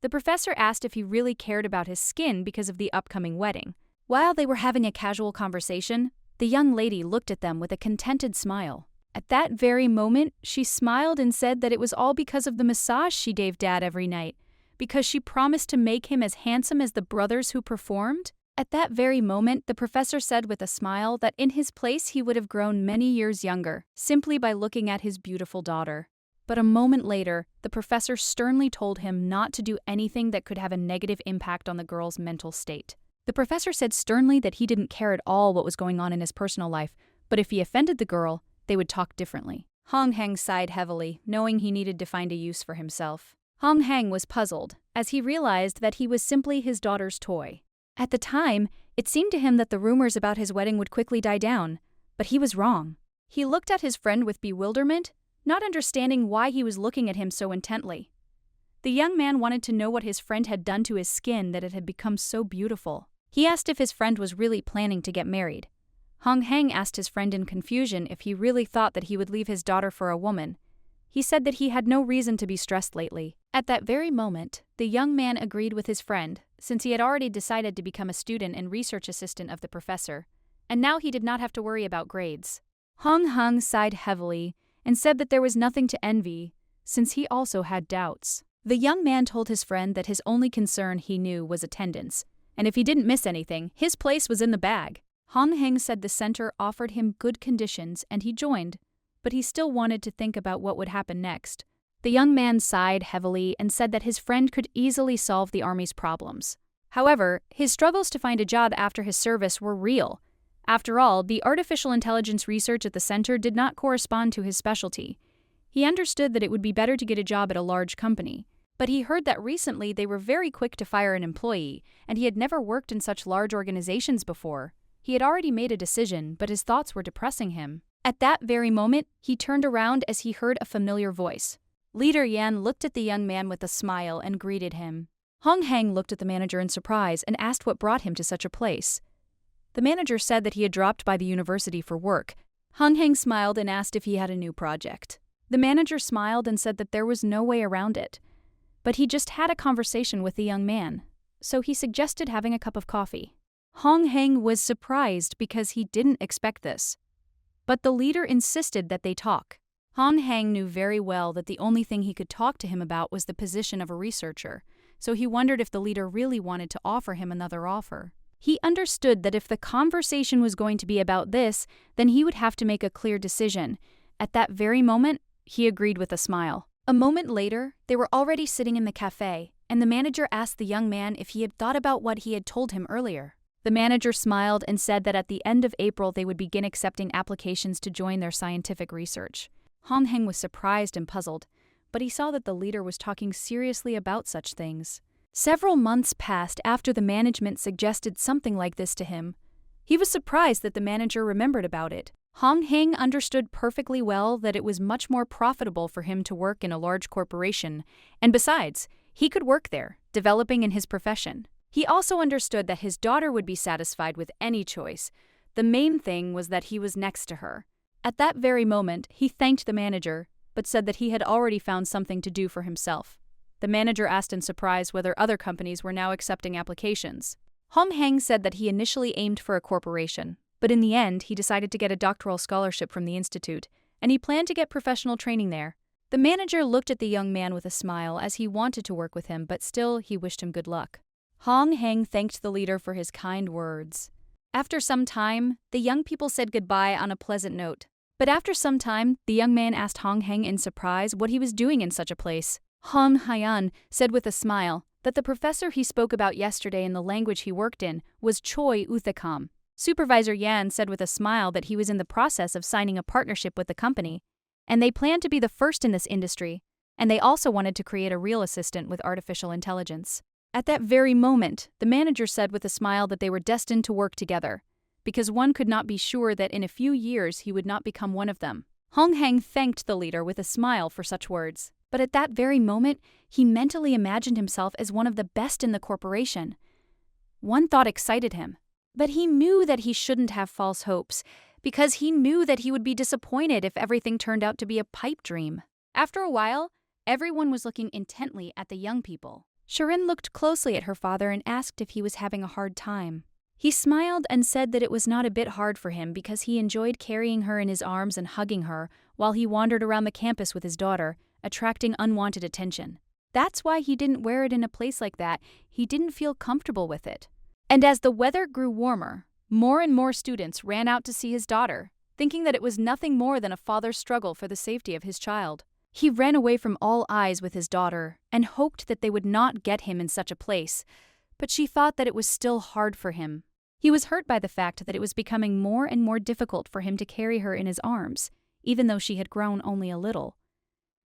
The professor asked if he really cared about his skin because of the upcoming wedding. While they were having a casual conversation, the young lady looked at them with a contented smile. At that very moment, she smiled and said that it was all because of the massage she gave Dad every night, because she promised to make him as handsome as the brothers who performed. At that very moment, the professor said with a smile that in his place he would have grown many years younger, simply by looking at his beautiful daughter. But a moment later, the professor sternly told him not to do anything that could have a negative impact on the girl's mental state. The professor said sternly that he didn't care at all what was going on in his personal life, but if he offended the girl, they would talk differently. Hong Heng sighed heavily, knowing he needed to find a use for himself. Hong Heng was puzzled, as he realized that he was simply his daughter's toy. At the time, it seemed to him that the rumors about his wedding would quickly die down, but he was wrong. He looked at his friend with bewilderment, not understanding why he was looking at him so intently. The young man wanted to know what his friend had done to his skin that it had become so beautiful. He asked if his friend was really planning to get married. Hong Heng asked his friend in confusion if he really thought that he would leave his daughter for a woman. He said that he had no reason to be stressed lately. At that very moment, the young man agreed with his friend, since he had already decided to become a student and research assistant of the professor, and now he did not have to worry about grades. Hong Heng sighed heavily and said that there was nothing to envy, since he also had doubts. The young man told his friend that his only concern he knew was attendance, and if he didn't miss anything, his place was in the bag. Hong Heng said the center offered him good conditions and he joined, but he still wanted to think about what would happen next. The young man sighed heavily and said that his friend could easily solve the army's problems. However, his struggles to find a job after his service were real. After all, the artificial intelligence research at the center did not correspond to his specialty. He understood that it would be better to get a job at a large company, but he heard that recently they were very quick to fire an employee, and he had never worked in such large organizations before. He had already made a decision, but his thoughts were depressing him. At that very moment, he turned around as he heard a familiar voice. Leader Yan looked at the young man with a smile and greeted him. Hong Heng looked at the manager in surprise and asked what brought him to such a place. The manager said that he had dropped by the university for work. Hong Heng smiled and asked if he had a new project. The manager smiled and said that there was no way around it, but he just had a conversation with the young man, so he suggested having a cup of coffee. Hong Heng was surprised because he didn't expect this, but the leader insisted that they talk. Hong Heng knew very well that the only thing he could talk to him about was the position of a researcher, so he wondered if the leader really wanted to offer him another offer. He understood that if the conversation was going to be about this, then he would have to make a clear decision. At that very moment, he agreed with a smile. A moment later, they were already sitting in the cafe, and the manager asked the young man if he had thought about what he had told him earlier. The manager smiled and said that at the end of April they would begin accepting applications to join their scientific research. Hong Heng was surprised and puzzled, but he saw that the leader was talking seriously about such things. Several months passed after the management suggested something like this to him. He was surprised that the manager remembered about it. Hong Heng understood perfectly well that it was much more profitable for him to work in a large corporation, and besides, he could work there, developing in his profession. He also understood that his daughter would be satisfied with any choice. The main thing was that he was next to her. At that very moment, he thanked the manager, but said that he had already found something to do for himself. The manager asked in surprise whether other companies were now accepting applications. Hong Heng said that he initially aimed for a corporation, But in the end, he decided to get a doctoral scholarship from the institute, and he planned to get professional training there. The manager looked at the young man with a smile as he wanted to work with him, but still he wished him good luck. Hong Heng thanked the leader for his kind words. After some time, the young people said goodbye on a pleasant note. But after some time, the young man asked Hong Heng in surprise what he was doing in such a place. Hong Haiyan said with a smile that the professor he spoke about yesterday in the language he worked in was Choi Uthakam. Supervisor Yan said with a smile that he was in the process of signing a partnership with the company, and they planned to be the first in this industry, and they also wanted to create a real assistant with artificial intelligence. At that very moment, the manager said with a smile that they were destined to work together, because one could not be sure that in a few years he would not become one of them. Hong Heng thanked the leader with a smile for such words, but at that very moment, he mentally imagined himself as one of the best in the corporation. One thought excited him, but he knew that he shouldn't have false hopes, because he knew that he would be disappointed if everything turned out to be a pipe dream. After a while, everyone was looking intently at the young people. Shirin looked closely at her father and asked if he was having a hard time. He smiled and said that it was not a bit hard for him because he enjoyed carrying her in his arms and hugging her while he wandered around the campus with his daughter, attracting unwanted attention. That's why he didn't wear it in a place like that. He didn't feel comfortable with it. And as the weather grew warmer, more and more students ran out to see his daughter, thinking that it was nothing more than a father's struggle for the safety of his child. He ran away from all eyes with his daughter and hoped that they would not get him in such a place, but she thought that it was still hard for him. He was hurt by the fact that it was becoming more and more difficult for him to carry her in his arms, even though she had grown only a little.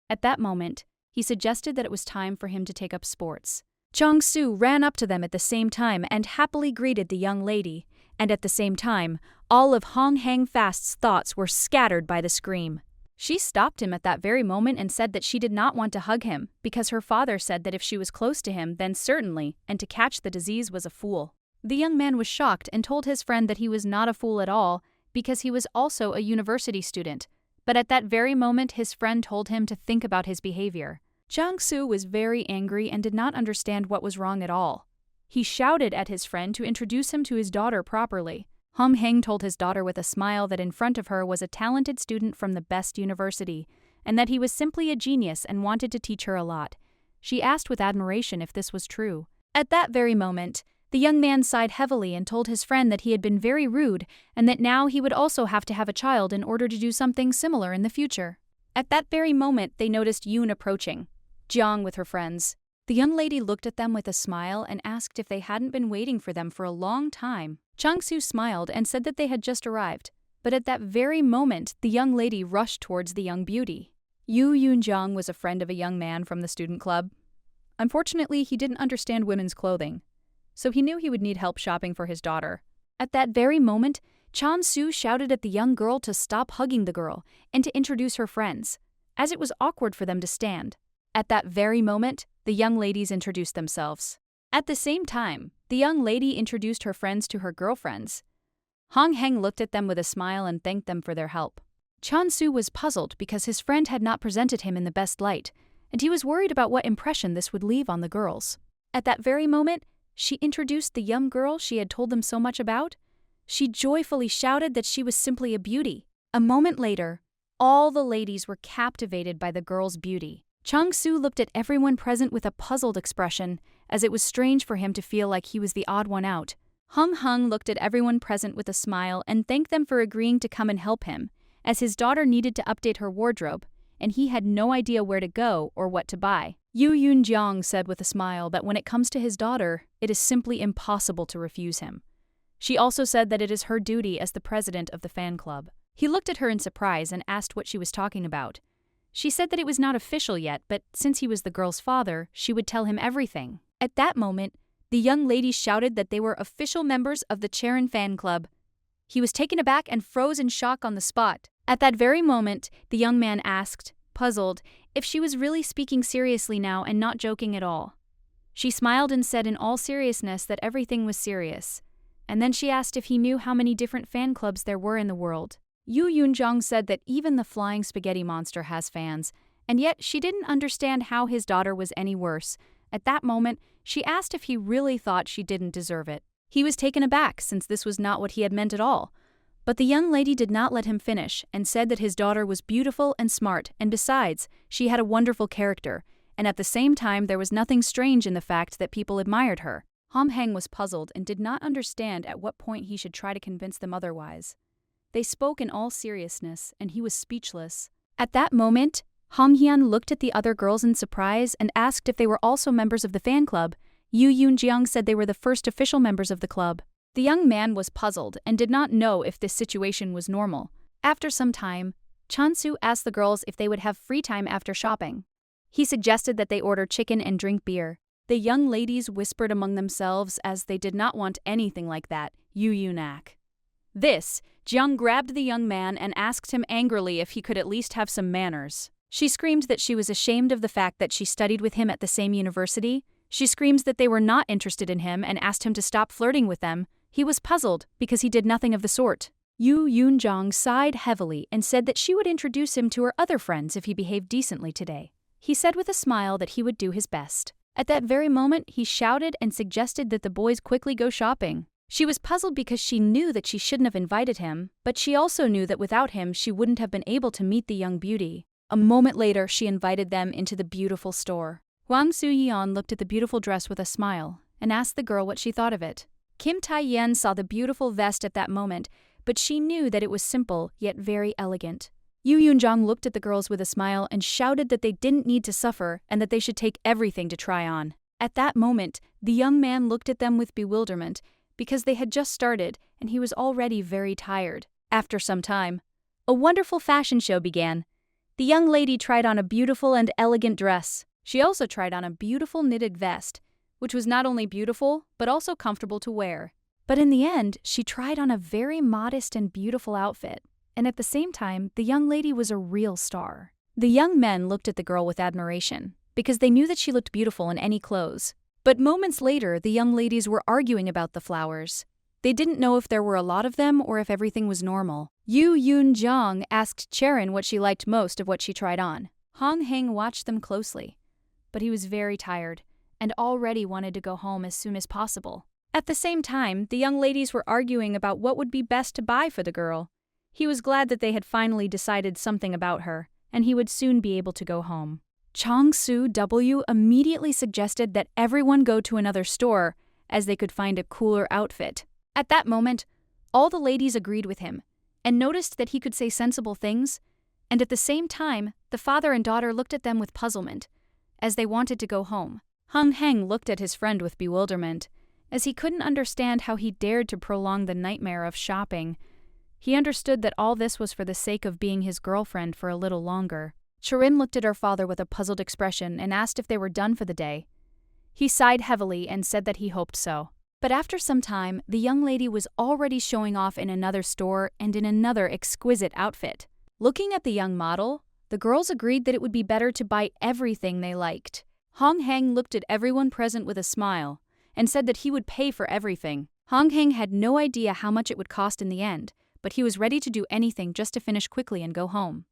At that moment, he suggested that it was time for him to take up sports. Chang Su ran up to them at the same time and happily greeted the young lady, and at the same time, all of Hong Hang Fast's thoughts were scattered by the scream. She stopped him at that very moment and said that she did not want to hug him because her father said that if she was close to him, then certainly, and to catch the disease was a fool. The young man was shocked and told his friend that he was not a fool at all because he was also a university student, but at that very moment his friend told him to think about his behavior. Chang Su was very angry and did not understand what was wrong at all. He shouted at his friend to introduce him to his daughter properly. Hong Heng told his daughter with a smile that in front of her was a talented student from the best university, and that he was simply a genius and wanted to teach her a lot. She asked with admiration if this was true. At that very moment, the young man sighed heavily and told his friend that he had been very rude and that now he would also have to have a child in order to do something similar in the future. At that very moment, they noticed Yoon approaching, Jiang with her friends. The young lady looked at them with a smile and asked if they hadn't been waiting for them for a long time. Chang Su smiled and said that they had just arrived, but at that very moment, the young lady rushed towards the young beauty. Yu Yunjiang was a friend of a young man from the student club. Unfortunately, he didn't understand women's clothing, so he knew he would need help shopping for his daughter. At that very moment, Chang Su shouted at the young girl to stop hugging the girl and to introduce her friends, as it was awkward for them to stand. At that very moment, the young ladies introduced themselves. At the same time, the young lady introduced her friends to her girlfriends. Hong Heng looked at them with a smile and thanked them for their help. Chan Su was puzzled because his friend had not presented him in the best light, and he was worried about what impression this would leave on the girls. At that very moment, she introduced the young girl she had told them so much about. She joyfully shouted that she was simply a beauty. A moment later, all the ladies were captivated by the girl's beauty. Chang Su looked at everyone present with a puzzled expression, as it was strange for him to feel like he was the odd one out. Hung Hung looked at everyone present with a smile and thanked them for agreeing to come and help him, as his daughter needed to update her wardrobe, and he had no idea where to go or what to buy. Yu Yunjiang said with a smile that when it comes to his daughter, it is simply impossible to refuse him. She also said that it is her duty as the president of the fan club. He looked at her in surprise and asked what she was talking about. She said that it was not official yet, but since he was the girl's father, she would tell him everything. At that moment, the young lady shouted that they were official members of the Tyrant fan club. He was taken aback and froze in shock on the spot. At that very moment, the young man asked, puzzled, if she was really speaking seriously now and not joking at all. She smiled and said in all seriousness that everything was serious. And then she asked if he knew how many different fan clubs there were in the world. Yu Yunjiang said that even the flying spaghetti monster has fans, and yet she didn't understand how his daughter was any worse. At that moment, she asked if he really thought she didn't deserve it. He was taken aback since this was not what he had meant at all. But the young lady did not let him finish and said that his daughter was beautiful and smart, and besides, she had a wonderful character, and at the same time there was nothing strange in the fact that people admired her. Hom Heng was puzzled and did not understand at what point he should try to convince them otherwise. They spoke in all seriousness, and he was speechless. At that moment, Hong Hyun looked at the other girls in surprise and asked if they were also members of the fan club. Yu Yoon-jeong said they were the first official members of the club. The young man was puzzled and did not know if this situation was normal. After some time, Chan-soo asked the girls if they would have free time after shopping. He suggested that they order chicken and drink beer. The young ladies whispered among themselves as they did not want anything like that. Yu Yoon-ak. This, Jeong grabbed the young man and asked him angrily if he could at least have some manners. She screamed that she was ashamed of the fact that she studied with him at the same university. She screams that they were not interested in him and asked him to stop flirting with them. He was puzzled because he did nothing of the sort. Yu Yoon-jong sighed heavily and said that she would introduce him to her other friends if he behaved decently today. He said with a smile that he would do his best. At that very moment, he shouted and suggested that the boys quickly go shopping. She was puzzled because she knew that she shouldn't have invited him, but she also knew that without him she wouldn't have been able to meet the young beauty. A moment later, she invited them into the beautiful store. Hwang Soo-yeon looked at the beautiful dress with a smile and asked the girl what she thought of it. Kim Tae-yen saw the beautiful vest at that moment, but she knew that it was simple yet very elegant. Yu Yoon-jong looked at the girls with a smile and shouted that they didn't need to suffer and that they should take everything to try on. At that moment, the young man looked at them with bewilderment because they had just started and he was already very tired. After some time, a wonderful fashion show began. The young lady tried on a beautiful and elegant dress. She also tried on a beautiful knitted vest, which was not only beautiful, but also comfortable to wear. But in the end, she tried on a very modest and beautiful outfit, and at the same time, the young lady was a real star. The young men looked at the girl with admiration, because they knew that she looked beautiful in any clothes. But moments later, the young ladies were arguing about the flowers. They didn't know if there were a lot of them or if everything was normal. Yu Yoon-jong asked Cherin what she liked most of what she tried on. Hong Heng watched them closely, but he was very tired and already wanted to go home as soon as possible. At the same time, the young ladies were arguing about what would be best to buy for the girl. He was glad that they had finally decided something about her, and he would soon be able to go home. Chong-soo W immediately suggested that everyone go to another store, as they could find a cooler outfit. At that moment, all the ladies agreed with him, and noticed that he could say sensible things, and at the same time, the father and daughter looked at them with puzzlement, as they wanted to go home. Hung Heng looked at his friend with bewilderment, as he couldn't understand how he dared to prolong the nightmare of shopping. He understood that all this was for the sake of being his girlfriend for a little longer. Cherin looked at her father with a puzzled expression and asked if they were done for the day. He sighed heavily and said that he hoped so. But after some time, the young lady was already showing off in another store and in another exquisite outfit. Looking at the young model, the girls agreed that it would be better to buy everything they liked. Hong Heng looked at everyone present with a smile and said that he would pay for everything. Hong Heng had no idea how much it would cost in the end, but he was ready to do anything just to finish quickly and go home.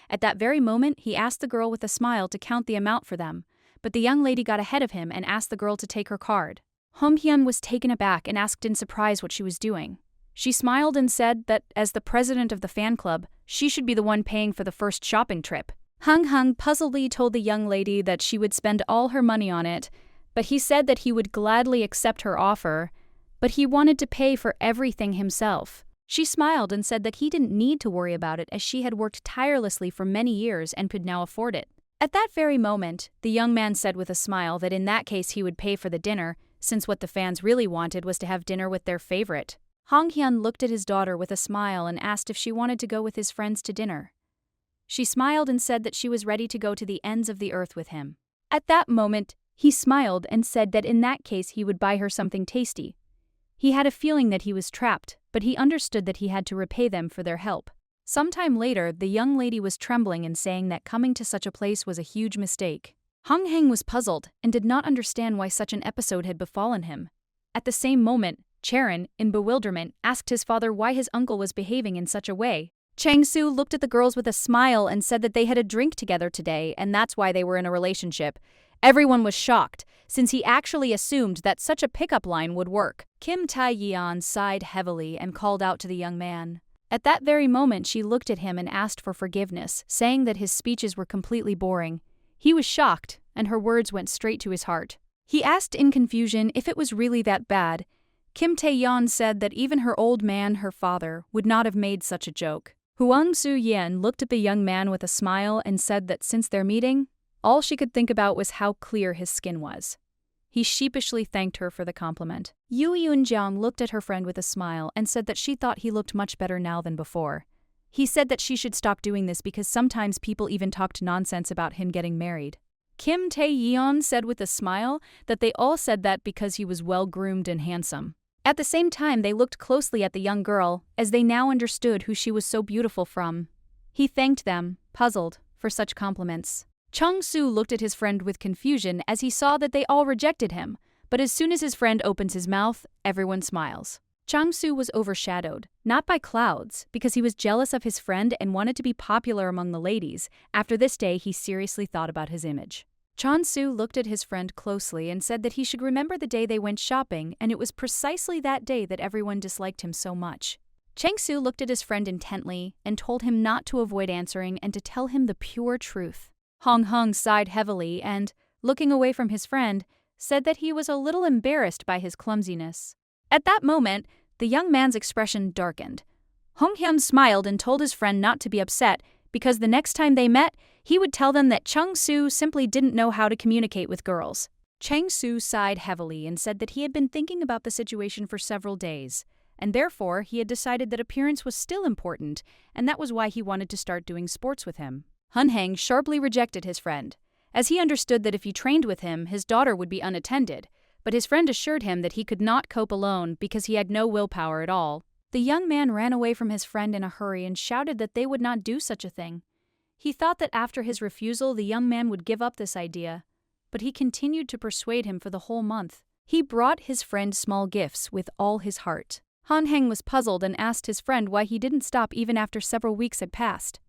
At that very moment, he asked the girl with a smile to count the amount for them, but the young lady got ahead of him and asked the girl to take her card. Hom Hyun was taken aback and asked in surprise what she was doing. She smiled and said that, as the president of the fan club, she should be the one paying for the first shopping trip. Hung puzzledly told the young lady that she would spend all her money on it, but he said that he would gladly accept her offer, but he wanted to pay for everything himself. She smiled and said that he didn't need to worry about it as she had worked tirelessly for many years and could now afford it. At that very moment, the young man said with a smile that in that case he would pay for the dinner, since what the fans really wanted was to have dinner with their favorite. Hong Hyun looked at his daughter with a smile and asked if she wanted to go with his friends to dinner. She smiled and said that she was ready to go to the ends of the earth with him. At that moment, he smiled and said that in that case he would buy her something tasty. He had a feeling that he was trapped, but he understood that he had to repay them for their help. Sometime later, the young lady was trembling and saying that coming to such a place was a huge mistake. Hong Heng was puzzled and did not understand why such an episode had befallen him. At the same moment, Cherin, in bewilderment, asked his father why his uncle was behaving in such a way. Chang-soo looked at the girls with a smile and said that they had a drink together today and that's why they were in a relationship, Everyone was shocked, since he actually assumed that such a pickup line would work. Kim Tae-yeon sighed heavily and called out to the young man. At that very moment, she looked at him and asked for forgiveness, saying that his speeches were completely boring. He was shocked, and her words went straight to his heart. He asked in confusion if it was really that bad. Kim Tae-yeon said that even her old man, her father, would not have made such a joke. Hwang Soo-yeon looked at the young man with a smile and said that since their meeting, all she could think about was how clear his skin was. He sheepishly thanked her for the compliment. Yoo Eun-jung looked at her friend with a smile and said that she thought he looked much better now than before. He said that she should stop doing this because sometimes people even talked nonsense about him getting married. Kim Tae-yeon said with a smile that they all said that because he was well-groomed and handsome. At the same time, they looked closely at the young girl, as they now understood who she was so beautiful from. He thanked them, puzzled, for such compliments. Chung-soo looked at his friend with confusion as he saw that they all rejected him, but as soon as his friend opens his mouth, everyone smiles. Chung-soo was overshadowed, not by clouds, because he was jealous of his friend and wanted to be popular among the ladies. After this day, he seriously thought about his image. Chon-soo looked at his friend closely and said that he should remember the day they went shopping, and it was precisely that day that everyone disliked him so much. Chang-soo looked at his friend intently and told him not to avoid answering and to tell him the pure truth. Hong-hung sighed heavily and, looking away from his friend, said that he was a little embarrassed by his clumsiness. At that moment, the young man's expression darkened. Hong-hyun smiled and told his friend not to be upset because the next time they met, he would tell them that Chung-soo simply didn't know how to communicate with girls. Chang-soo sighed heavily and said that he had been thinking about the situation for several days, and therefore he had decided that appearance was still important, and that was why he wanted to start doing sports with him. Hun-hang sharply rejected his friend, as he understood that if he trained with him, his daughter would be unattended, but his friend assured him that he could not cope alone because he had no willpower at all. The young man ran away from his friend in a hurry and shouted that they would not do such a thing. He thought that after his refusal, the young man would give up this idea, but he continued to persuade him for the whole month. He brought his friend small gifts with all his heart. Han-heng was puzzled and asked his friend why he didn't stop even after several weeks had passed.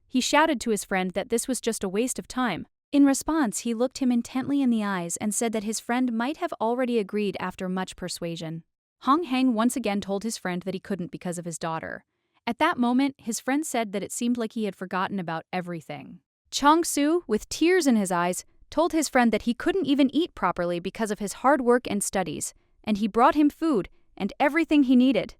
He shouted to his friend that this was just a waste of time. In response, he looked him intently in the eyes and said that his friend might have already agreed after much persuasion. Hong-heng once again told his friend that he couldn't because of his daughter. At that moment, his friend said that it seemed like he had forgotten about everything. Chong-soo, with tears in his eyes, told his friend that he couldn't even eat properly because of his hard work and studies, and he brought him food and everything he needed.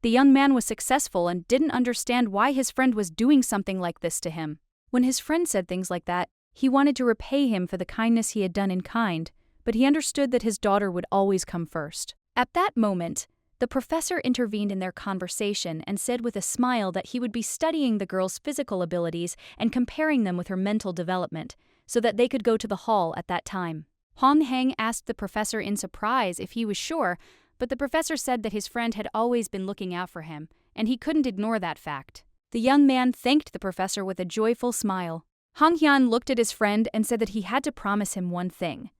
The young man was successful and didn't understand why his friend was doing something like this to him. When his friend said things like that, he wanted to repay him for the kindness he had done in kind, but he understood that his daughter would always come first. At that moment, the professor intervened in their conversation and said with a smile that he would be studying the girl's physical abilities and comparing them with her mental development, so that they could go to the hall at that time. Hong-heng asked the professor in surprise if he was sure, but the professor said that his friend had always been looking out for him, and he couldn't ignore that fact. The young man thanked the professor with a joyful smile. Hong-hyun looked at his friend and said that he had to promise him one thing.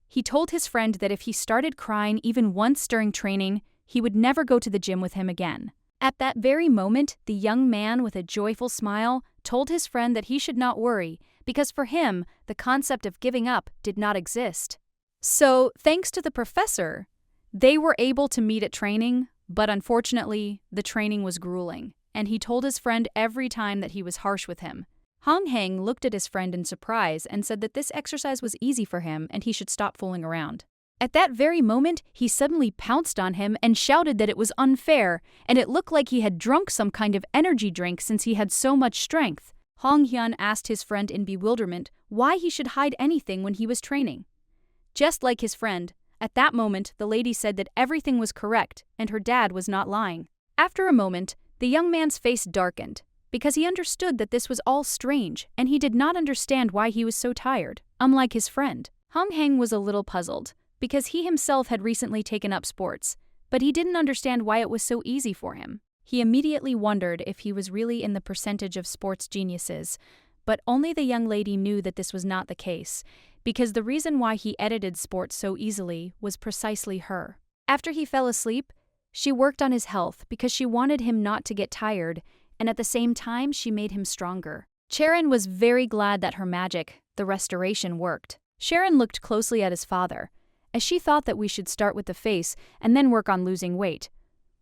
He told his friend that if he started crying even once during training, he would never go to the gym with him again. At that very moment, the young man, with a joyful smile, told his friend that he should not worry, because for him, the concept of giving up did not exist. So, thanks to the professor, they were able to meet at training, but unfortunately, the training was grueling, and he told his friend every time that he was harsh with him. Hong-heng looked at his friend in surprise and said that this exercise was easy for him and he should stop fooling around. At that very moment, he suddenly pounced on him and shouted that it was unfair, and it looked like he had drunk some kind of energy drink since he had so much strength. Hong-hyun asked his friend in bewilderment why he should hide anything when he was training. Just like his friend, at that moment the lady said that everything was correct and her dad was not lying. After a moment, the young man's face darkened, because he understood that this was all strange and he did not understand why he was so tired, unlike his friend. Hong-heng was a little puzzled, because he himself had recently taken up sports, but he didn't understand why it was so easy for him. He immediately wondered if he was really in the percentage of sports geniuses, but only the young lady knew that this was not the case, because the reason why he edited sports so easily was precisely her. After he fell asleep, she worked on his health because she wanted him not to get tired, and at the same time she made him stronger. Charon was very glad that her magic, the restoration, worked. Sharon looked closely at his father, as she thought that we should start with the face and then work on losing weight.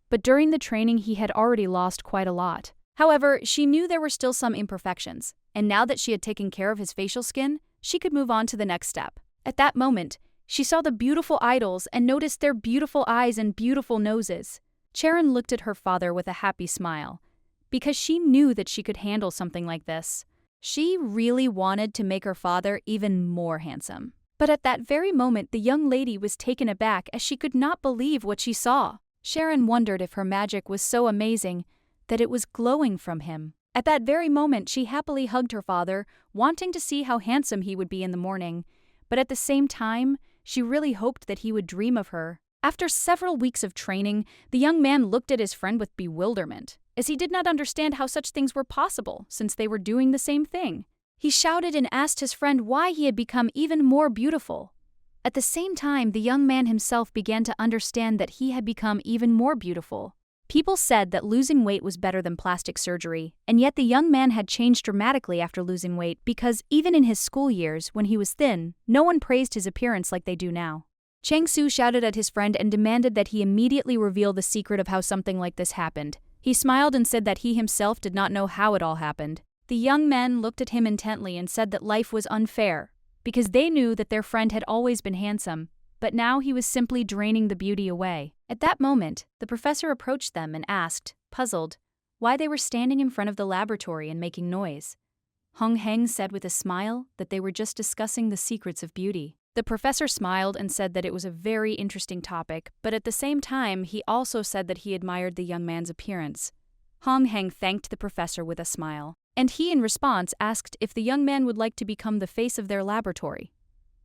But during the training he had already lost quite a lot. However, she knew there were still some imperfections, and now that she had taken care of his facial skin, she could move on to the next step. At that moment, she saw the beautiful idols and noticed their beautiful eyes and beautiful noses. Sharon looked at her father with a happy smile, because she knew that she could handle something like this. She really wanted to make her father even more handsome. But at that very moment, the young lady was taken aback as she could not believe what she saw. Sharon wondered if her magic was so amazing that it was glowing from him. At that very moment, she happily hugged her father, wanting to see how handsome he would be in the morning. But at the same time, she really hoped that he would dream of her. After several weeks of training, the young man looked at his friend with bewilderment, as he did not understand how such things were possible, since they were doing the same thing. He shouted and asked his friend why he had become even more beautiful. At the same time, the young man himself began to understand that he had become even more beautiful. People said that losing weight was better than plastic surgery, and yet the young man had changed dramatically after losing weight because even in his school years, when he was thin, no one praised his appearance like they do now. Chang Su shouted at his friend and demanded that he immediately reveal the secret of how something like this happened. He smiled and said that he himself did not know how it all happened. The young men looked at him intently and said that life was unfair, because they knew that their friend had always been handsome, but now he was simply draining the beauty away. At that moment, the professor approached them and asked, puzzled, why they were standing in front of the laboratory and making noise. Hong Heng said with a smile that they were just discussing the secrets of beauty. The professor smiled and said that it was a very interesting topic, but at the same time, he also said that he admired the young man's appearance. Hong Heng thanked the professor with a smile, and he in response asked if the young man would like to become the face of their laboratory.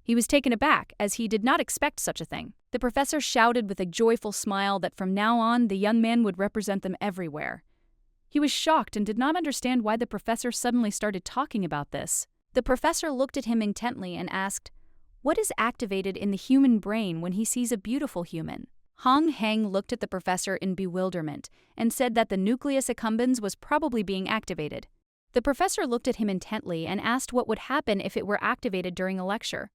He was taken aback, as he did not expect such a thing. The professor shouted with a joyful smile that from now on the young man would represent them everywhere. He was shocked and did not understand why the professor suddenly started talking about this. The professor looked at him intently and asked, what is activated in the human brain when he sees a beautiful human? Hong Heng looked at the professor in bewilderment and said that the nucleus accumbens was probably being activated. The professor looked at him intently and asked what would happen if it were activated during a lecture.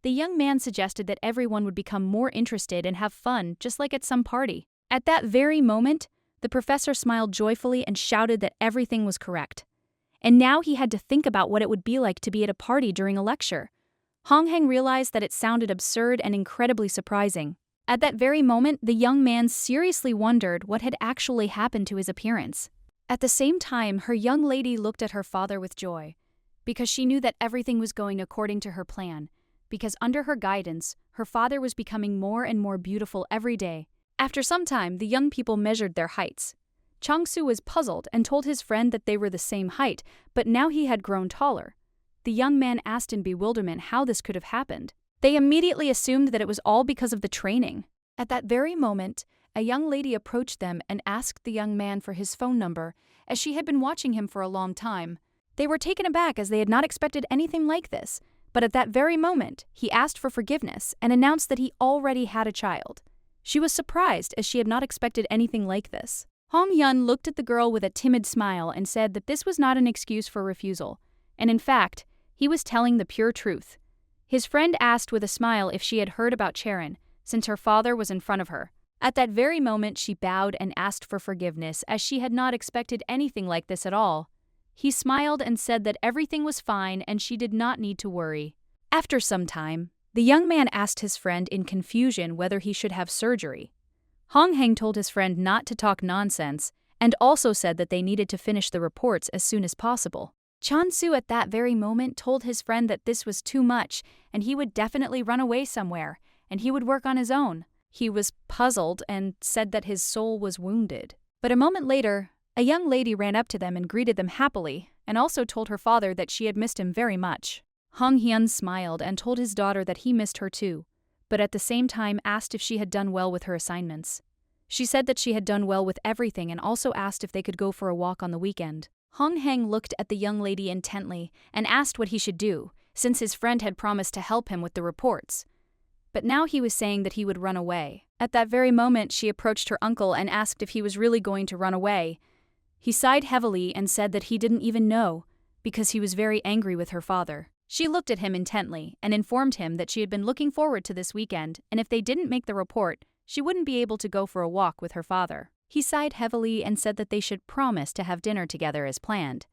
The young man suggested that everyone would become more interested and have fun, just like at some party. At that very moment, the professor smiled joyfully and shouted that everything was correct. And now he had to think about what it would be like to be at a party during a lecture. Hong Heng realized that it sounded absurd and incredibly surprising. At that very moment, the young man seriously wondered what had actually happened to his appearance. At the same time, her young lady looked at her father with joy, because she knew that everything was going according to her plan. Because under her guidance, her father was becoming more and more beautiful every day. After some time, the young people measured their heights. Chang-su was puzzled and told his friend that they were the same height, but now he had grown taller. The young man asked in bewilderment how this could have happened. They immediately assumed that it was all because of the training. At that very moment, a young lady approached them and asked the young man for his phone number, as she had been watching him for a long time. They were taken aback as they had not expected anything like this. But at that very moment, he asked for forgiveness and announced that he already had a child. She was surprised as she had not expected anything like this. Hong Yun looked at the girl with a timid smile and said that this was not an excuse for refusal, and in fact, he was telling the pure truth. His friend asked with a smile if she had heard about Charon, since her father was in front of her. At that very moment, she bowed and asked for forgiveness as she had not expected anything like this at all. He smiled and said that everything was fine and she did not need to worry. After some time, the young man asked his friend in confusion whether he should have surgery. Hong Heng told his friend not to talk nonsense and also said that they needed to finish the reports as soon as possible. Chan-su at that very moment told his friend that this was too much and he would definitely run away somewhere and he would work on his own. He was puzzled and said that his soul was wounded. But a moment later, a young lady ran up to them and greeted them happily, and also told her father that she had missed him very much. Hong Hyun smiled and told his daughter that he missed her too, but at the same time asked if she had done well with her assignments. She said that she had done well with everything and also asked if they could go for a walk on the weekend. Hong Heng looked at the young lady intently and asked what he should do, since his friend had promised to help him with the reports. But now he was saying that he would run away. At that very moment, she approached her uncle and asked if he was really going to run away. He sighed heavily and said that he didn't even know, because he was very angry with her father. She looked at him intently and informed him that she had been looking forward to this weekend, and if they didn't make the report, she wouldn't be able to go for a walk with her father. He sighed heavily and said that they should promise to have dinner together as planned.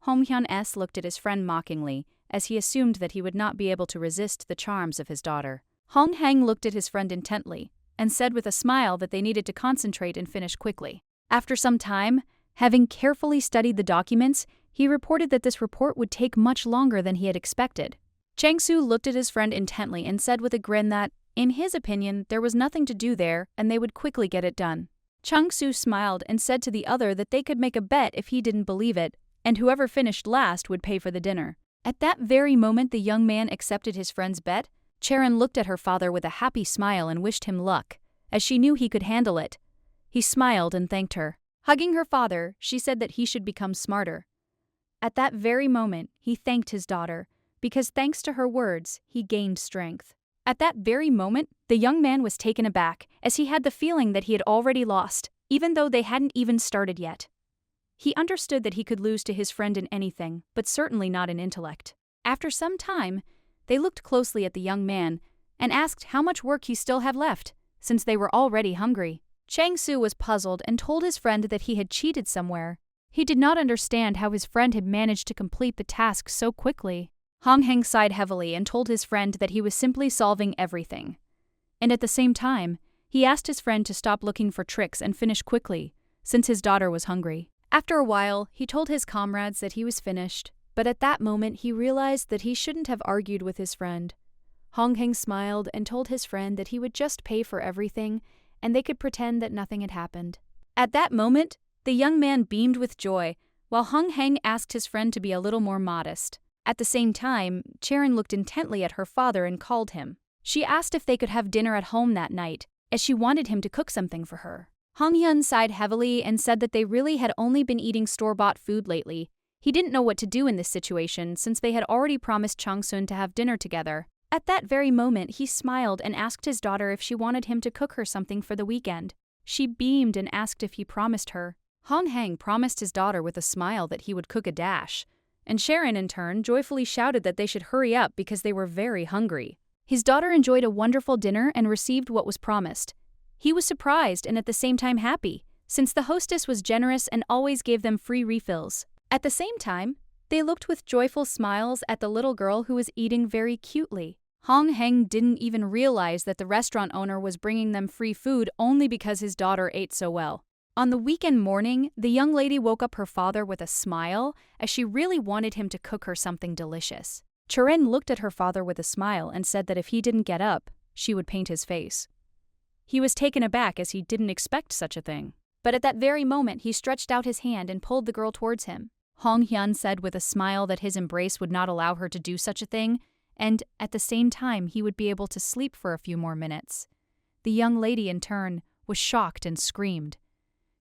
Hong Hyun-s looked at his friend mockingly, as he assumed that he would not be able to resist the charms of his daughter. Hong Hang looked at his friend intently and said with a smile that they needed to concentrate and finish quickly. After some time, having carefully studied the documents, he reported that this report would take much longer than he had expected. Chang-soo looked at his friend intently and said with a grin that, in his opinion, there was nothing to do there and they would quickly get it done. Chang-soo smiled and said to the other that they could make a bet if he didn't believe it, and whoever finished last would pay for the dinner. At that very moment the young man accepted his friend's bet. Charon looked at her father with a happy smile and wished him luck, as she knew he could handle it. He smiled and thanked her. Hugging her father, she said that he should become smarter. At that very moment, he thanked his daughter, because thanks to her words, he gained strength. At that very moment, the young man was taken aback, as he had the feeling that he had already lost, even though they hadn't even started yet. He understood that he could lose to his friend in anything, but certainly not in intellect. After some time, they looked closely at the young man and asked how much work he still had left, since they were already hungry. Chang-soo was puzzled and told his friend that he had cheated somewhere. He did not understand how his friend had managed to complete the task so quickly. Hong Heng sighed heavily and told his friend that he was simply solving everything. And at the same time, he asked his friend to stop looking for tricks and finish quickly, since his daughter was hungry. After a while, he told his comrades that he was finished, but at that moment he realized that he shouldn't have argued with his friend. Hong Heng smiled and told his friend that he would just pay for everything, and they could pretend that nothing had happened. At that moment, the young man beamed with joy, while Hong Heng asked his friend to be a little more modest. At the same time, Charon looked intently at her father and called him. She asked if they could have dinner at home that night, as she wanted him to cook something for her. Hong Hyun sighed heavily and said that they really had only been eating store-bought food lately. He didn't know what to do in this situation since they had already promised Chang-sun to have dinner together. At that very moment, he smiled and asked his daughter if she wanted him to cook her something for the weekend. She beamed and asked if he promised her. Hong Heng promised his daughter with a smile that he would cook a dash, and Sharon in turn joyfully shouted that they should hurry up because they were very hungry. His daughter enjoyed a wonderful dinner and received what was promised. He was surprised and at the same time happy, since the hostess was generous and always gave them free refills. At the same time, they looked with joyful smiles at the little girl who was eating very cutely. Hong Heng didn't even realize that the restaurant owner was bringing them free food only because his daughter ate so well. On the weekend morning, the young lady woke up her father with a smile, as she really wanted him to cook her something delicious. Charin looked at her father with a smile and said that if he didn't get up, she would paint his face. He was taken aback as he didn't expect such a thing. But at that very moment, he stretched out his hand and pulled the girl towards him. Hong Hyun said with a smile that his embrace would not allow her to do such a thing, and at the same time he would be able to sleep for a few more minutes. The young lady, in turn, was shocked and screamed.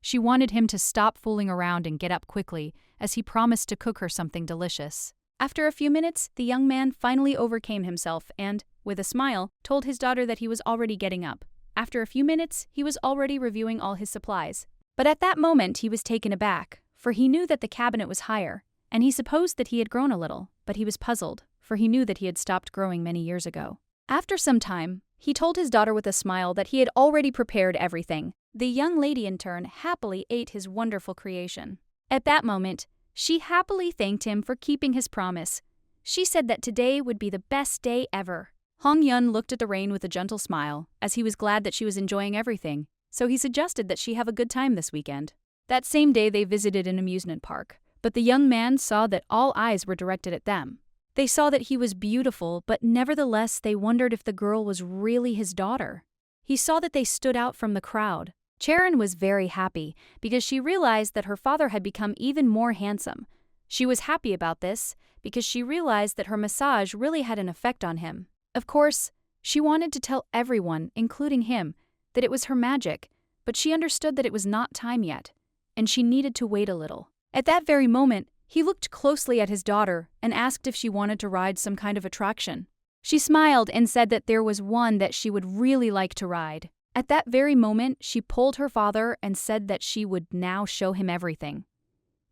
She wanted him to stop fooling around and get up quickly, as he promised to cook her something delicious. After a few minutes, the young man finally overcame himself and, with a smile, told his daughter that he was already getting up. After a few minutes, he was already reviewing all his supplies. But at that moment he was taken aback, for he knew that the cabinet was higher, and he supposed that he had grown a little, but he was puzzled, for he knew that he had stopped growing many years ago. After some time, he told his daughter with a smile that he had already prepared everything. The young lady, in turn, happily ate his wonderful creation. At that moment, she happily thanked him for keeping his promise. She said that today would be the best day ever. Hong Yun looked at the rain with a gentle smile, as he was glad that she was enjoying everything, so he suggested that she have a good time this weekend. That same day they visited an amusement park, but the young man saw that all eyes were directed at them. They saw that he was beautiful, but nevertheless they wondered if the girl was really his daughter. He saw that they stood out from the crowd. Charon was very happy because she realized that her father had become even more handsome. She was happy about this because she realized that her massage really had an effect on him. Of course, she wanted to tell everyone, including him, that it was her magic, but she understood that it was not time yet, and she needed to wait a little. At that very moment, he looked closely at his daughter and asked if she wanted to ride some kind of attraction. She smiled and said that there was one that she would really like to ride. At that very moment, she pulled her father and said that she would now show him everything.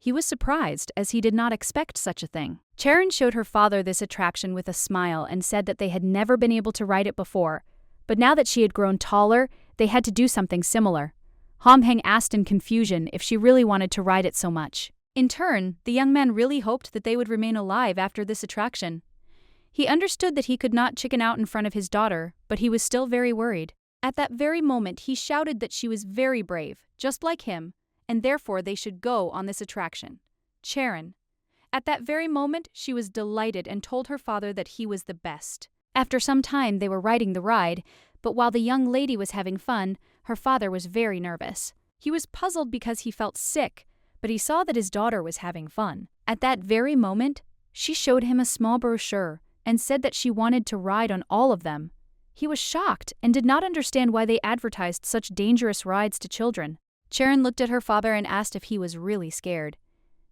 He was surprised, as he did not expect such a thing. Charon showed her father this attraction with a smile and said that they had never been able to ride it before, but now that she had grown taller, they had to do something similar. Hong asked in confusion if she really wanted to ride it so much. In turn, the young man really hoped that they would remain alive after this attraction. He understood that he could not chicken out in front of his daughter, but he was still very worried. At that very moment, he shouted that she was very brave, just like him, and therefore they should go on this attraction. Charon. At that very moment, she was delighted and told her father that he was the best. After some time, they were riding the ride, but while the young lady was having fun, her father was very nervous. He was puzzled because he felt sick, but he saw that his daughter was having fun. At that very moment, she showed him a small brochure and said that she wanted to ride on all of them. He was shocked and did not understand why they advertised such dangerous rides to children. Charon looked at her father and asked if he was really scared.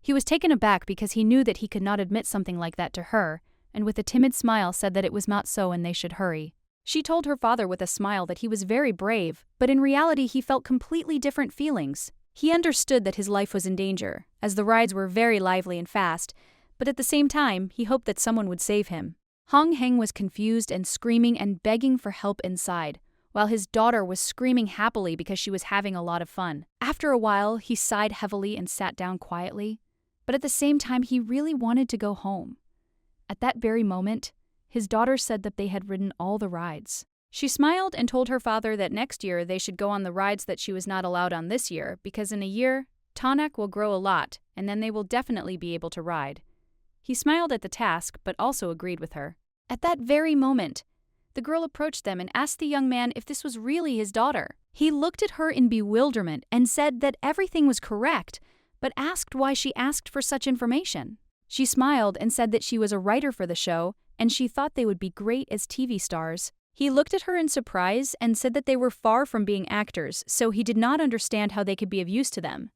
He was taken aback because he knew that he could not admit something like that to her, and with a timid smile said that it was not so and they should hurry. She told her father with a smile that he was very brave, but in reality he felt completely different feelings. He understood that his life was in danger, as the rides were very lively and fast, but at the same time, he hoped that someone would save him. Hong was confused and screaming and begging for help inside, while his daughter was screaming happily because she was having a lot of fun. After a while, he sighed heavily and sat down quietly, but at the same time, he really wanted to go home. At that very moment, his daughter said that they had ridden all the rides. She smiled and told her father that next year they should go on the rides that she was not allowed on this year, because in a year, Tanak will grow a lot, and then they will definitely be able to ride. He smiled at the task, but also agreed with her. At that very moment, the girl approached them and asked the young man if this was really his daughter. He looked at her in bewilderment and said that everything was correct, but asked why she asked for such information. She smiled and said that she was a writer for the show, and she thought they would be great as TV stars. He looked at her in surprise and said that they were far from being actors, so he did not understand how they could be of use to them.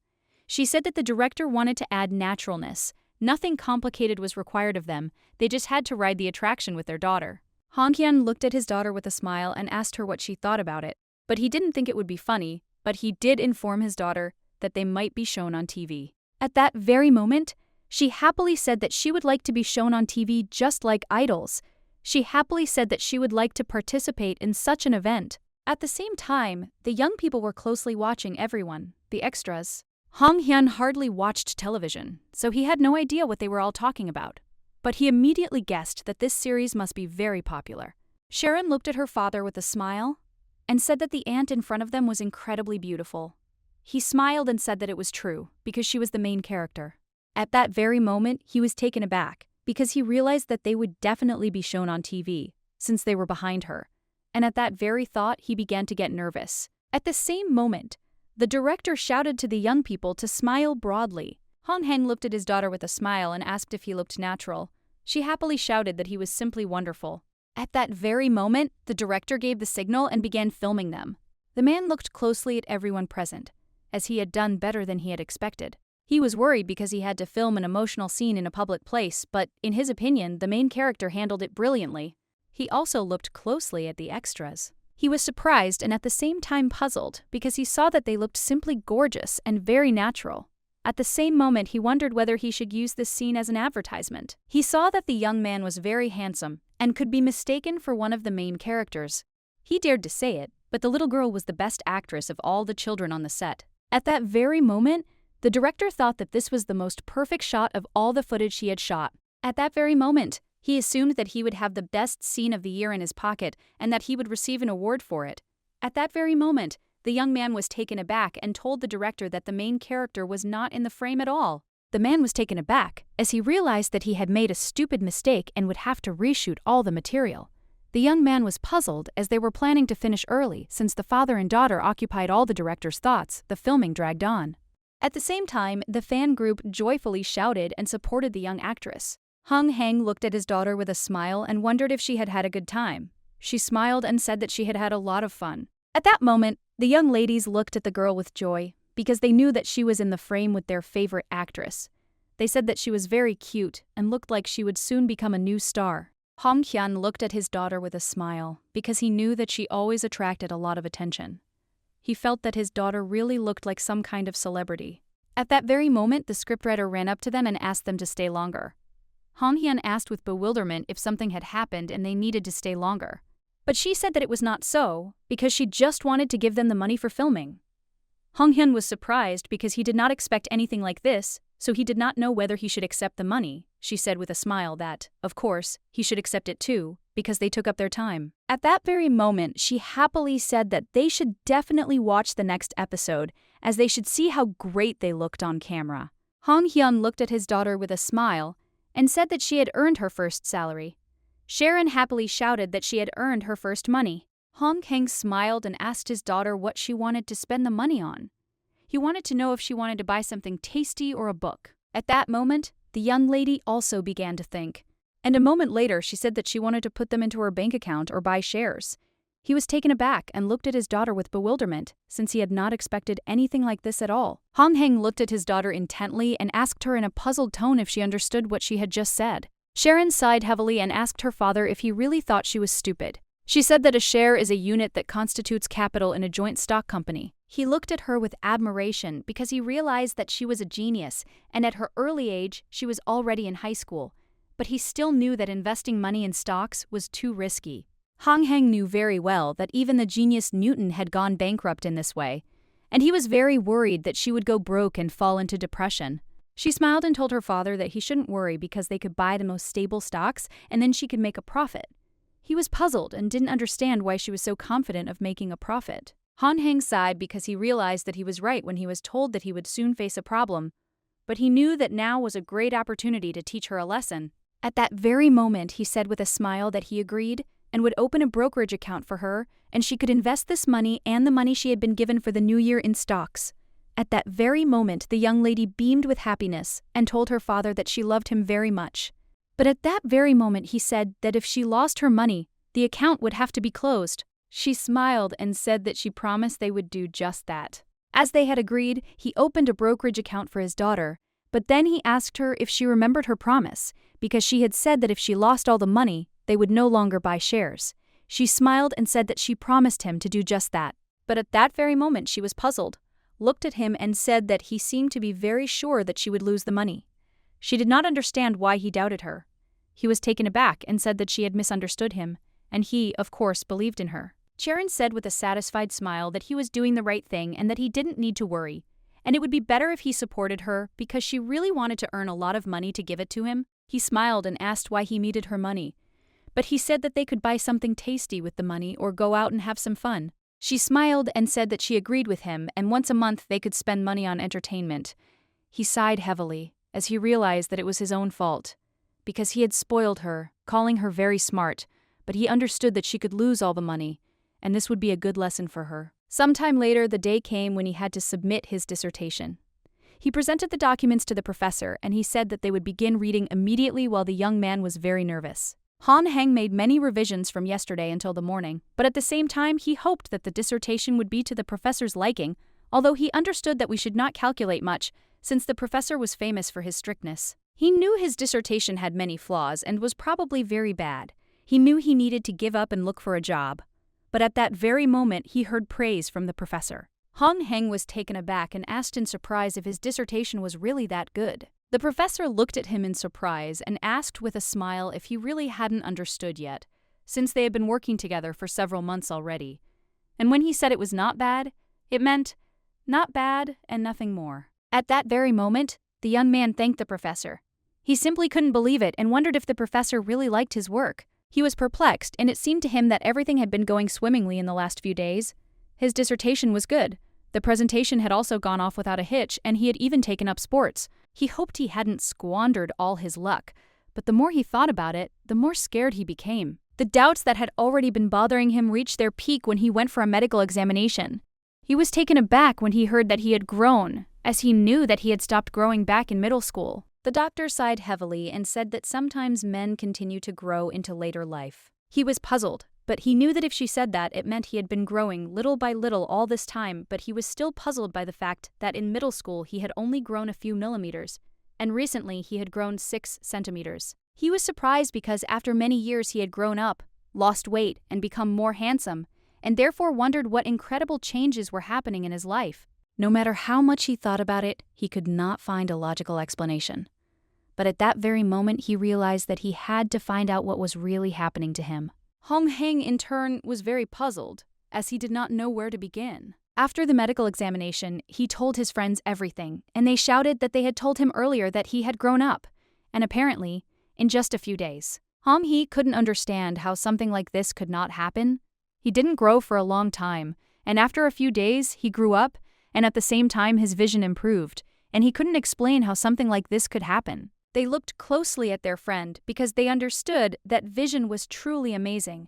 She said that the director wanted to add naturalness. Nothing complicated was required of them, they just had to ride the attraction with their daughter. Hong looked at his daughter with a smile and asked her what she thought about it, but he didn't think it would be funny, but he did inform his daughter that they might be shown on TV. At that very moment, she happily said that she would like to be shown on TV just like idols. She happily said that she would like to participate in such an event. At the same time, the young people were closely watching everyone, the extras. Hong hardly watched television, so he had no idea what they were all talking about. But he immediately guessed that this series must be very popular. Sharon looked at her father with a smile and said that the aunt in front of them was incredibly beautiful. He smiled and said that it was true, because she was the main character. At that very moment, he was taken aback, because he realized that they would definitely be shown on TV, since they were behind her. And at that very thought, he began to get nervous. At the same moment, the director shouted to the young people to smile broadly. Hong looked at his daughter with a smile and asked if he looked natural. She happily shouted that he was simply wonderful. At that very moment, the director gave the signal and began filming them. The man looked closely at everyone present, as he had done better than he had expected. He was worried because he had to film an emotional scene in a public place, but in his opinion, the main character handled it brilliantly. He also looked closely at the extras. He was surprised and at the same time puzzled because he saw that they looked simply gorgeous and very natural. At the same moment, he wondered whether he should use this scene as an advertisement. He saw that the young man was very handsome and could be mistaken for one of the main characters. He dared to say it, but the little girl was the best actress of all the children on the set. At that very moment, the director thought that this was the most perfect shot of all the footage he had shot. At that very moment, he assumed that he would have the best scene of the year in his pocket and that he would receive an award for it. At that very moment, the young man was taken aback and told the director that the main character was not in the frame at all. The man was taken aback, as he realized that he had made a stupid mistake and would have to reshoot all the material. The young man was puzzled as they were planning to finish early since the father and daughter occupied all the director's thoughts. The filming dragged on. At the same time, the fan group joyfully shouted and supported the young actress. Hong looked at his daughter with a smile and wondered if she had had a good time. She smiled and said that she had had a lot of fun. At that moment, the young ladies looked at the girl with joy because they knew that she was in the frame with their favorite actress. They said that she was very cute and looked like she would soon become a new star. Hong looked at his daughter with a smile because he knew that she always attracted a lot of attention. He felt that his daughter really looked like some kind of celebrity. At that very moment, the scriptwriter ran up to them and asked them to stay longer. Han Hyun asked with bewilderment if something had happened and they needed to stay longer. But she said that it was not so, because she just wanted to give them the money for filming. Hong Hyun was surprised because he did not expect anything like this, so he did not know whether he should accept the money. She said with a smile that, of course, he should accept it too, because they took up their time. At that very moment, she happily said that they should definitely watch the next episode, as they should see how great they looked on camera. Han Hyun looked at his daughter with a smile and said that she had earned her first salary. Sharon happily shouted that she had earned her first money. Hong Kang smiled and asked his daughter what she wanted to spend the money on. He wanted to know if she wanted to buy something tasty or a book. At that moment, the young lady also began to think. And a moment later, she said that she wanted to put them into her bank account or buy shares. He was taken aback and looked at his daughter with bewilderment, since he had not expected anything like this at all. Hong Heng looked at his daughter intently and asked her in a puzzled tone if she understood what she had just said. Sharon sighed heavily and asked her father if he really thought she was stupid. She said that a share is a unit that constitutes capital in a joint stock company. He looked at her with admiration because he realized that she was a genius, and at her early age, she was already in high school. But he still knew that investing money in stocks was too risky. Hong Heng knew very well that even the genius Newton had gone bankrupt in this way, and he was very worried that she would go broke and fall into depression. She smiled and told her father that he shouldn't worry because they could buy the most stable stocks and then she could make a profit. He was puzzled and didn't understand why she was so confident of making a profit. Han Heng sighed because he realized that he was right when he was told that he would soon face a problem, but he knew that now was a great opportunity to teach her a lesson. At that very moment, he said with a smile that he agreed and would open a brokerage account for her, and she could invest this money and the money she had been given for the new year in stocks. At that very moment, the young lady beamed with happiness and told her father that she loved him very much. But at that very moment, he said that if she lost her money, the account would have to be closed. She smiled and said that she promised they would do just that. As they had agreed, he opened a brokerage account for his daughter, but then he asked her if she remembered her promise, because she had said that if she lost all the money, they would no longer buy shares. She smiled and said that she promised him to do just that. But at that very moment, she was puzzled, looked at him and said that he seemed to be very sure that she would lose the money. She did not understand why he doubted her. He was taken aback and said that she had misunderstood him, and he, of course, believed in her. Sharon said with a satisfied smile that he was doing the right thing and that he didn't need to worry, and it would be better if he supported her because she really wanted to earn a lot of money to give it to him. He smiled and asked why he needed her money, but he said that they could buy something tasty with the money or go out and have some fun. She smiled and said that she agreed with him, and once a month they could spend money on entertainment. He sighed heavily as he realized that it was his own fault, because he had spoiled her, calling her very smart, but he understood that she could lose all the money, and this would be a good lesson for her. Sometime later, the day came when he had to submit his dissertation. He presented the documents to the professor, and he said that they would begin reading immediately while the young man was very nervous. Han Heng made many revisions from yesterday until the morning, but at the same time he hoped that the dissertation would be to the professor's liking, although he understood that we should not calculate much, since the professor was famous for his strictness. He knew his dissertation had many flaws and was probably very bad. He knew he needed to give up and look for a job. But at that very moment he heard praise from the professor. Han Heng was taken aback and asked in surprise if his dissertation was really that good. The professor looked at him in surprise and asked with a smile if he really hadn't understood yet, since they had been working together for several months already. And when he said it was not bad, it meant not bad and nothing more. At that very moment, the young man thanked the professor. He simply couldn't believe it and wondered if the professor really liked his work. He was perplexed, and it seemed to him that everything had been going swimmingly in the last few days. His dissertation was good. The presentation had also gone off without a hitch, and he had even taken up sports. He hoped he hadn't squandered all his luck, but the more he thought about it, the more scared he became. The doubts that had already been bothering him reached their peak when he went for a medical examination. He was taken aback when he heard that he had grown, as he knew that he had stopped growing back in middle school. The doctor sighed heavily and said that sometimes men continue to grow into later life. He was puzzled, but he knew that if she said that, it meant he had been growing little by little all this time, but he was still puzzled by the fact that in middle school he had only grown a few millimeters, and recently he had grown 6 centimeters. He was surprised because after many years he had grown up, lost weight, and become more handsome, and therefore wondered what incredible changes were happening in his life. No matter how much he thought about it, he could not find a logical explanation. But at that very moment, he realized that he had to find out what was really happening to him. Hong Heng, in turn, was very puzzled, as he did not know where to begin. After the medical examination, he told his friends everything, and they shouted that they had told him earlier that he had grown up, and apparently, in just a few days. Hong Hee couldn't understand how something like this could not happen. He didn't grow for a long time, and after a few days, he grew up, and at the same time his vision improved, and he couldn't explain how something like this could happen. They looked closely at their friend because they understood that vision was truly amazing.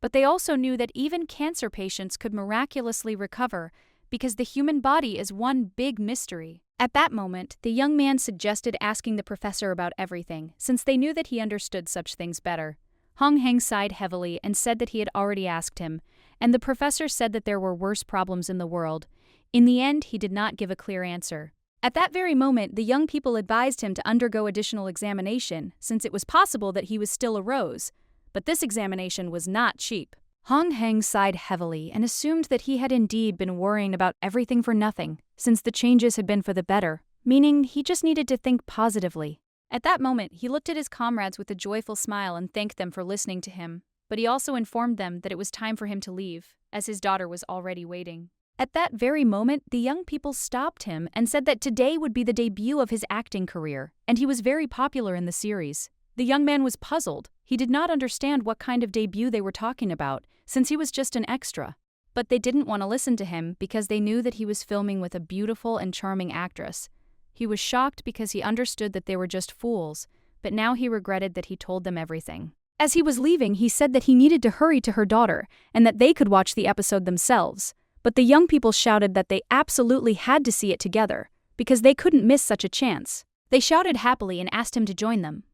But they also knew that even cancer patients could miraculously recover because the human body is one big mystery. At that moment, the young man suggested asking the professor about everything, since they knew that he understood such things better. Hong Heng sighed heavily and said that he had already asked him, and the professor said that there were worse problems in the world. In the end, he did not give a clear answer. At that very moment, the young people advised him to undergo additional examination, since it was possible that he was still a rose. But this examination was not cheap. Hong Heng sighed heavily and assumed that he had indeed been worrying about everything for nothing, since the changes had been for the better, meaning he just needed to think positively. At that moment, he looked at his comrades with a joyful smile and thanked them for listening to him, but he also informed them that it was time for him to leave, as his daughter was already waiting. At that very moment, the young people stopped him and said that today would be the debut of his acting career, and he was very popular in the series. The young man was puzzled. He did not understand what kind of debut they were talking about, since he was just an extra. But they didn't want to listen to him because they knew that he was filming with a beautiful and charming actress. He was shocked because he understood that they were just fools, but now he regretted that he told them everything. As he was leaving, he said that he needed to hurry to her daughter, and that they could watch the episode themselves. But the young people shouted that they absolutely had to see it together, because they couldn't miss such a chance. They shouted happily and asked him to join them.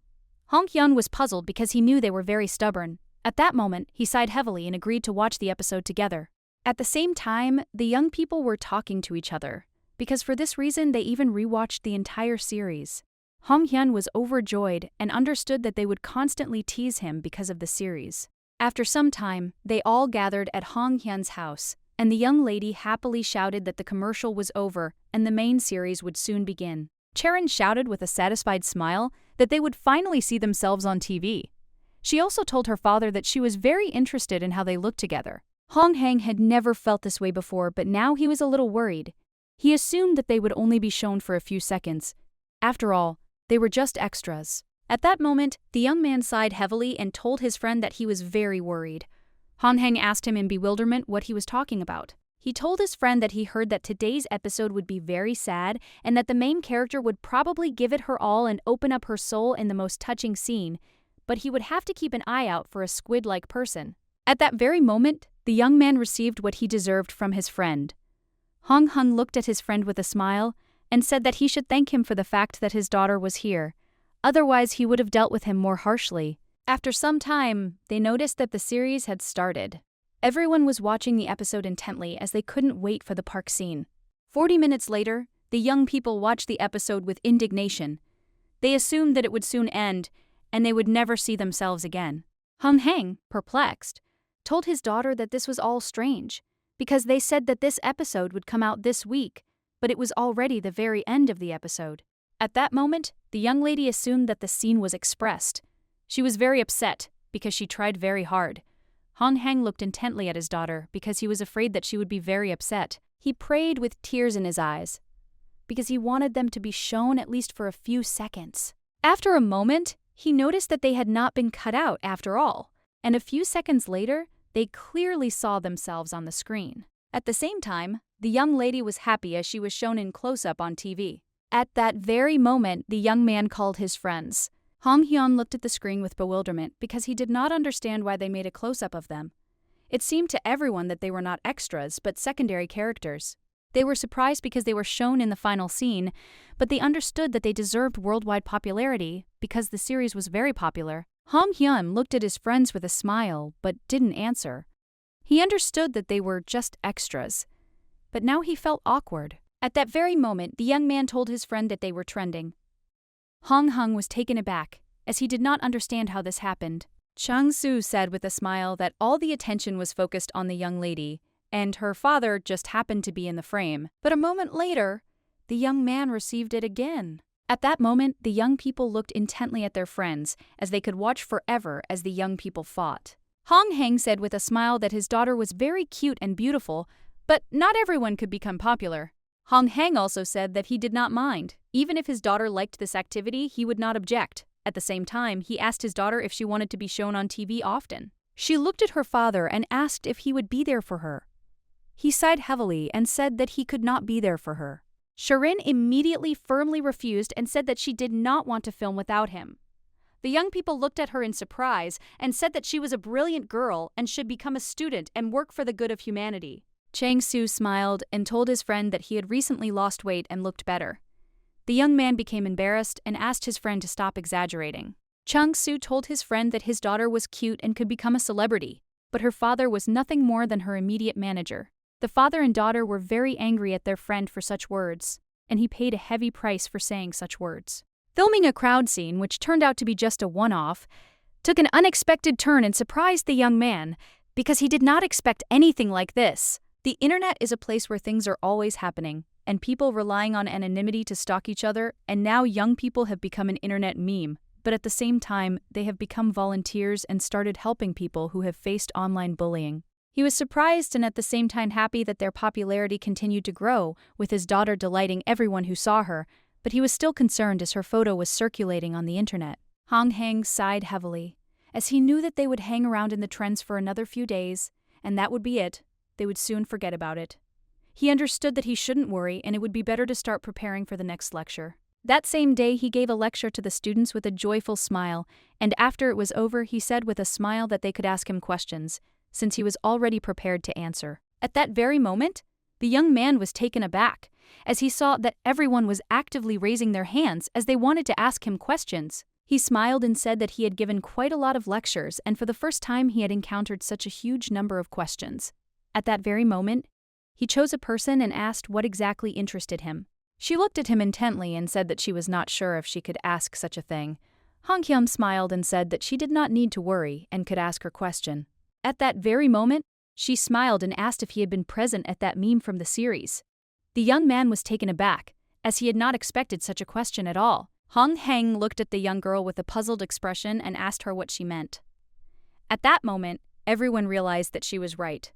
Hong Hyun was puzzled because he knew they were very stubborn. At that moment, he sighed heavily and agreed to watch the episode together. At the same time, the young people were talking to each other, because for this reason they even rewatched the entire series. Hong Hyun was overjoyed and understood that they would constantly tease him because of the series. After some time, they all gathered at Hong Hyun's house, and the young lady happily shouted that the commercial was over and the main series would soon begin. Charon shouted with a satisfied smile that they would finally see themselves on TV. She also told her father that she was very interested in how they looked together. Hong Heng had never felt this way before, but now he was a little worried. He assumed that they would only be shown for a few seconds. After all, they were just extras. At that moment, the young man sighed heavily and told his friend that he was very worried. Hong Heng asked him in bewilderment what he was talking about. He told his friend that he heard that today's episode would be very sad and that the main character would probably give it her all and open up her soul in the most touching scene, but he would have to keep an eye out for a squid-like person. At that very moment, the young man received what he deserved from his friend. Hong Heng looked at his friend with a smile and said that he should thank him for the fact that his daughter was here. Otherwise, he would have dealt with him more harshly. After some time, they noticed that the series had started. Everyone was watching the episode intently as they couldn't wait for the park scene. 40 minutes later, the young people watched the episode with indignation. They assumed that it would soon end, and they would never see themselves again. Hong Heng, perplexed, told his daughter that this was all strange, because they said that this episode would come out this week, but it was already the very end of the episode. At that moment, the young lady assumed that the scene was expressed. She was very upset, because she tried very hard. Hong Heng looked intently at his daughter because he was afraid that she would be very upset. He prayed with tears in his eyes, because he wanted them to be shown at least for a few seconds. After a moment, he noticed that they had not been cut out after all, and a few seconds later, they clearly saw themselves on the screen. At the same time, the young lady was happy as she was shown in close-up on TV. At that very moment, the young man called his friends. Hong Hyun looked at the screen with bewilderment because he did not understand why they made a close-up of them. It seemed to everyone that they were not extras, but secondary characters. They were surprised because they were shown in the final scene, but they understood that they deserved worldwide popularity because the series was very popular. Hong Hyun looked at his friends with a smile, but didn't answer. He understood that they were just extras, but now he felt awkward. At that very moment, the young man told his friend that they were trending. Hong Heng was taken aback, as he did not understand how this happened. Chang Su said with a smile that all the attention was focused on the young lady, and her father just happened to be in the frame. But a moment later, the young man received it again. At that moment, the young people looked intently at their friends, as they could watch forever as the young people fought. Hong Heng said with a smile that his daughter was very cute and beautiful, but not everyone could become popular. Hong Heng also said that he did not mind. Even if his daughter liked this activity, he would not object. At the same time, he asked his daughter if she wanted to be shown on TV often. She looked at her father and asked if he would be there for her. He sighed heavily and said that he could not be there for her. Shirin immediately firmly refused and said that she did not want to film without him. The young people looked at her in surprise and said that she was a brilliant girl and should become a student and work for the good of humanity. Chang Su smiled and told his friend that he had recently lost weight and looked better. The young man became embarrassed and asked his friend to stop exaggerating. Chang Su told his friend that his daughter was cute and could become a celebrity, but her father was nothing more than her immediate manager. The father and daughter were very angry at their friend for such words, and he paid a heavy price for saying such words. Filming a crowd scene, which turned out to be just a one-off, took an unexpected turn and surprised the young man because he did not expect anything like this. The internet is a place where things are always happening, and people relying on anonymity to stalk each other, and now young people have become an internet meme, but at the same time, they have become volunteers and started helping people who have faced online bullying. He was surprised and at the same time happy that their popularity continued to grow, with his daughter delighting everyone who saw her, but he was still concerned as her photo was circulating on the internet. Hong Heng sighed heavily, as he knew that they would hang around in the trends for another few days, and that would be it. They would soon forget about it. He understood that he shouldn't worry and it would be better to start preparing for the next lecture. That same day, he gave a lecture to the students with a joyful smile, and after it was over, he said with a smile that they could ask him questions, since he was already prepared to answer. At that very moment, the young man was taken aback, as he saw that everyone was actively raising their hands as they wanted to ask him questions. He smiled and said that he had given quite a lot of lectures, and for the first time he had encountered such a huge number of questions. At that very moment, he chose a person and asked what exactly interested him. She looked at him intently and said that she was not sure if she could ask such a thing. Hong Hyun smiled and said that she did not need to worry and could ask her question. At that very moment, she smiled and asked if he had been present at that meme from the series. The young man was taken aback, as he had not expected such a question at all. Hong Heng looked at the young girl with a puzzled expression and asked her what she meant. At that moment, everyone realized that she was right,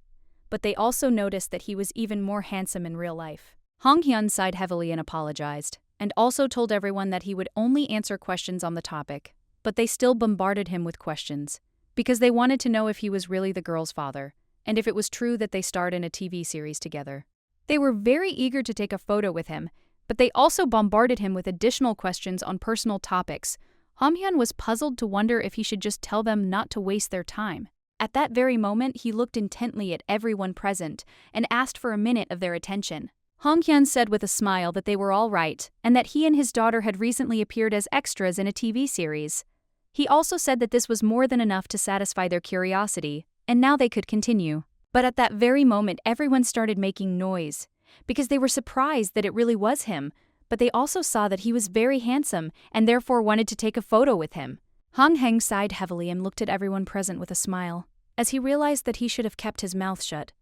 but they also noticed that he was even more handsome in real life. Hong Hyun sighed heavily and apologized, and also told everyone that he would only answer questions on the topic, but they still bombarded him with questions, because they wanted to know if he was really the girl's father, and if it was true that they starred in a TV series together. They were very eager to take a photo with him, but they also bombarded him with additional questions on personal topics. Hong Hyun was puzzled to wonder if he should just tell them not to waste their time. At that very moment, he looked intently at everyone present and asked for a minute of their attention. Hong Hyun said with a smile that they were all right, and that he and his daughter had recently appeared as extras in a TV series. He also said that this was more than enough to satisfy their curiosity, and now they could continue. But at that very moment, everyone started making noise, because they were surprised that it really was him, but they also saw that he was very handsome and therefore wanted to take a photo with him. Hong Heng sighed heavily and looked at everyone present with a smile, as he realized that he should have kept his mouth shut.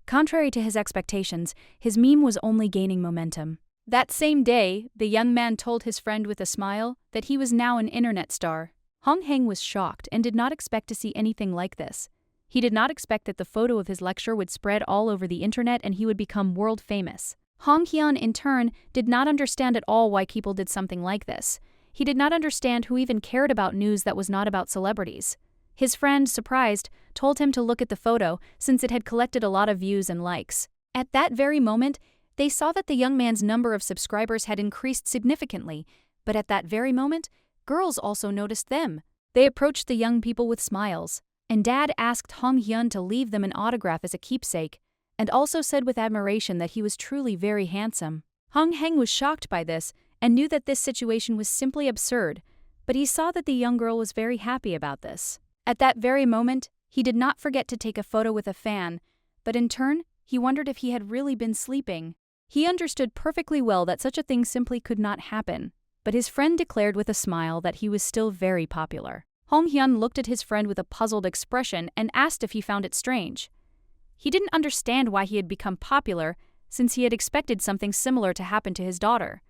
Contrary to his expectations, his meme was only gaining momentum. That same day, the young man told his friend with a smile that he was now an internet star. Hong Heng was shocked and did not expect to see anything like this. He did not expect that the photo of his lecture would spread all over the internet and he would become world famous. Hong Hyun, in turn, did not understand at all why people did something like this. He did not understand who even cared about news that was not about celebrities. His friend, surprised, told him to look at the photo since it had collected a lot of views and likes. At that very moment, they saw that the young man's number of subscribers had increased significantly, but at that very moment, girls also noticed them. They approached the young people with smiles, and Dad asked Hong Hyun to leave them an autograph as a keepsake, and also said with admiration that he was truly very handsome. Hong Heng was shocked by this and knew that this situation was simply absurd, but he saw that the young girl was very happy about this. At that very moment, he did not forget to take a photo with a fan, but in turn, he wondered if he had really been sleeping. He understood perfectly well that such a thing simply could not happen, but his friend declared with a smile that he was still very popular. Hong Hyun looked at his friend with a puzzled expression and asked if he found it strange. He didn't understand why he had become popular, since he had expected something similar to happen to his daughter.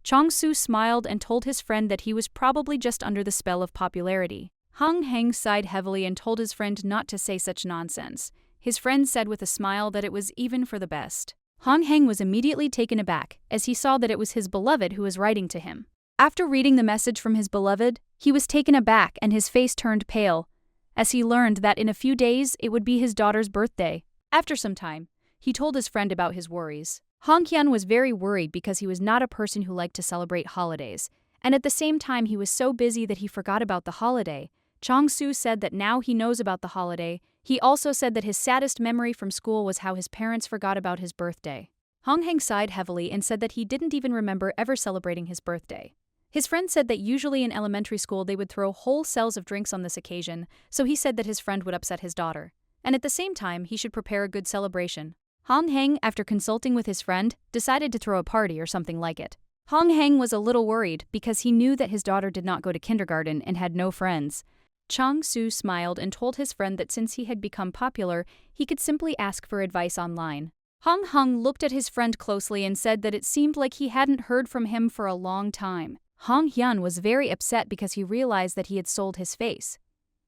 Chong-soo smiled and told his friend that he was probably just under the spell of popularity. Hong Heng sighed heavily and told his friend not to say such nonsense. His friend said with a smile that it was even for the best. Hong Heng was immediately taken aback, as he saw that it was his beloved who was writing to him. After reading the message from his beloved, he was taken aback and his face turned pale, as he learned that in a few days it would be his daughter's birthday. After some time, he told his friend about his worries. Hong Hyun was very worried because he was not a person who liked to celebrate holidays, and at the same time he was so busy that he forgot about the holiday. Chong-soo said that now he knows about the holiday. He also said that his saddest memory from school was how his parents forgot about his birthday. Hong Heng sighed heavily and said that he didn't even remember ever celebrating his birthday. His friend said that usually in elementary school they would throw whole cells of drinks on this occasion, so he said that his friend would upset his daughter, and at the same time he should prepare a good celebration. Hong Heng, after consulting with his friend, decided to throw a party or something like it. Hong Heng was a little worried because he knew that his daughter did not go to kindergarten and had no friends. Chong-soo smiled and told his friend that since he had become popular, he could simply ask for advice online. Hong Heng looked at his friend closely and said that it seemed like he hadn't heard from him for a long time. Hong Hyun was very upset because he realized that he had sold his face.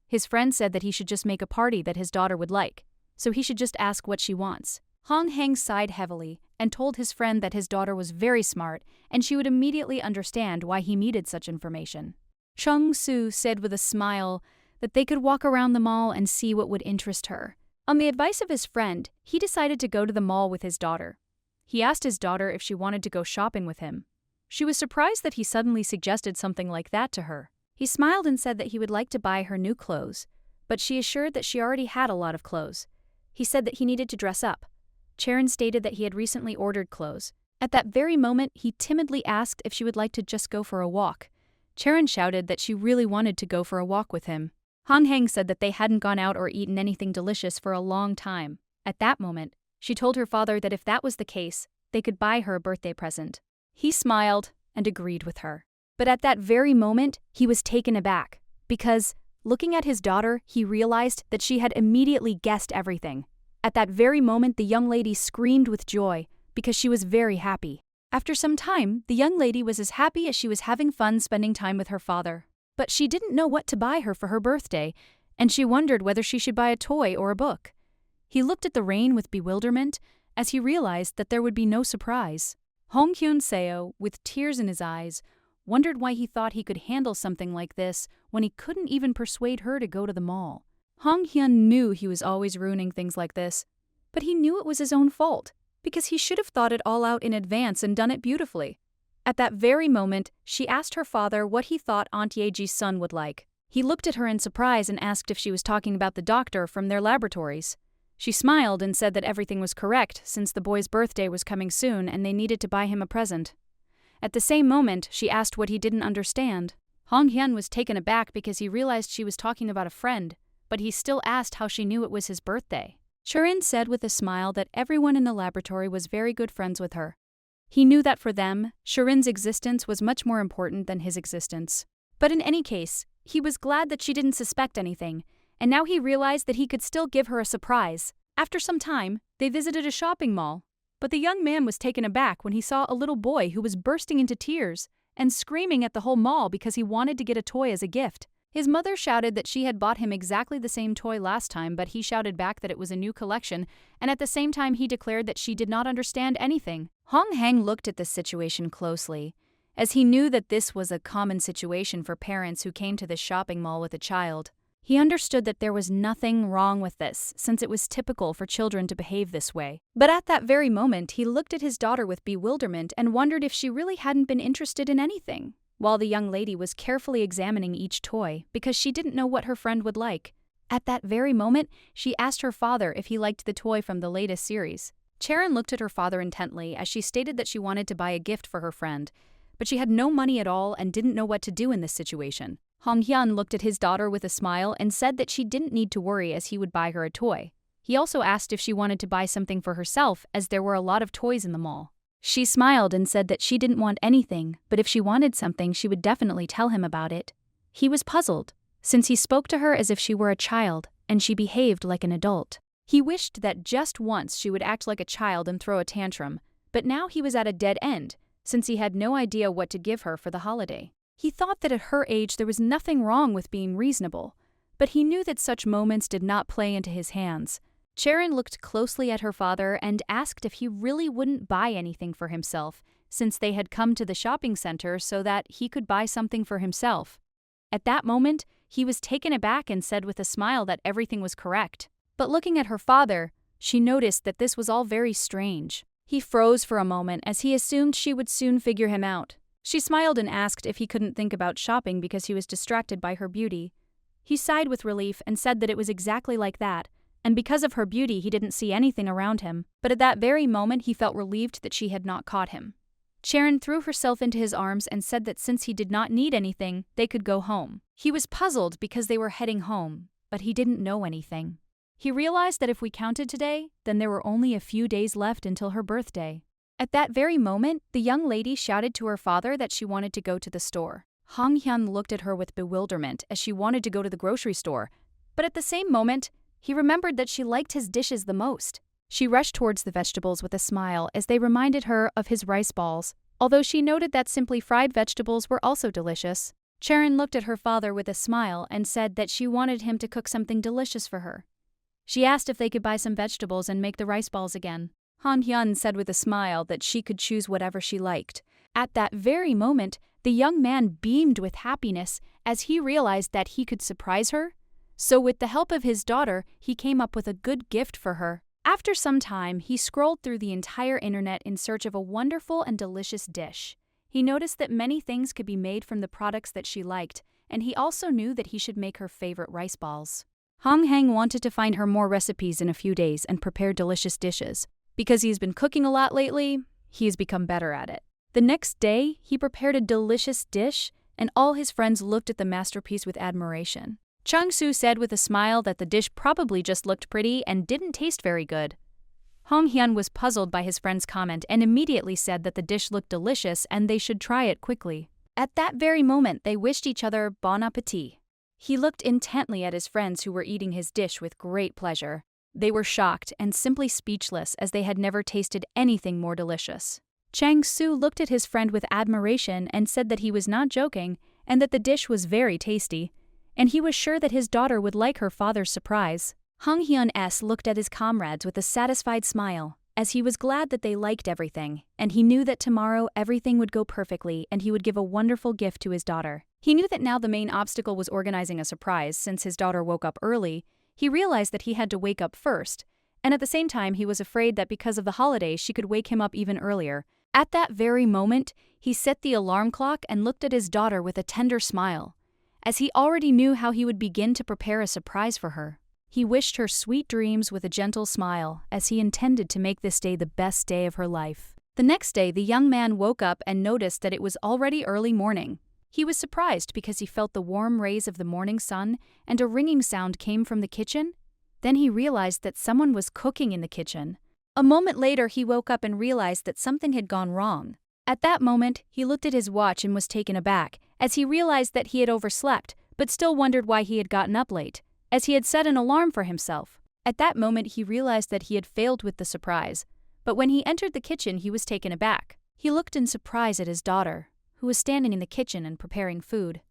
His friend said that he should just make a party that his daughter would like, so he should just ask what she wants. Hong Heng sighed heavily and told his friend that his daughter was very smart and she would immediately understand why he needed such information. Chong-soo said with a smile that they could walk around the mall and see what would interest her. On the advice of his friend, he decided to go to the mall with his daughter. He asked his daughter if she wanted to go shopping with him. She was surprised that he suddenly suggested something like that to her. He smiled and said that he would like to buy her new clothes, but she assured that she already had a lot of clothes. He said that he needed to dress up. Charon stated that he had recently ordered clothes. At that very moment, he timidly asked if she would like to just go for a walk. Charon shouted that she really wanted to go for a walk with him. Hong Heng said that they hadn't gone out or eaten anything delicious for a long time. At that moment, she told her father that if that was the case, they could buy her a birthday present. He smiled and agreed with her. But at that very moment, he was taken aback, because, looking at his daughter, he realized that she had immediately guessed everything. At that very moment, the young lady screamed with joy, because she was very happy. After some time, the young lady was as happy as she was having fun spending time with her father. But she didn't know what to buy her for her birthday, and she wondered whether she should buy a toy or a book. He looked at the rain with bewilderment, as he realized that there would be no surprise. Hong Hyun-seo, with tears in his eyes, wondered why he thought he could handle something like this when he couldn't even persuade her to go to the mall. Hong Hyun knew he was always ruining things like this, but he knew it was his own fault, because he should have thought it all out in advance and done it beautifully. At that very moment, she asked her father what he thought Aunt Yeji's son would like. He looked at her in surprise and asked if she was talking about the doctor from their laboratories. She smiled and said that everything was correct since the boy's birthday was coming soon and they needed to buy him a present. At the same moment, she asked what he didn't understand. Hong Hyun was taken aback because he realized she was talking about a friend, but he still asked how she knew it was his birthday. Charon said with a smile that everyone in the laboratory was very good friends with her. He knew that for them, Charon's existence was much more important than his existence. But in any case, he was glad that she didn't suspect anything, and now he realized that he could still give her a surprise. After some time, they visited a shopping mall, but the young man was taken aback when he saw a little boy who was bursting into tears and screaming at the whole mall because he wanted to get a toy as a gift. His mother shouted that she had bought him exactly the same toy last time, but he shouted back that it was a new collection, and at the same time he declared that she did not understand anything. Hong Heng looked at this situation closely, as he knew that this was a common situation for parents who came to the shopping mall with a child. He understood that there was nothing wrong with this, since it was typical for children to behave this way. But at that very moment, he looked at his daughter with bewilderment and wondered if she really hadn't been interested in anything, while the young lady was carefully examining each toy because she didn't know what her friend would like. At that very moment, she asked her father if he liked the toy from the latest series. Charon looked at her father intently as she stated that she wanted to buy a gift for her friend, but she had no money at all and didn't know what to do in this situation. Hong Hyun looked at his daughter with a smile and said that she didn't need to worry as he would buy her a toy. He also asked if she wanted to buy something for herself as there were a lot of toys in the mall. She smiled and said that she didn't want anything, but if she wanted something she would definitely tell him about it. He was puzzled, since he spoke to her as if she were a child and she behaved like an adult. He wished that just once she would act like a child and throw a tantrum, but now he was at a dead end, since he had no idea what to give her for the holiday. He thought that at her age there was nothing wrong with being reasonable, but he knew that such moments did not play into his hands. Sharon looked closely at her father and asked if he really wouldn't buy anything for himself, since they had come to the shopping center so that he could buy something for himself. At that moment, he was taken aback and said with a smile that everything was correct. But looking at her father, she noticed that this was all very strange. He froze for a moment as he assumed she would soon figure him out. She smiled and asked if he couldn't think about shopping because he was distracted by her beauty. He sighed with relief and said that it was exactly like that, and because of her beauty he didn't see anything around him. But at that very moment he felt relieved that she had not caught him. Sharon threw herself into his arms and said that since he did not need anything, they could go home. He was puzzled because they were heading home, but he didn't know anything. He realized that if we counted today, then there were only a few days left until her birthday. At that very moment, the young lady shouted to her father that she wanted to go to the store. Hong Hyun looked at her with bewilderment as she wanted to go to the grocery store, but at the same moment, he remembered that she liked his dishes the most. She rushed towards the vegetables with a smile as they reminded her of his rice balls, although she noted that simply fried vegetables were also delicious. Sharon looked at her father with a smile and said that she wanted him to cook something delicious for her. She asked if they could buy some vegetables and make the rice balls again. Han Hyun said with a smile that she could choose whatever she liked. At that very moment, the young man beamed with happiness as he realized that he could surprise her. So with the help of his daughter, he came up with a good gift for her. After some time, he scrolled through the entire internet in search of a wonderful and delicious dish. He noticed that many things could be made from the products that she liked, and he also knew that he should make her favorite rice balls. Hong Hang wanted to find her more recipes in a few days and prepare delicious dishes. Because he's been cooking a lot lately, he has become better at it. The next day, he prepared a delicious dish, and all his friends looked at the masterpiece with admiration. Chung-soo said with a smile that the dish probably just looked pretty and didn't taste very good. Hong Hyun was puzzled by his friend's comment and immediately said that the dish looked delicious and they should try it quickly. At that very moment, they wished each other bon appétit. He looked intently at his friends who were eating his dish with great pleasure. They were shocked and simply speechless as they had never tasted anything more delicious. Chang-soo looked at his friend with admiration and said that he was not joking and that the dish was very tasty, and he was sure that his daughter would like her father's surprise. Hong Hyun-s looked at his comrades with a satisfied smile, as he was glad that they liked everything, and he knew that tomorrow everything would go perfectly and he would give a wonderful gift to his daughter. He knew that now the main obstacle was organizing a surprise since his daughter woke up early. He realized that he had to wake up first, and at the same time he was afraid that because of the holiday she could wake him up even earlier. At that very moment, he set the alarm clock and looked at his daughter with a tender smile, as he already knew how he would begin to prepare a surprise for her. He wished her sweet dreams with a gentle smile, as he intended to make this day the best day of her life. The next day, the young man woke up and noticed that it was already early morning. He was surprised because he felt the warm rays of the morning sun and a ringing sound came from the kitchen. Then he realized that someone was cooking in the kitchen. A moment later, he woke up and realized that something had gone wrong. At that moment, he looked at his watch and was taken aback, as he realized that he had overslept, but still wondered why he had gotten up late, as he had set an alarm for himself. At that moment, he realized that he had failed with the surprise, but when he entered the kitchen, he was taken aback. He looked in surprise at his daughter, who was standing in the kitchen and preparing food.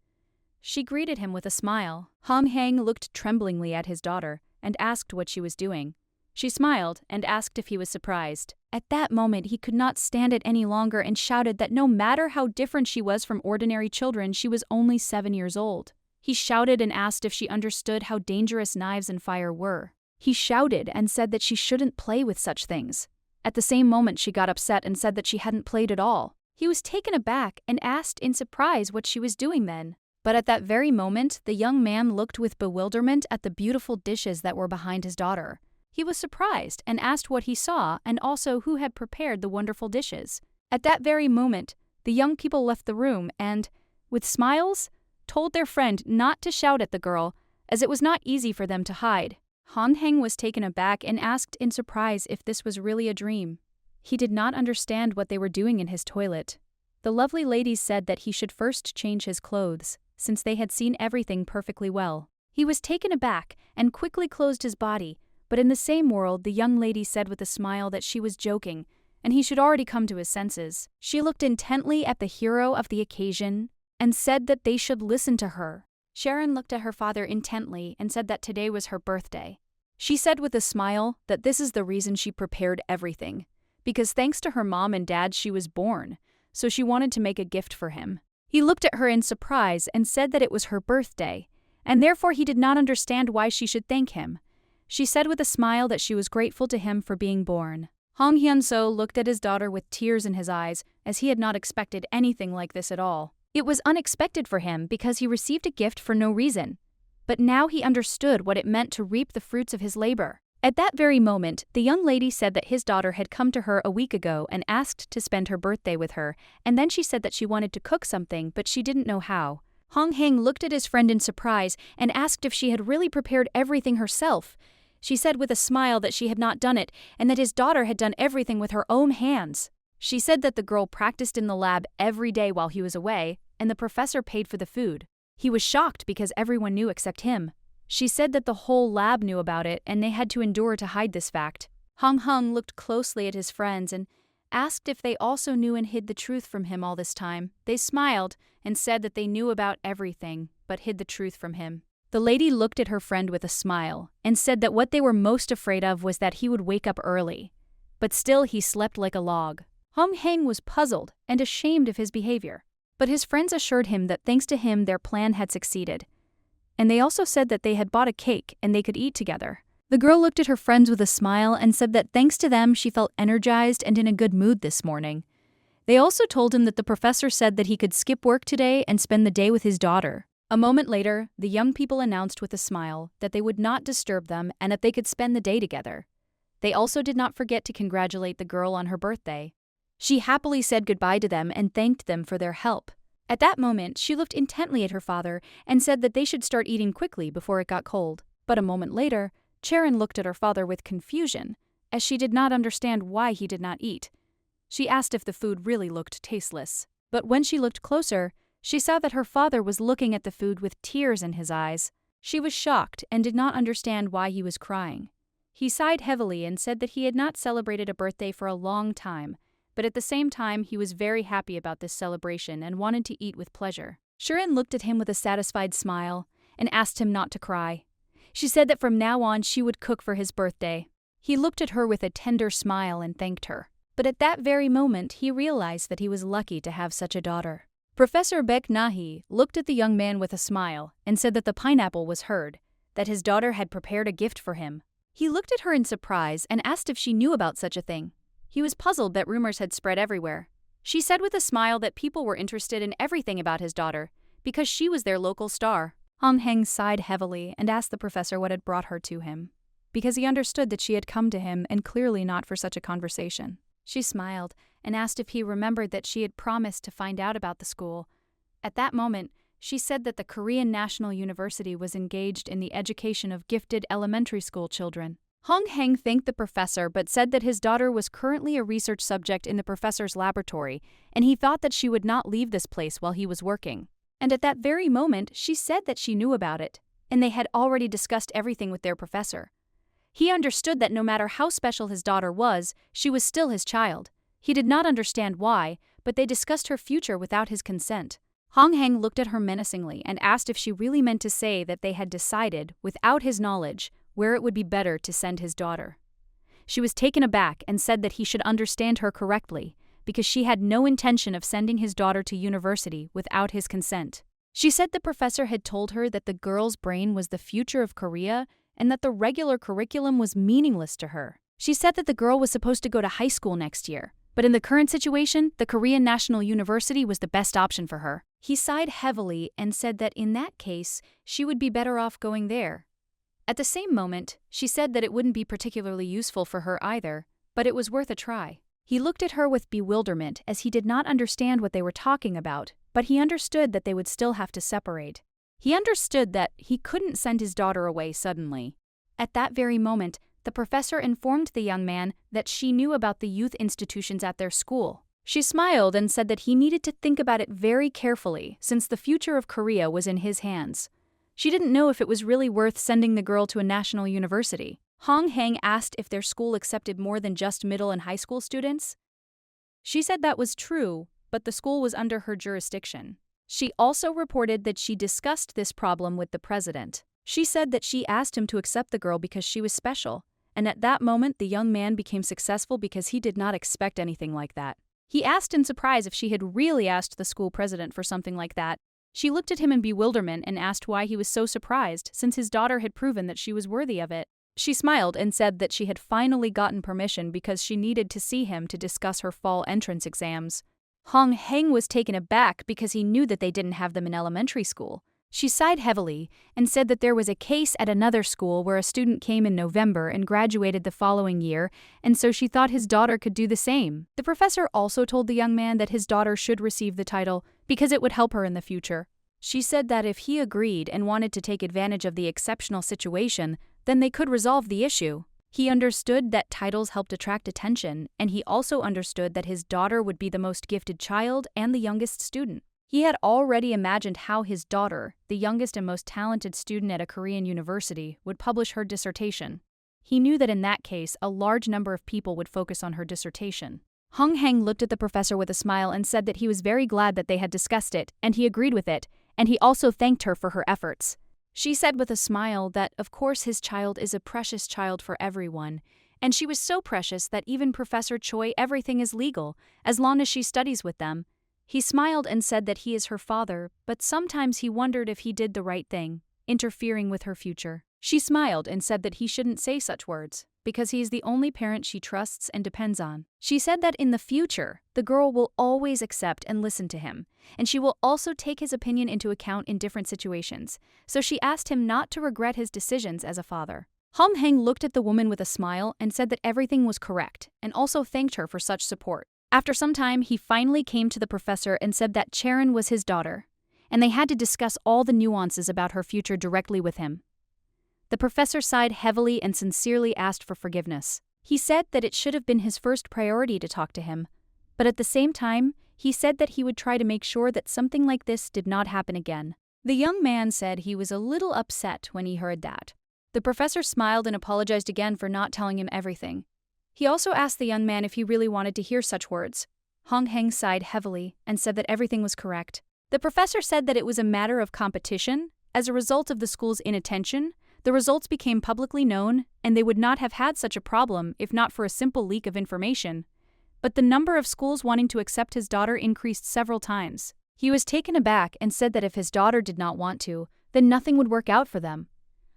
She greeted him with a smile. Hong Hang looked tremblingly at his daughter and asked what she was doing. She smiled and asked if he was surprised. At that moment, he could not stand it any longer and shouted that no matter how different she was from ordinary children, she was only 7 years old. He shouted and asked if she understood how dangerous knives and fire were. He shouted and said that she shouldn't play with such things. At the same moment, she got upset and said that she hadn't played at all. He was taken aback and asked in surprise what she was doing then. But at that very moment, the young man looked with bewilderment at the beautiful dishes that were behind his daughter. He was surprised and asked what he saw and also who had prepared the wonderful dishes. At that very moment, the young people left the room and, with smiles, told their friend not to shout at the girl, as it was not easy for them to hide. Han Heng was taken aback and asked in surprise if this was really a dream. He did not understand what they were doing in his toilet. The lovely ladies said that he should first change his clothes, since they had seen everything perfectly well. He was taken aback and quickly closed his body, but in the same world the young lady said with a smile that she was joking, and he should already come to his senses. She looked intently at the hero of the occasion and said that they should listen to her. Sharon looked at her father intently and said that today was her birthday. She said with a smile that this is the reason she prepared everything, because thanks to her mom and dad she was born, so she wanted to make a gift for him. He looked at her in surprise and said that it was her birthday, and therefore he did not understand why she should thank him. She said with a smile that she was grateful to him for being born. Hong Hyun-soo looked at his daughter with tears in his eyes, as he had not expected anything like this at all. It was unexpected for him because he received a gift for no reason. But now he understood what it meant to reap the fruits of his labor. At that very moment, the young lady said that his daughter had come to her a week ago and asked to spend her birthday with her, and then she said that she wanted to cook something, but she didn't know how. Hong Heng looked at his friend in surprise and asked if she had really prepared everything herself. She said with a smile that she had not done it, and that his daughter had done everything with her own hands. She said that the girl practiced in the lab every day while he was away, and the professor paid for the food. He was shocked because everyone knew except him. She said that the whole lab knew about it, and they had to endure to hide this fact. Hong Heng looked closely at his friends and asked if they also knew and hid the truth from him all this time. They smiled and said that they knew about everything, but hid the truth from him. The lady looked at her friend with a smile and said that what they were most afraid of was that he would wake up early. But still he slept like a log. Hong Heng was puzzled and ashamed of his behavior. But his friends assured him that thanks to him their plan had succeeded. And they also said that they had bought a cake and they could eat together. The girl looked at her friends with a smile and said that thanks to them she felt energized and in a good mood this morning. They also told him that the professor said that he could skip work today and spend the day with his daughter. A moment later, the young people announced with a smile that they would not disturb them and that they could spend the day together. They also did not forget to congratulate the girl on her birthday. She happily said goodbye to them and thanked them for their help. At that moment, she looked intently at her father and said that they should start eating quickly before it got cold. But a moment later, Sharon looked at her father with confusion, as she did not understand why he did not eat. She asked if the food really looked tasteless. But when she looked closer, she saw that her father was looking at the food with tears in his eyes. She was shocked and did not understand why he was crying. He sighed heavily and said that he had not celebrated a birthday for a long time, but at the same time he was very happy about this celebration and wanted to eat with pleasure. Sharon looked at him with a satisfied smile and asked him not to cry. She said that from now on she would cook for his birthday. He looked at her with a tender smile and thanked her. But at that very moment he realized that he was lucky to have such a daughter. Professor Baek Na-hee looked at the young man with a smile and said that the pineapple was heard, that his daughter had prepared a gift for him. He looked at her in surprise and asked if she knew about such a thing. He was puzzled that rumors had spread everywhere. She said with a smile that people were interested in everything about his daughter, because she was their local star. Hong Heng sighed heavily and asked the professor what had brought her to him, because he understood that she had come to him and clearly not for such a conversation. She smiled and asked if he remembered that she had promised to find out about the school. At that moment, she said that the Korean National University was engaged in the education of gifted elementary school children. Hong Heng thanked the professor but said that his daughter was currently a research subject in the professor's laboratory, and he thought that she would not leave this place while he was working. And at that very moment, she said that she knew about it, and they had already discussed everything with their professor. He understood that no matter how special his daughter was, she was still his child. He did not understand why, but they discussed her future without his consent. Hong Heng looked at her menacingly and asked if she really meant to say that they had decided, without his knowledge, where it would be better to send his daughter. She was taken aback and said that he should understand her correctly, because she had no intention of sending his daughter to university without his consent. She said the professor had told her that the girl's brain was the future of Korea and that the regular curriculum was meaningless to her. She said that the girl was supposed to go to high school next year, but in the current situation, the Korean National University was the best option for her. He sighed heavily and said that in that case, she would be better off going there. At the same moment, she said that it wouldn't be particularly useful for her either, but it was worth a try. He looked at her with bewilderment as he did not understand what they were talking about, but he understood that they would still have to separate. He understood that he couldn't send his daughter away suddenly. At that very moment, the professor informed the young man that she knew about the youth institutions at their school. She smiled and said that he needed to think about it very carefully since the future of Korea was in his hands. She didn't know if it was really worth sending the girl to a national university. Hong Heng asked if their school accepted more than just middle and high school students. She said that was true, but the school was under her jurisdiction. She also reported that she discussed this problem with the president. She said that she asked him to accept the girl because she was special, and at that moment the young man became successful because he did not expect anything like that. He asked in surprise if she had really asked the school president for something like that. She looked at him in bewilderment and asked why he was so surprised, since his daughter had proven that she was worthy of it. She smiled and said that she had finally gotten permission because she needed to see him to discuss her fall entrance exams. Hong Heng was taken aback because he knew that they didn't have them in elementary school. She sighed heavily and said that there was a case at another school where a student came in November and graduated the following year, and so she thought his daughter could do the same. The professor also told the young man that his daughter should receive the title because it would help her in the future. She said that if he agreed and wanted to take advantage of the exceptional situation, then they could resolve the issue. He understood that titles helped attract attention, and he also understood that his daughter would be the most gifted child and the youngest student. He had already imagined how his daughter, the youngest and most talented student at a Korean university, would publish her dissertation. He knew that in that case, a large number of people would focus on her dissertation. Hong Heng looked at the professor with a smile and said that he was very glad that they had discussed it, and he agreed with it, and he also thanked her for her efforts. She said with a smile that, of course, his child is a precious child for everyone, and she was so precious that even Professor Choi, everything is legal, as long as she studies with them. He smiled and said that he is her father, but sometimes he wondered if he did the right thing, interfering with her future. She smiled and said that he shouldn't say such words, because he is the only parent she trusts and depends on. She said that in the future, the girl will always accept and listen to him, and she will also take his opinion into account in different situations, so she asked him not to regret his decisions as a father. Hong Heng looked at the woman with a smile and said that everything was correct, and also thanked her for such support. After some time, he finally came to the professor and said that Charon was his daughter, and they had to discuss all the nuances about her future directly with him. The professor sighed heavily and sincerely asked for forgiveness. He said that it should have been his first priority to talk to him, but at the same time, he said that he would try to make sure that something like this did not happen again. The young man said he was a little upset when he heard that. The professor smiled and apologized again for not telling him everything. He also asked the young man if he really wanted to hear such words. Hong Heng sighed heavily and said that everything was correct. The professor said that it was a matter of competition. As a result of the school's inattention, the results became publicly known, and they would not have had such a problem if not for a simple leak of information. But the number of schools wanting to accept his daughter increased several times. He was taken aback and said that if his daughter did not want to, then nothing would work out for them.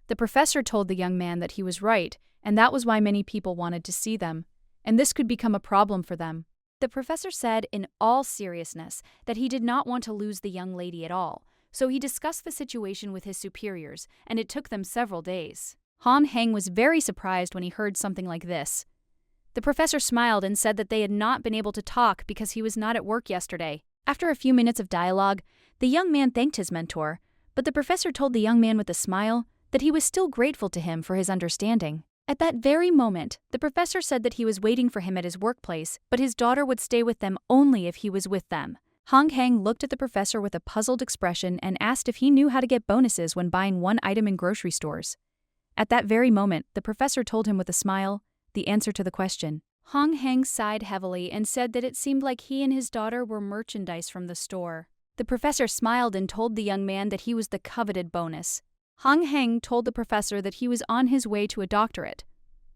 The professor told the young man that he was right, and that was why many people wanted to see them, and this could become a problem for them. The professor said in all seriousness that he did not want to lose the young lady at all, so he discussed the situation with his superiors, and it took them several days. Hong Heng was very surprised when he heard something like this. The professor smiled and said that they had not been able to talk because he was not at work yesterday. After a few minutes of dialogue, the young man thanked his mentor, but the professor told the young man with a smile that he was still grateful to him for his understanding. At that very moment, the professor said that he was waiting for him at his workplace, but his daughter would stay with them only if he was with them. Hong Heng looked at the professor with a puzzled expression and asked if he knew how to get bonuses when buying one item in grocery stores. At that very moment, the professor told him with a smile the answer to the question. Hong Heng sighed heavily and said that it seemed like he and his daughter were merchandise from the store. The professor smiled and told the young man that he was the coveted bonus. Hong Heng told the professor that he was on his way to a doctorate.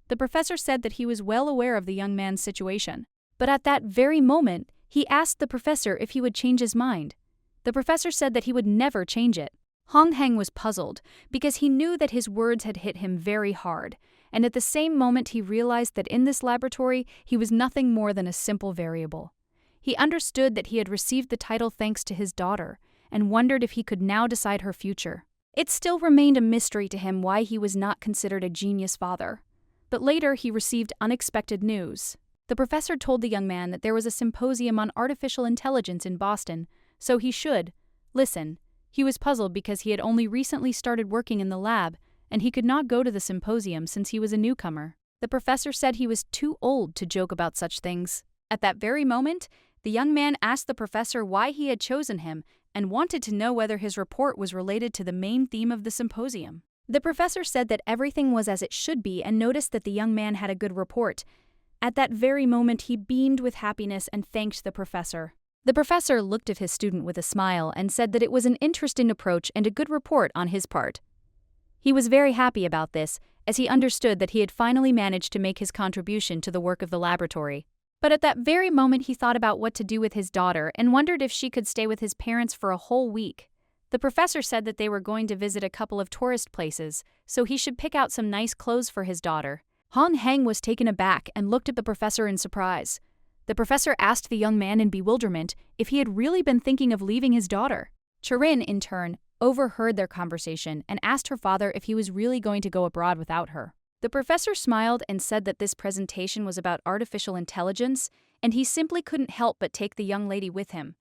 The professor said that he was well aware of the young man's situation, but at that very moment, he asked the professor if he would change his mind. The professor said that he would never change it. Hong Heng was puzzled because he knew that his words had hit him very hard, and at the same moment he realized that in this laboratory he was nothing more than a simple variable. He understood that he had received the title thanks to his daughter, and wondered if he could now decide her future. It still remained a mystery to him why he was not considered a genius father. But later he received unexpected news. The professor told the young man that there was a symposium on artificial intelligence in Boston, so he should listen. He was puzzled because he had only recently started working in the lab, and he could not go to the symposium since he was a newcomer. The professor said he was too old to joke about such things. At that very moment, the young man asked the professor why he had chosen him and wanted to know whether his report was related to the main theme of the symposium. The professor said that everything was as it should be and noticed that the young man had a good report. At that very moment, he beamed with happiness and thanked the professor. The professor looked at his student with a smile and said that it was an interesting approach and a good report on his part. He was very happy about this, as he understood that he had finally managed to make his contribution to the work of the laboratory. But at that very moment, he thought about what to do with his daughter and wondered if she could stay with his parents for a whole week. The professor said that they were going to visit a couple of tourist places, so he should pick out some nice clothes for his daughter. Han Heng was taken aback and looked at the professor in surprise. The professor asked the young man in bewilderment if he had really been thinking of leaving his daughter. Charin, in turn, overheard their conversation and asked her father if he was really going to go abroad without her. The professor smiled and said that this presentation was about artificial intelligence, and he simply couldn't help but take the young lady with him.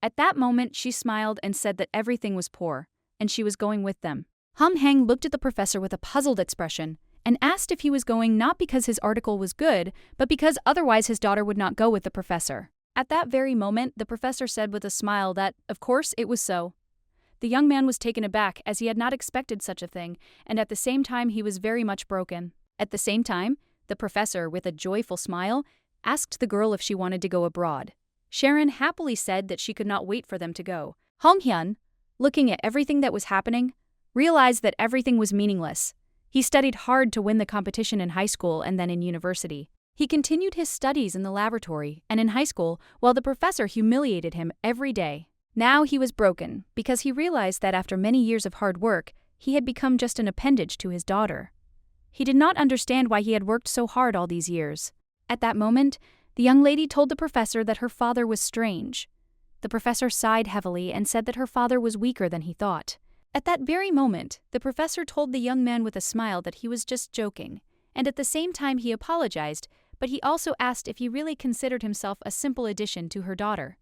At that moment, she smiled and said that everything was poor, and she was going with them. Han Heng looked at the professor with a puzzled expression and asked if he was going not because his article was good, but because otherwise his daughter would not go with the professor. At that very moment, the professor said with a smile that, of course, it was so. The young man was taken aback as he had not expected such a thing, and at the same time he was very much broken. At the same time, the professor, with a joyful smile, asked the girl if she wanted to go abroad. Sharon happily said that she could not wait for them to go. Hong Hyun, looking at everything that was happening, realized that everything was meaningless. He studied hard to win the competition in high school and then in university. He continued his studies in the laboratory and in high school while the professor humiliated him every day. Now he was broken because he realized that after many years of hard work, he had become just an appendage to his daughter. He did not understand why he had worked so hard all these years. At that moment, the young lady told the professor that her father was strange. The professor sighed heavily and said that her father was weaker than he thought. At that very moment, the professor told the young man with a smile that he was just joking, and at the same time he apologized, but he also asked if he really considered himself a simple addition to her daughter.